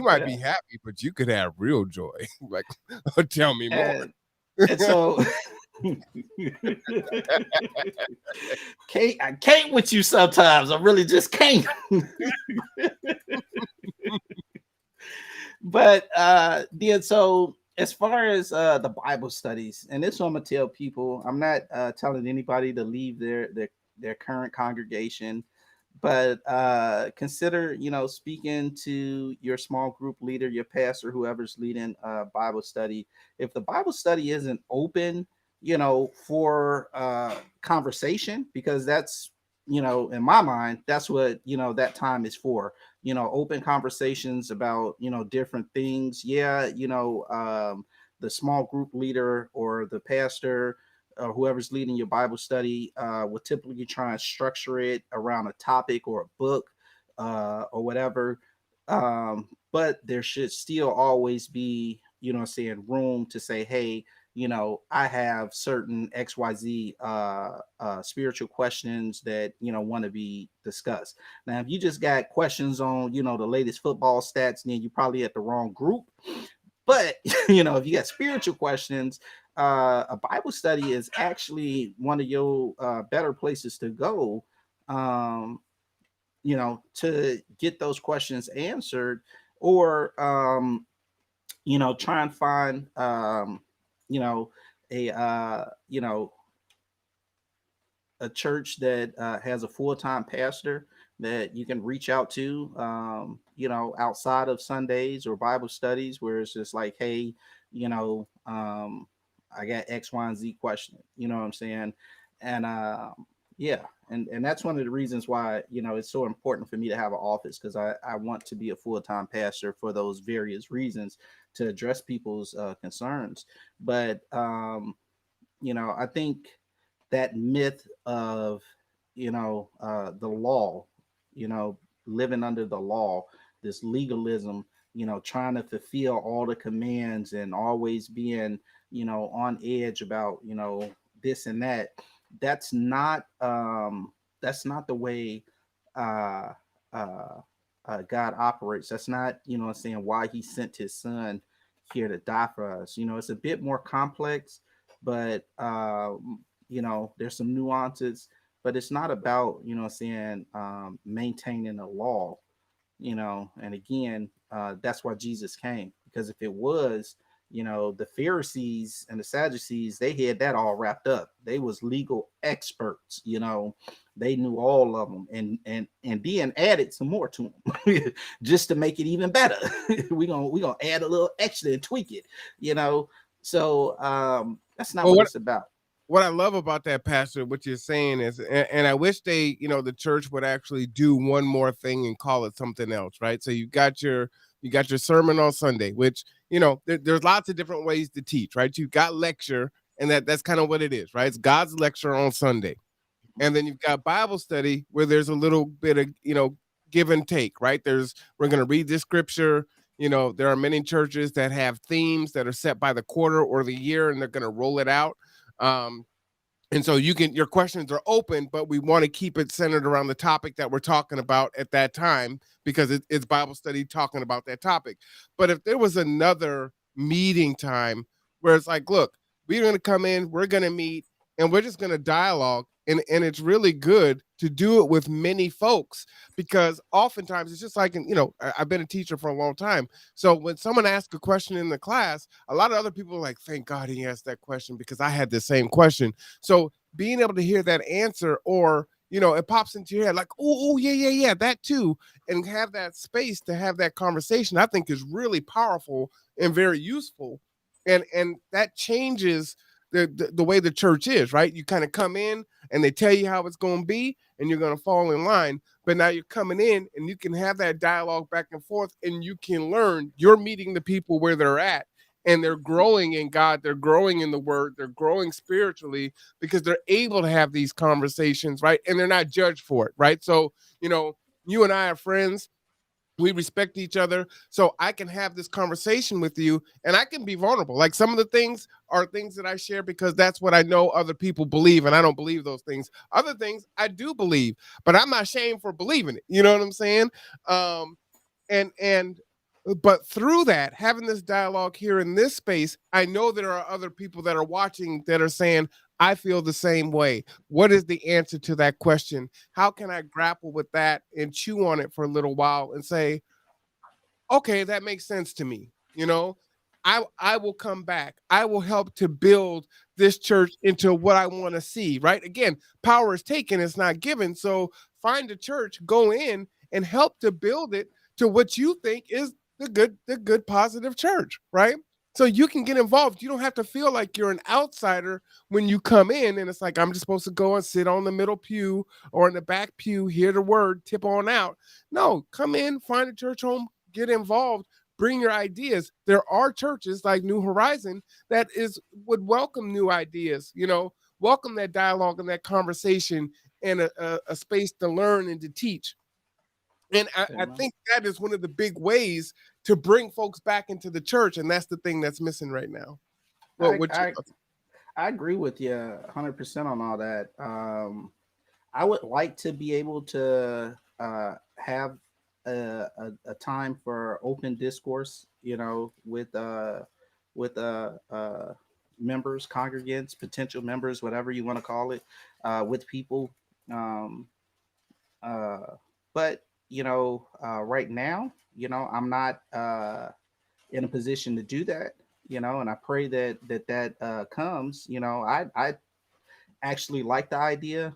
might yeah, be happy, but you could have real joy. Like, tell me more. and so I can't with you sometimes. I really just can't. But then so as far as the Bible studies, and this one I'm gonna tell people, I'm not telling anybody to leave their current congregation, but consider speaking to your small group leader, your pastor, whoever's leading Bible study. If the Bible study isn't open for conversation, because that's in my mind, that's what that time is for. Open conversations about different things. Yeah, the small group leader or the pastor, whoever's leading your Bible study, will typically try and structure it around a topic or a book or whatever. But there should still always be, saying, room to say, hey, I have certain XYZ spiritual questions that, want to be discussed. Now, if you just got questions on, the latest football stats, then you're probably at the wrong group. But if you got spiritual questions, a Bible study is actually one of your better places to go. Um, to get those questions answered, or try and find you know a a church that has a full-time pastor that you can reach out to, outside of Sundays or Bible studies, where it's just like, hey, I got X, Y, and Z question. You know what I'm saying? And yeah, and that's one of the reasons why it's so important for me to have an office, because I want to be a full-time pastor for those various reasons, to address people's concerns. But I think that myth of the law, you know living under the law, this legalism, trying to fulfill all the commands and always being on edge about this and that. That's not the way uh uh God operates. That's not, saying, why he sent his son here to die for us. It's a bit more complex, but there's some nuances, but it's not about, saying, maintaining the law. And again, that's why Jesus came, because if it was, the Pharisees and the Sadducees, they had that all wrapped up. They was legal experts. They knew all of them, and then added some more to them just to make it even better. we gonna add a little extra and tweak it. you know so that's not Well, what what it's about. what I love about that, Pastor, what you're saying is, and I wish they, the church would actually do one more thing and call it something else, right? So you got your sermon on Sunday, which there's lots of different ways to teach, right? You've got lecture, and that's kind of what it is, right? It's God's lecture on Sunday, and then you've got Bible study where there's a little bit of give and take, right? We're going to read this scripture. There are many churches that have themes that are set by the quarter or the year, and they're going to roll it out. Um, and so your questions are open, but we want to keep it centered around the topic that we're talking about at that time, because it's Bible study talking about that topic. But if there was another meeting time where it's like, look, we're going to come in, we're going to meet, and we're just going to dialogue, and it's really good to do it with many folks, because oftentimes it's just like, I've been a teacher for a long time. So when someone asks a question in the class, a lot of other people are like, thank God he asked that question, because I had the same question. So being able to hear that answer, or it pops into your head like, oh, yeah, yeah, yeah, that too, and have that space to have that conversation, I think is really powerful and very useful. And that changes the way the church is, right? You kind of come in and they tell you how it's going to be, and you're going to fall in line. But now you're coming in and you can have that dialogue back and forth, and you can learn. You're meeting the people where they're at, and they're growing in God, they're growing in the word, they're growing spiritually, because they're able to have these conversations, right? And they're not judged for it, right? So, you and I are friends, we respect each other, so I can have this conversation with you, and I can be vulnerable. Like, some of the things are things that I share because that's what I know other people believe, and I don't believe those things. Other things I do believe, but I'm not ashamed for believing it. You know what I'm saying? Um and and but through that, having this dialogue here in this space, I know there are other people that are watching that are saying, I feel the same way. What is the answer to that question? How can I grapple with that and chew on it for a little while and say, okay, that makes sense to me. I will come back. I will help to build this church into what I want to see, right? Again, power is taken, it's not given. So find a church, go in and help to build it to what you think is the good positive church, right? So you can get involved. You don't have to feel like you're an outsider when you come in and it's like, I'm just supposed to go and sit on the middle pew or in the back pew, hear the word, tip on out. No, come in, find a church home, get involved, bring your ideas. There are churches like New Horizon that would welcome new ideas, welcome that dialogue and that conversation, and a space to learn and to teach. And I Amen. think that is one of the big ways to bring folks back into the church, and that's the thing that's missing right now. Well, I, what you I I agree with you 100% on all that. I would like to be able to have a time for open discourse, with members, congregants, potential members, whatever you want to call it, with people. Um, uh, but right now, I'm not in a position to do that. And I pray that comes. I actually like the idea,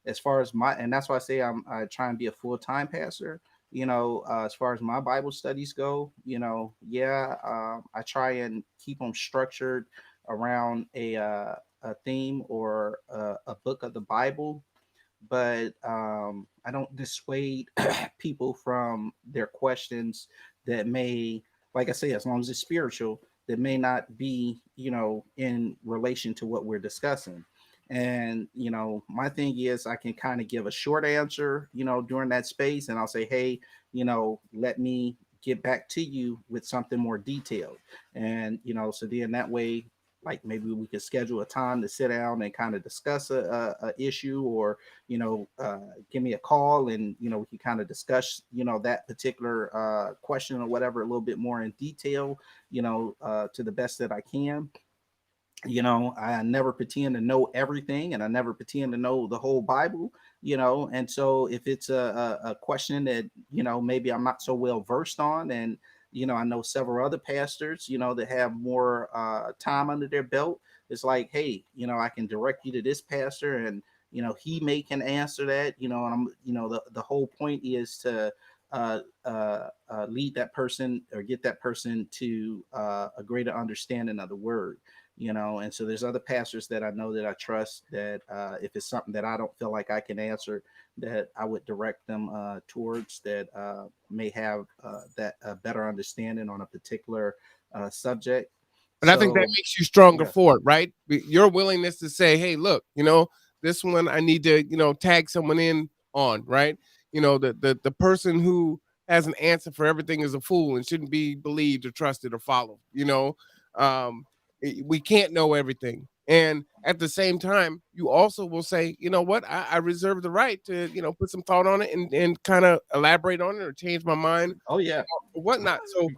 as far as and that's why I say I try and be a full-time pastor, as far as my Bible studies go, yeah, I try and keep them structured around a theme or a book of the Bible, but I don't dissuade people from their questions that may, like I say, as long as it's spiritual, that may not be, in relation to what we're discussing. And, my thing is I can kind of give a short answer, during that space, and I'll say, hey, let me get back to you with something more detailed. And, so then that way, like maybe we could schedule a time to sit down and kind of discuss a issue, or give me a call, and we can kind of discuss that particular question or whatever a little bit more in detail, to the best that I can. I never pretend to know everything, and I never pretend to know the whole Bible, and so if it's a question that maybe I'm not so well versed on, and I know several other pastors that have more time under their belt, it's like, hey, I can direct you to this pastor, and he may can answer that, and I'm the whole point is to lead that person, or get that person to a greater understanding of the word. And so there's other pastors that I know that I trust, that if it's something that I don't feel like I can answer, that I would direct them towards, that may have that better understanding on a particular subject. And I think that So makes you stronger yeah. for it, right? Your willingness to say, hey, look, this one I need to, tag someone in on, right? The person who has an answer for everything is a fool and shouldn't be believed or trusted or followed. Um, we can't know everything. And at the same time, you also will say, you know what, I reserve the right to, put some thought on it, and kind of elaborate on it or change my mind Oh yeah. or whatnot. So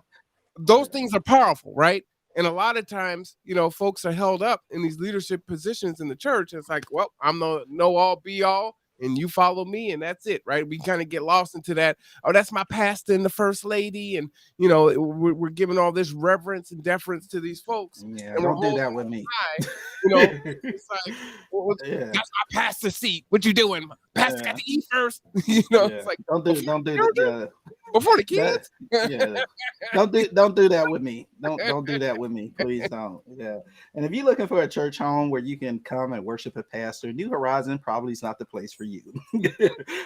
those things are powerful, right? And a lot of times, folks are held up in these leadership positions in the church. It's like, well, I'm the know all be all, and you follow me, and that's it, right? We kind of get lost into that. Oh, that's my pastor and the first lady, and we're giving all this reverence and deference to these folks, Yeah, and we're don't do holding that with me. high. It's like, well, Yeah. that's my pastor seat. What you doing? Pastor got Yeah. to eat first. Yeah. It's like Don't do that. Yeah. before the That kids. yeah. Don't do that with me. Don't do that with me. Please don't. Yeah. And if you're looking for a church home where you can come and worship a pastor, New Horizon probably is not the place for you.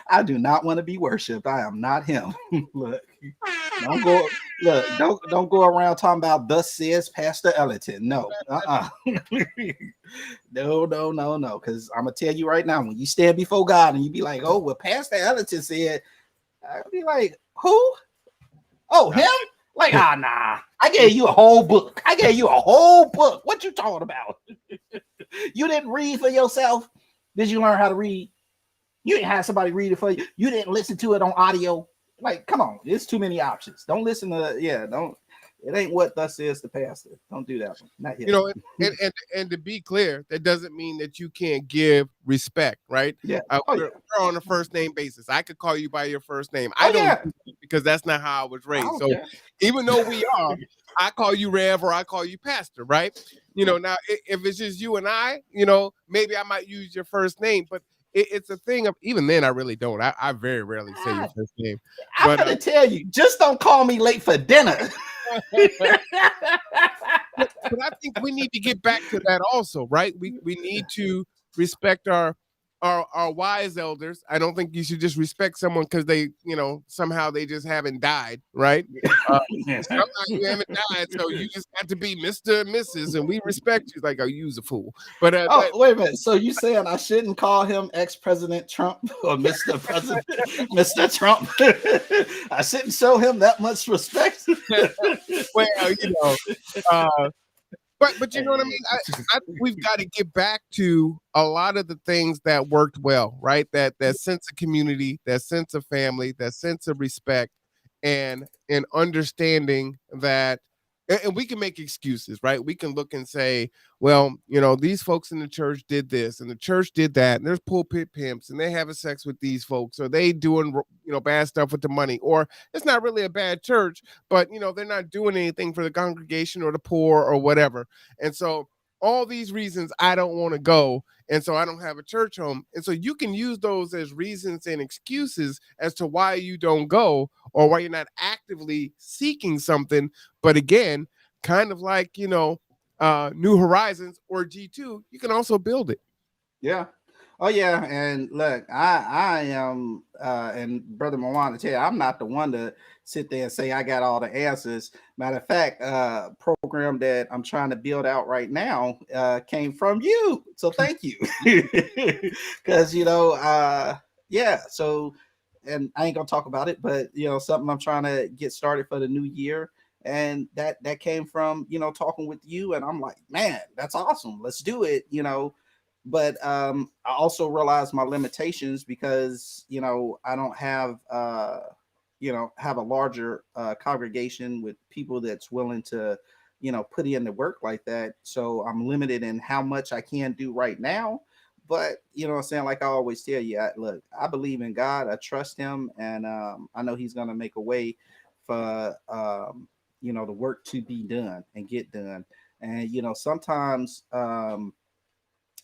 I do not want to be worshiped. I am not him. Look, don't go don't go around talking about thus says Pastor Ellington. No. No. Because I'm gonna tell you right now, when you stand before God and you be like, oh, well, Pastor Ellington said, I'll be like, who? Oh, him? Like, nah. I gave you a whole book. What you talking about? You didn't read for yourself? Did you learn how to read? You didn't have somebody read it for you. You didn't listen to it on audio. Like, come on. There's too many options. Don't listen to, don't. It ain't what thus says the pastor. Don't do that one. Not yet. And to be clear, that doesn't mean that you can't give respect, right? Yeah. We're on a first name basis. I could call you by your first name. Oh, I don't yeah. because that's not how I was I raised. don't So care. even though we are, I call you Rev or I call you Pastor, right? Now if it's just you and I, maybe I might use your first name, but it's a thing of, even then I really don't. I very rarely say your first name. I'm gonna tell you, just don't call me late for dinner. But I think we need to get back to that also, right? We need to respect our wise elders. I don't think you should just respect someone because they, somehow they just haven't died, right? Somehow you haven't died, so you just got to be Mr. and Mrs. and we respect you. Like, oh, you's a fool. But wait a minute. So you saying I shouldn't call him ex-President Trump or Mr. President, Mr. Trump? I shouldn't show him that much respect. well, But you know what I mean? I think we've got to get back to a lot of the things that worked well, right? That sense of community, that sense of family, that sense of respect, and understanding that and we can make excuses, right? We can look and say, well, these folks in the church did this and the church did that, and there's pulpit pimps and they having sex with these folks, or they doing bad stuff with the money, or it's not really a bad church, but they're not doing anything for the congregation or the poor or whatever. And so all these reasons I don't want to go, and so I don't have a church home. And so you can use those as reasons and excuses as to why you don't go or why you're not actively seeking something. But again, kind of like, New Horizons or G2, you can also build it. Yeah. Oh yeah. And look, I am and Brother Moana tell you, I'm not the one to sit there and say I got all the answers. Matter of fact, program that I'm trying to build out right now came from you. So thank you. Cause yeah, so and I ain't gonna talk about it, but something I'm trying to get started for the new year. And that came from talking with you, and I'm like, man, that's awesome. Let's do it. But I also realize my limitations because I don't have a larger congregation with people that's willing to put in the work like that. So I'm limited in how much I can do right now. But what I'm saying, like I always tell you, look, I believe in God, I trust him, and I know he's going to make a way for the work to be done and get done. And sometimes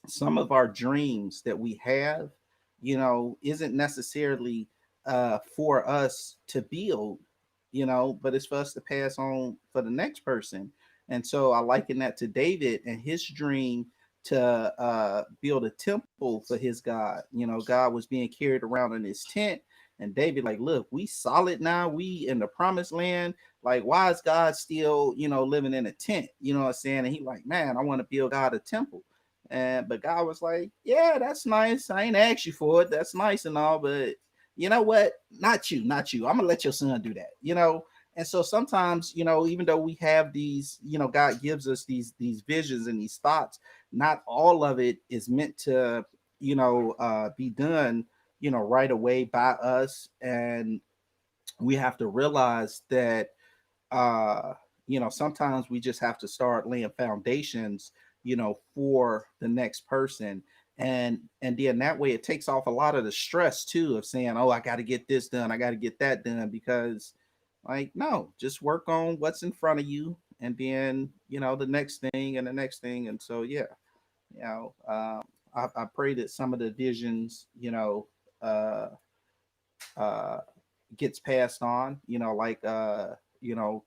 some of our dreams that we have, isn't necessarily for us to build, but it's for us to pass on for the next person. And so I liken that to David and his dream to build a temple for his God. God was being carried around in his tent. And David, like, look, we solid now. We in the promised land. Like, why is God still, living in a tent? You know what I'm saying? And he like, man, I want to build God a temple. And but God was like, yeah, that's nice. I ain't asked you for it. That's nice and all, but you know what? Not you, not you. I'm gonna let your son do that. And so sometimes, even though we have these, God gives us these visions and these thoughts, not all of it is meant to, be done, right away by us. And we have to realize that uh sometimes we just have to start laying foundations for the next person. And then that way it takes off a lot of the stress too of saying, oh, I got to get this done, I got to get that done, because like, no, just work on what's in front of you, and then the next thing and the next thing. And so yeah, you know I pray that some of the visions uh uh gets passed on, like you know,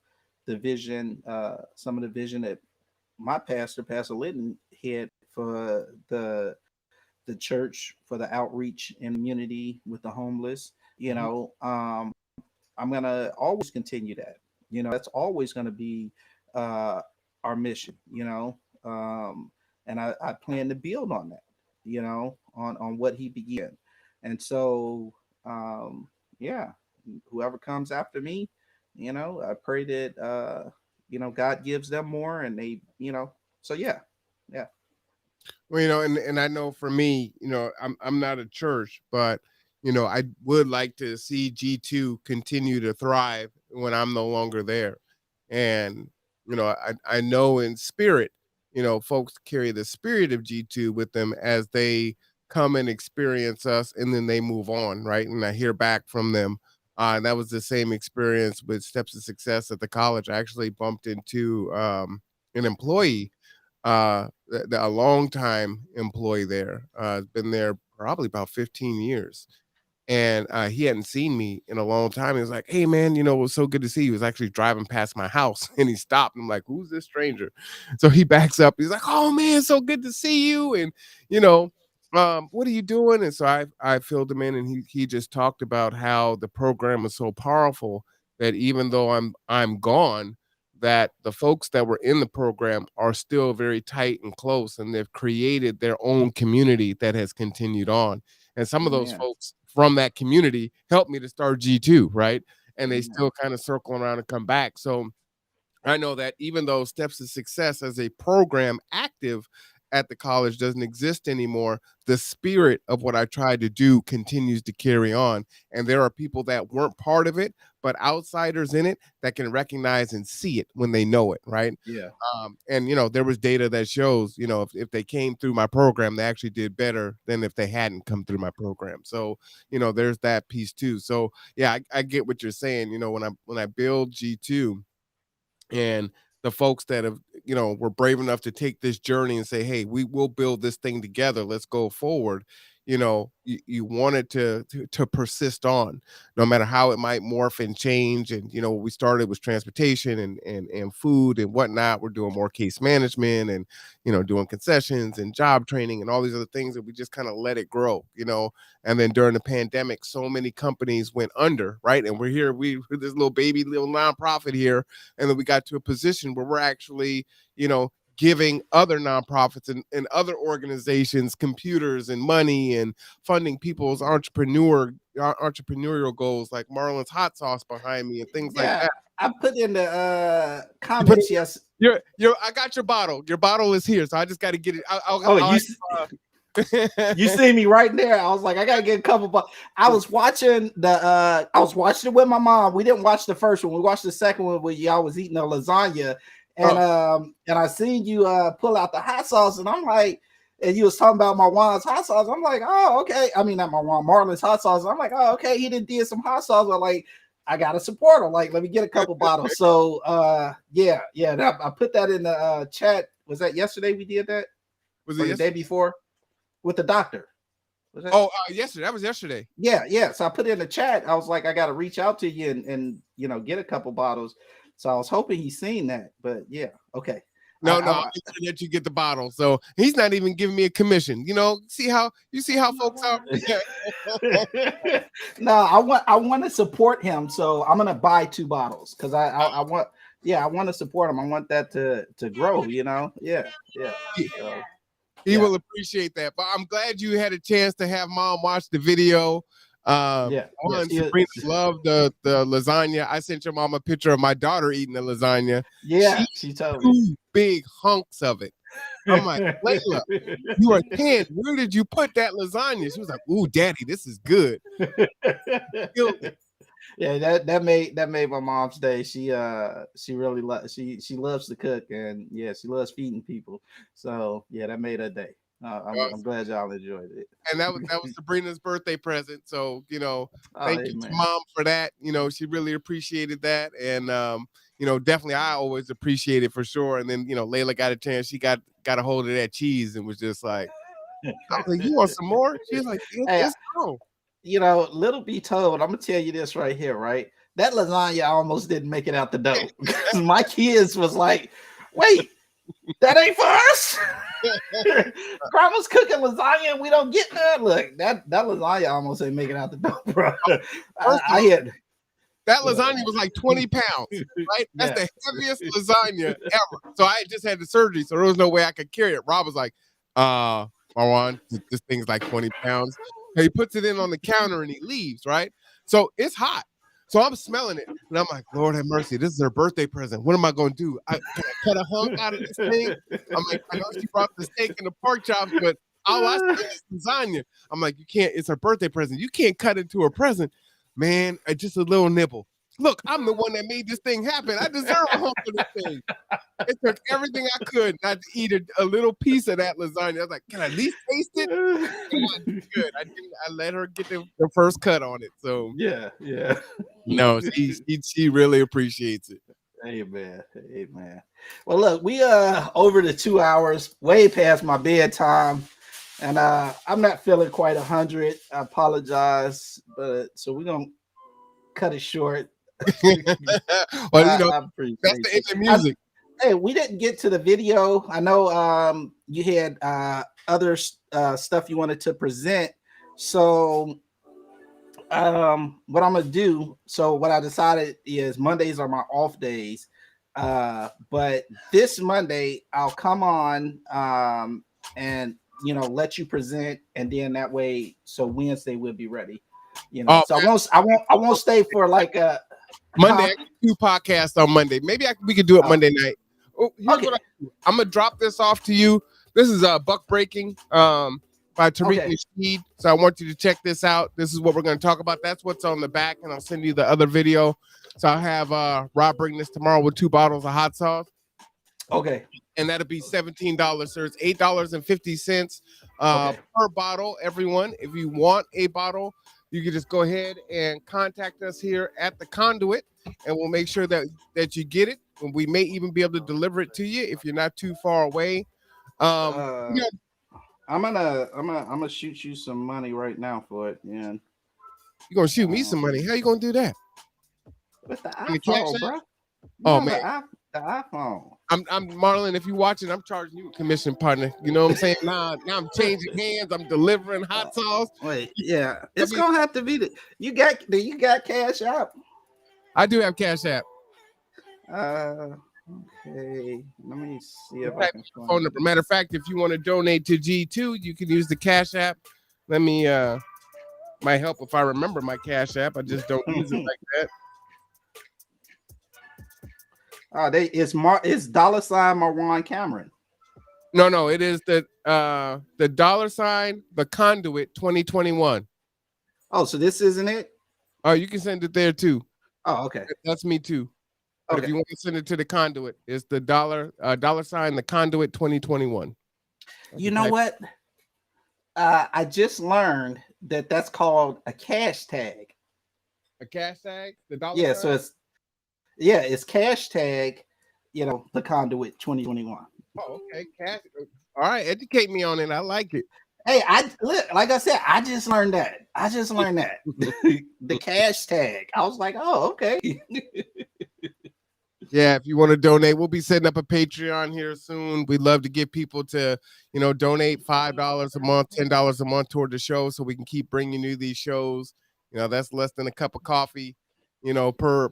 the vision, some of the vision that my Pastor Linton, had for the church, for the outreach in the community with the homeless. Mhm. I'm gonna always continue that. That's always gonna be uh our mission, and I plan to build on that, on what he began. And so yeah, whoever comes after me, I pray that God gives them more, and they, so yeah, yeah, Well, and I know for me, I'm not a church, but I would like to see G2 continue to thrive when I'm no longer there. And I know in spirit, folks carry the spirit of G2 with them as they come and experience us, and then they move on, right? And I hear back from them. And that was the same experience with Steps of Success at the college. I actually bumped into an employee, a long time employee there, been there probably about 15 years. And he hadn't seen me in a long time. He was like, "Hey, man, it was so good to see you." He was actually driving past my house and he stopped. I'm like, "Who's this stranger?" So he backs up. He's like, "Oh, man, so good to see you." And, you know, what are you doing? And so I filled him in, and he just talked about how the program was so powerful that even though I'm gone, that the folks that were in the program are still very tight and close, and they've created their own community that has continued on. And some of those amen, folks from that community helped me to start G2, right? And they amen, still kind of circle around and come back. So I know that even though Steps to Success as a program active at the college doesn't exist anymore, the spirit of what I tried to do continues to carry on. And there are people that weren't part of it, but outsiders in it that can recognize and see it when they know it, right? Yeah. And there was data that shows, if they came through my program, they actually did better than if they hadn't come through my program. So, there's that piece too. So yeah, I get what you're saying. When I build G2, and the folks that have were brave enough to take this journey and say, hey, we will build this thing together, let's go forward. You want it to persist on, no matter how it might morph and change. And what we started was transportation and food and whatnot. We're doing more case management and doing concessions and job training and all these other things that we just kind of let it grow. And then during the pandemic, so many companies went under, right? And we're here, we're this little nonprofit here, and then we got to a position where we're actually, giving other nonprofits and other organizations computers and money and funding people's entrepreneurial goals, like Marlon's Hot Sauce behind me and things like Yeah. that. I put in the You put it, comments. Yes. I got your bottle. Your bottle is here, so I just got to get it. You see me right there. I was like, I gotta get a couple. But I was watching it with my mom. We didn't watch the first one. We watched the second one where y'all was eating a lasagna, and I seen you pull out the hot sauce, and I'm like, and you was talking about Marwan's hot sauce. I'm like, oh, okay. I mean, not Marwan, Marlon's hot sauce. I'm like, oh, okay. He did some hot sauce. But like, I gotta support him. Like, let me get a couple bottles. So yeah. I put that in the chat. Was that yesterday we did that? Was it the day before? With the doctor. Was that? Yesterday. That was yesterday. Yeah. So I put it in the chat. I was like, I got to reach out to you and get a couple bottles. So I was hoping he's seen that, but yeah. Okay. No, I'll make sure that you get the bottle. So he's not even giving me a commission. See how folks are. No, I want to support him. So I'm gonna buy 2 bottles because I want to support him. I want that to grow. Yeah. So, he will appreciate that. But I'm glad you had a chance to have mom watch the video. Sabrina loved the lasagna. I sent your mom a picture of my daughter eating the lasagna. Yeah, she told me 2 big hunks of it. I'm like, Layla, you are 10. Where did you put that lasagna? She was like, ooh, daddy, this is good. Yeah, that made my mom's day. She really she loves to cook, and yeah, she loves feeding people. So yeah, that made her day. I'm glad y'all enjoyed it. And that was Sabrina's birthday present. So thank you to mom for that. She really appreciated that, and definitely I always appreciate it for sure. And then Layla got a chance. She got a hold of that cheese and was just like, I was like, you want some more? She was like, let's go. Little be told, I'm gonna tell you this right here, right? That lasagna almost didn't make it out the dough because my kids was like, wait, that ain't for us. Grandma's cooking lasagna and we don't get that. Look, that lasagna almost ain't making out the dough, bro. That lasagna was like 20 pounds, right? That's the heaviest lasagna ever. So I just had the surgery, so there was no way I could carry it. Rob was like, Marwan, this thing's like 20 pounds. He puts it in on the counter and he leaves, right? So it's hot. So I'm smelling it. And I'm like, Lord have mercy. This is her birthday present. What am I going to do? Can I cut a hunk out of this thing? I'm like, I know she brought the steak and the pork chops, but all I see is lasagna. I'm like, you can't. It's her birthday present. You can't cut into her present. Man, just a little nibble. Look, I'm the one that made this thing happen. I deserve a hump of this thing. It took everything I could not to eat a little piece of that lasagna. I was like, can I at least taste it? Good. I let her get the first cut on it. So yeah. No, she really appreciates it. Amen. Well, look, we over the 2 hours, way past my bedtime, and I'm not feeling quite 100. I apologize, but so we're gonna cut it short. Well, that's the end of music. Hey, we didn't get to the video. I know you had other stuff you wanted to present. So what I'm gonna do, so what I decided is Mondays are my off days. But this Monday I'll come on and let you present, and then that way, so Wednesday we'll be ready. So I won't stay for like Monday, I do podcasts on Monday. Maybe we could do it Monday night. Oh, here's Okay. what I'm gonna drop this off to you. This is Buck Breaking by Tariq Nasheed. So I want you to check this out. This is what we're gonna talk about. That's what's on the back, and I'll send you the other video. So I'll have Rob bring this tomorrow with 2 bottles of hot sauce. Okay. And that'll be $17, sir. It's $8.50 per bottle, everyone. If you want a bottle, you can just go ahead and contact us here at the Conduit, and we'll make sure that you get it. And we may even be able to deliver it to you if you're not too far away. I'm gonna shoot you some money right now for it, man. You're gonna shoot me some money? How you gonna do that? With the iPhone, bro. Oh man, the iPhone. I'm Marlon. If you're watching, I'm charging you a commission, partner. You know what I'm saying? Now I'm changing hands. I'm delivering hot sauce. Wait, yeah, it's gonna have to be the. You got Cash App? I do have Cash App. Okay. Let me see if I can phone number. Matter of fact, if you want to donate to G2, you can use the Cash App. Let me might help if I remember my Cash App. I just don't use it like that. It's $ Marwan Cameron. No, it is the $ the Conduit 2021. Oh, so this isn't it? Oh, you can send it there too. Oh, okay. That's me too. But if you want to send it to the Conduit, it's the $ the Conduit 2021. You know what? I just learned that that's called a cash tag. A cash tag? The dollar? Yeah, so it's cash tag, the Conduit 2021. Oh, okay. Cash. All right, educate me on it. I like it. Hey, like I said, I just learned that. The cash tag. I was like, oh, okay. Yeah, if you want to donate, we'll be setting up a Patreon here soon. We'd love to get people to, donate $5 a month, $10 a month toward the show, so we can keep bringing you these shows. That's less than a cup of coffee, per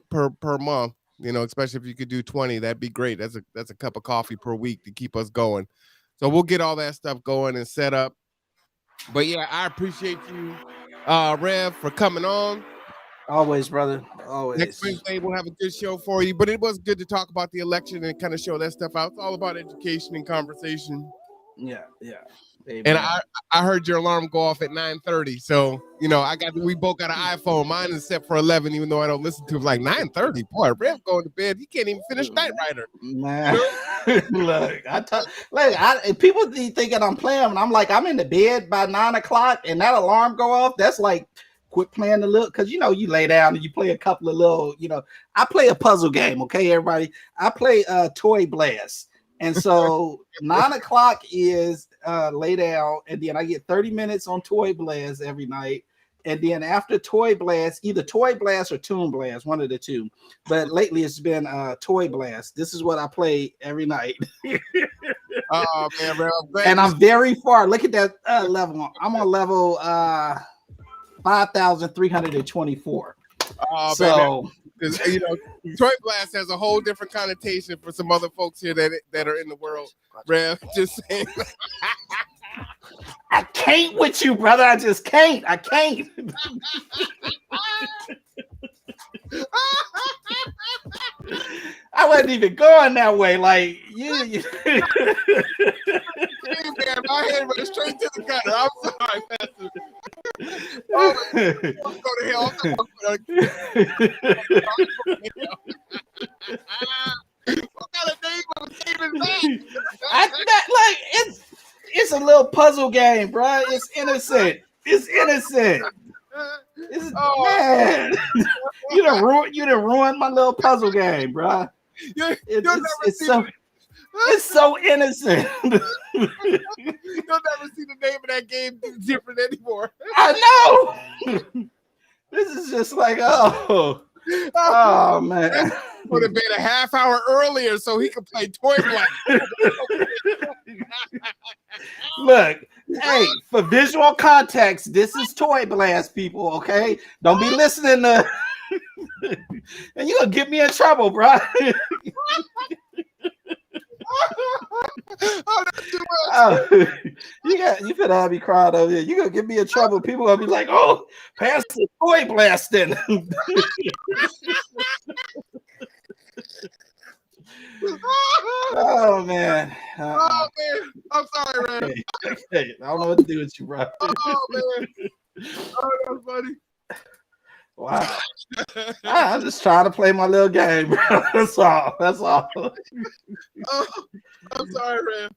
month. Especially if you could do 20, that'd be great. That's a cup of coffee per week to keep us going. So we'll get all that stuff going and set up. But yeah, I appreciate you, Rev, for coming on. Always, brother. Always. Next Wednesday, we'll have a good show for you. But it was good to talk about the election and kind of show that stuff out. It's all about education and conversation. Yeah. Amen. And I heard your alarm go off at 9:30. So, we both got an iPhone. Mine is set for 11, even though I don't listen to it. Like 9:30. Boy, Rev going to bed. He can't even finish Night Rider. Man. Look, people be thinking I'm playing, and I'm like, I'm in the bed by 9 o'clock, and that alarm go off. That's like, quit playing the little, because you lay down and you play a couple of little, I play a puzzle game, okay, everybody. I play Toy Blast. And so 9 o'clock is lay down, and then I get 30 minutes on Toy Blast every night. And then after Toy Blast, either Toy Blast or Toon Blast, one of the two. But lately it's been Toy Blast. This is what I play every night. Oh man, bro. And I'm very far. Look at that level. I'm on level 5,324. So Toy Blast has a whole different connotation for some other folks here that are in the world. Rev, just saying. I can't with you, brother. I just can't. I can't. I wasn't even going that way. Like you. Hey, man, my head went straight to the gutter. I'm sorry, Pastor. Go to hell. What kind of name was David back? It's a little puzzle game, bro. It's innocent. Man. You done ruined my little puzzle game, bro. It's so innocent. You'll never see the name of that game different anymore. I know. This is just like, oh man. Would have been a half hour earlier so he could play Toy Blast. Look, hey, for visual context, this is Toy Blast, people, okay? Don't be listening to and you're gonna get me in trouble, bro. Oh, that's too much. Oh, you finna have me crying over here. You gonna get me in trouble. People gonna be like, "Oh, Pastor toy blasting." Oh man. Oh man, I'm sorry, man. Okay. I don't know what to do with you, bro. Oh man, oh that's funny. Wow. I'm just trying to play my little game, bro. That's all. That's all. Oh, I'm sorry, man.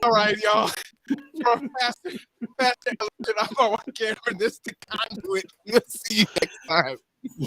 All right, y'all. From Pastor Ellington, I'm on camera. This is the Conduit. We'll see you next time.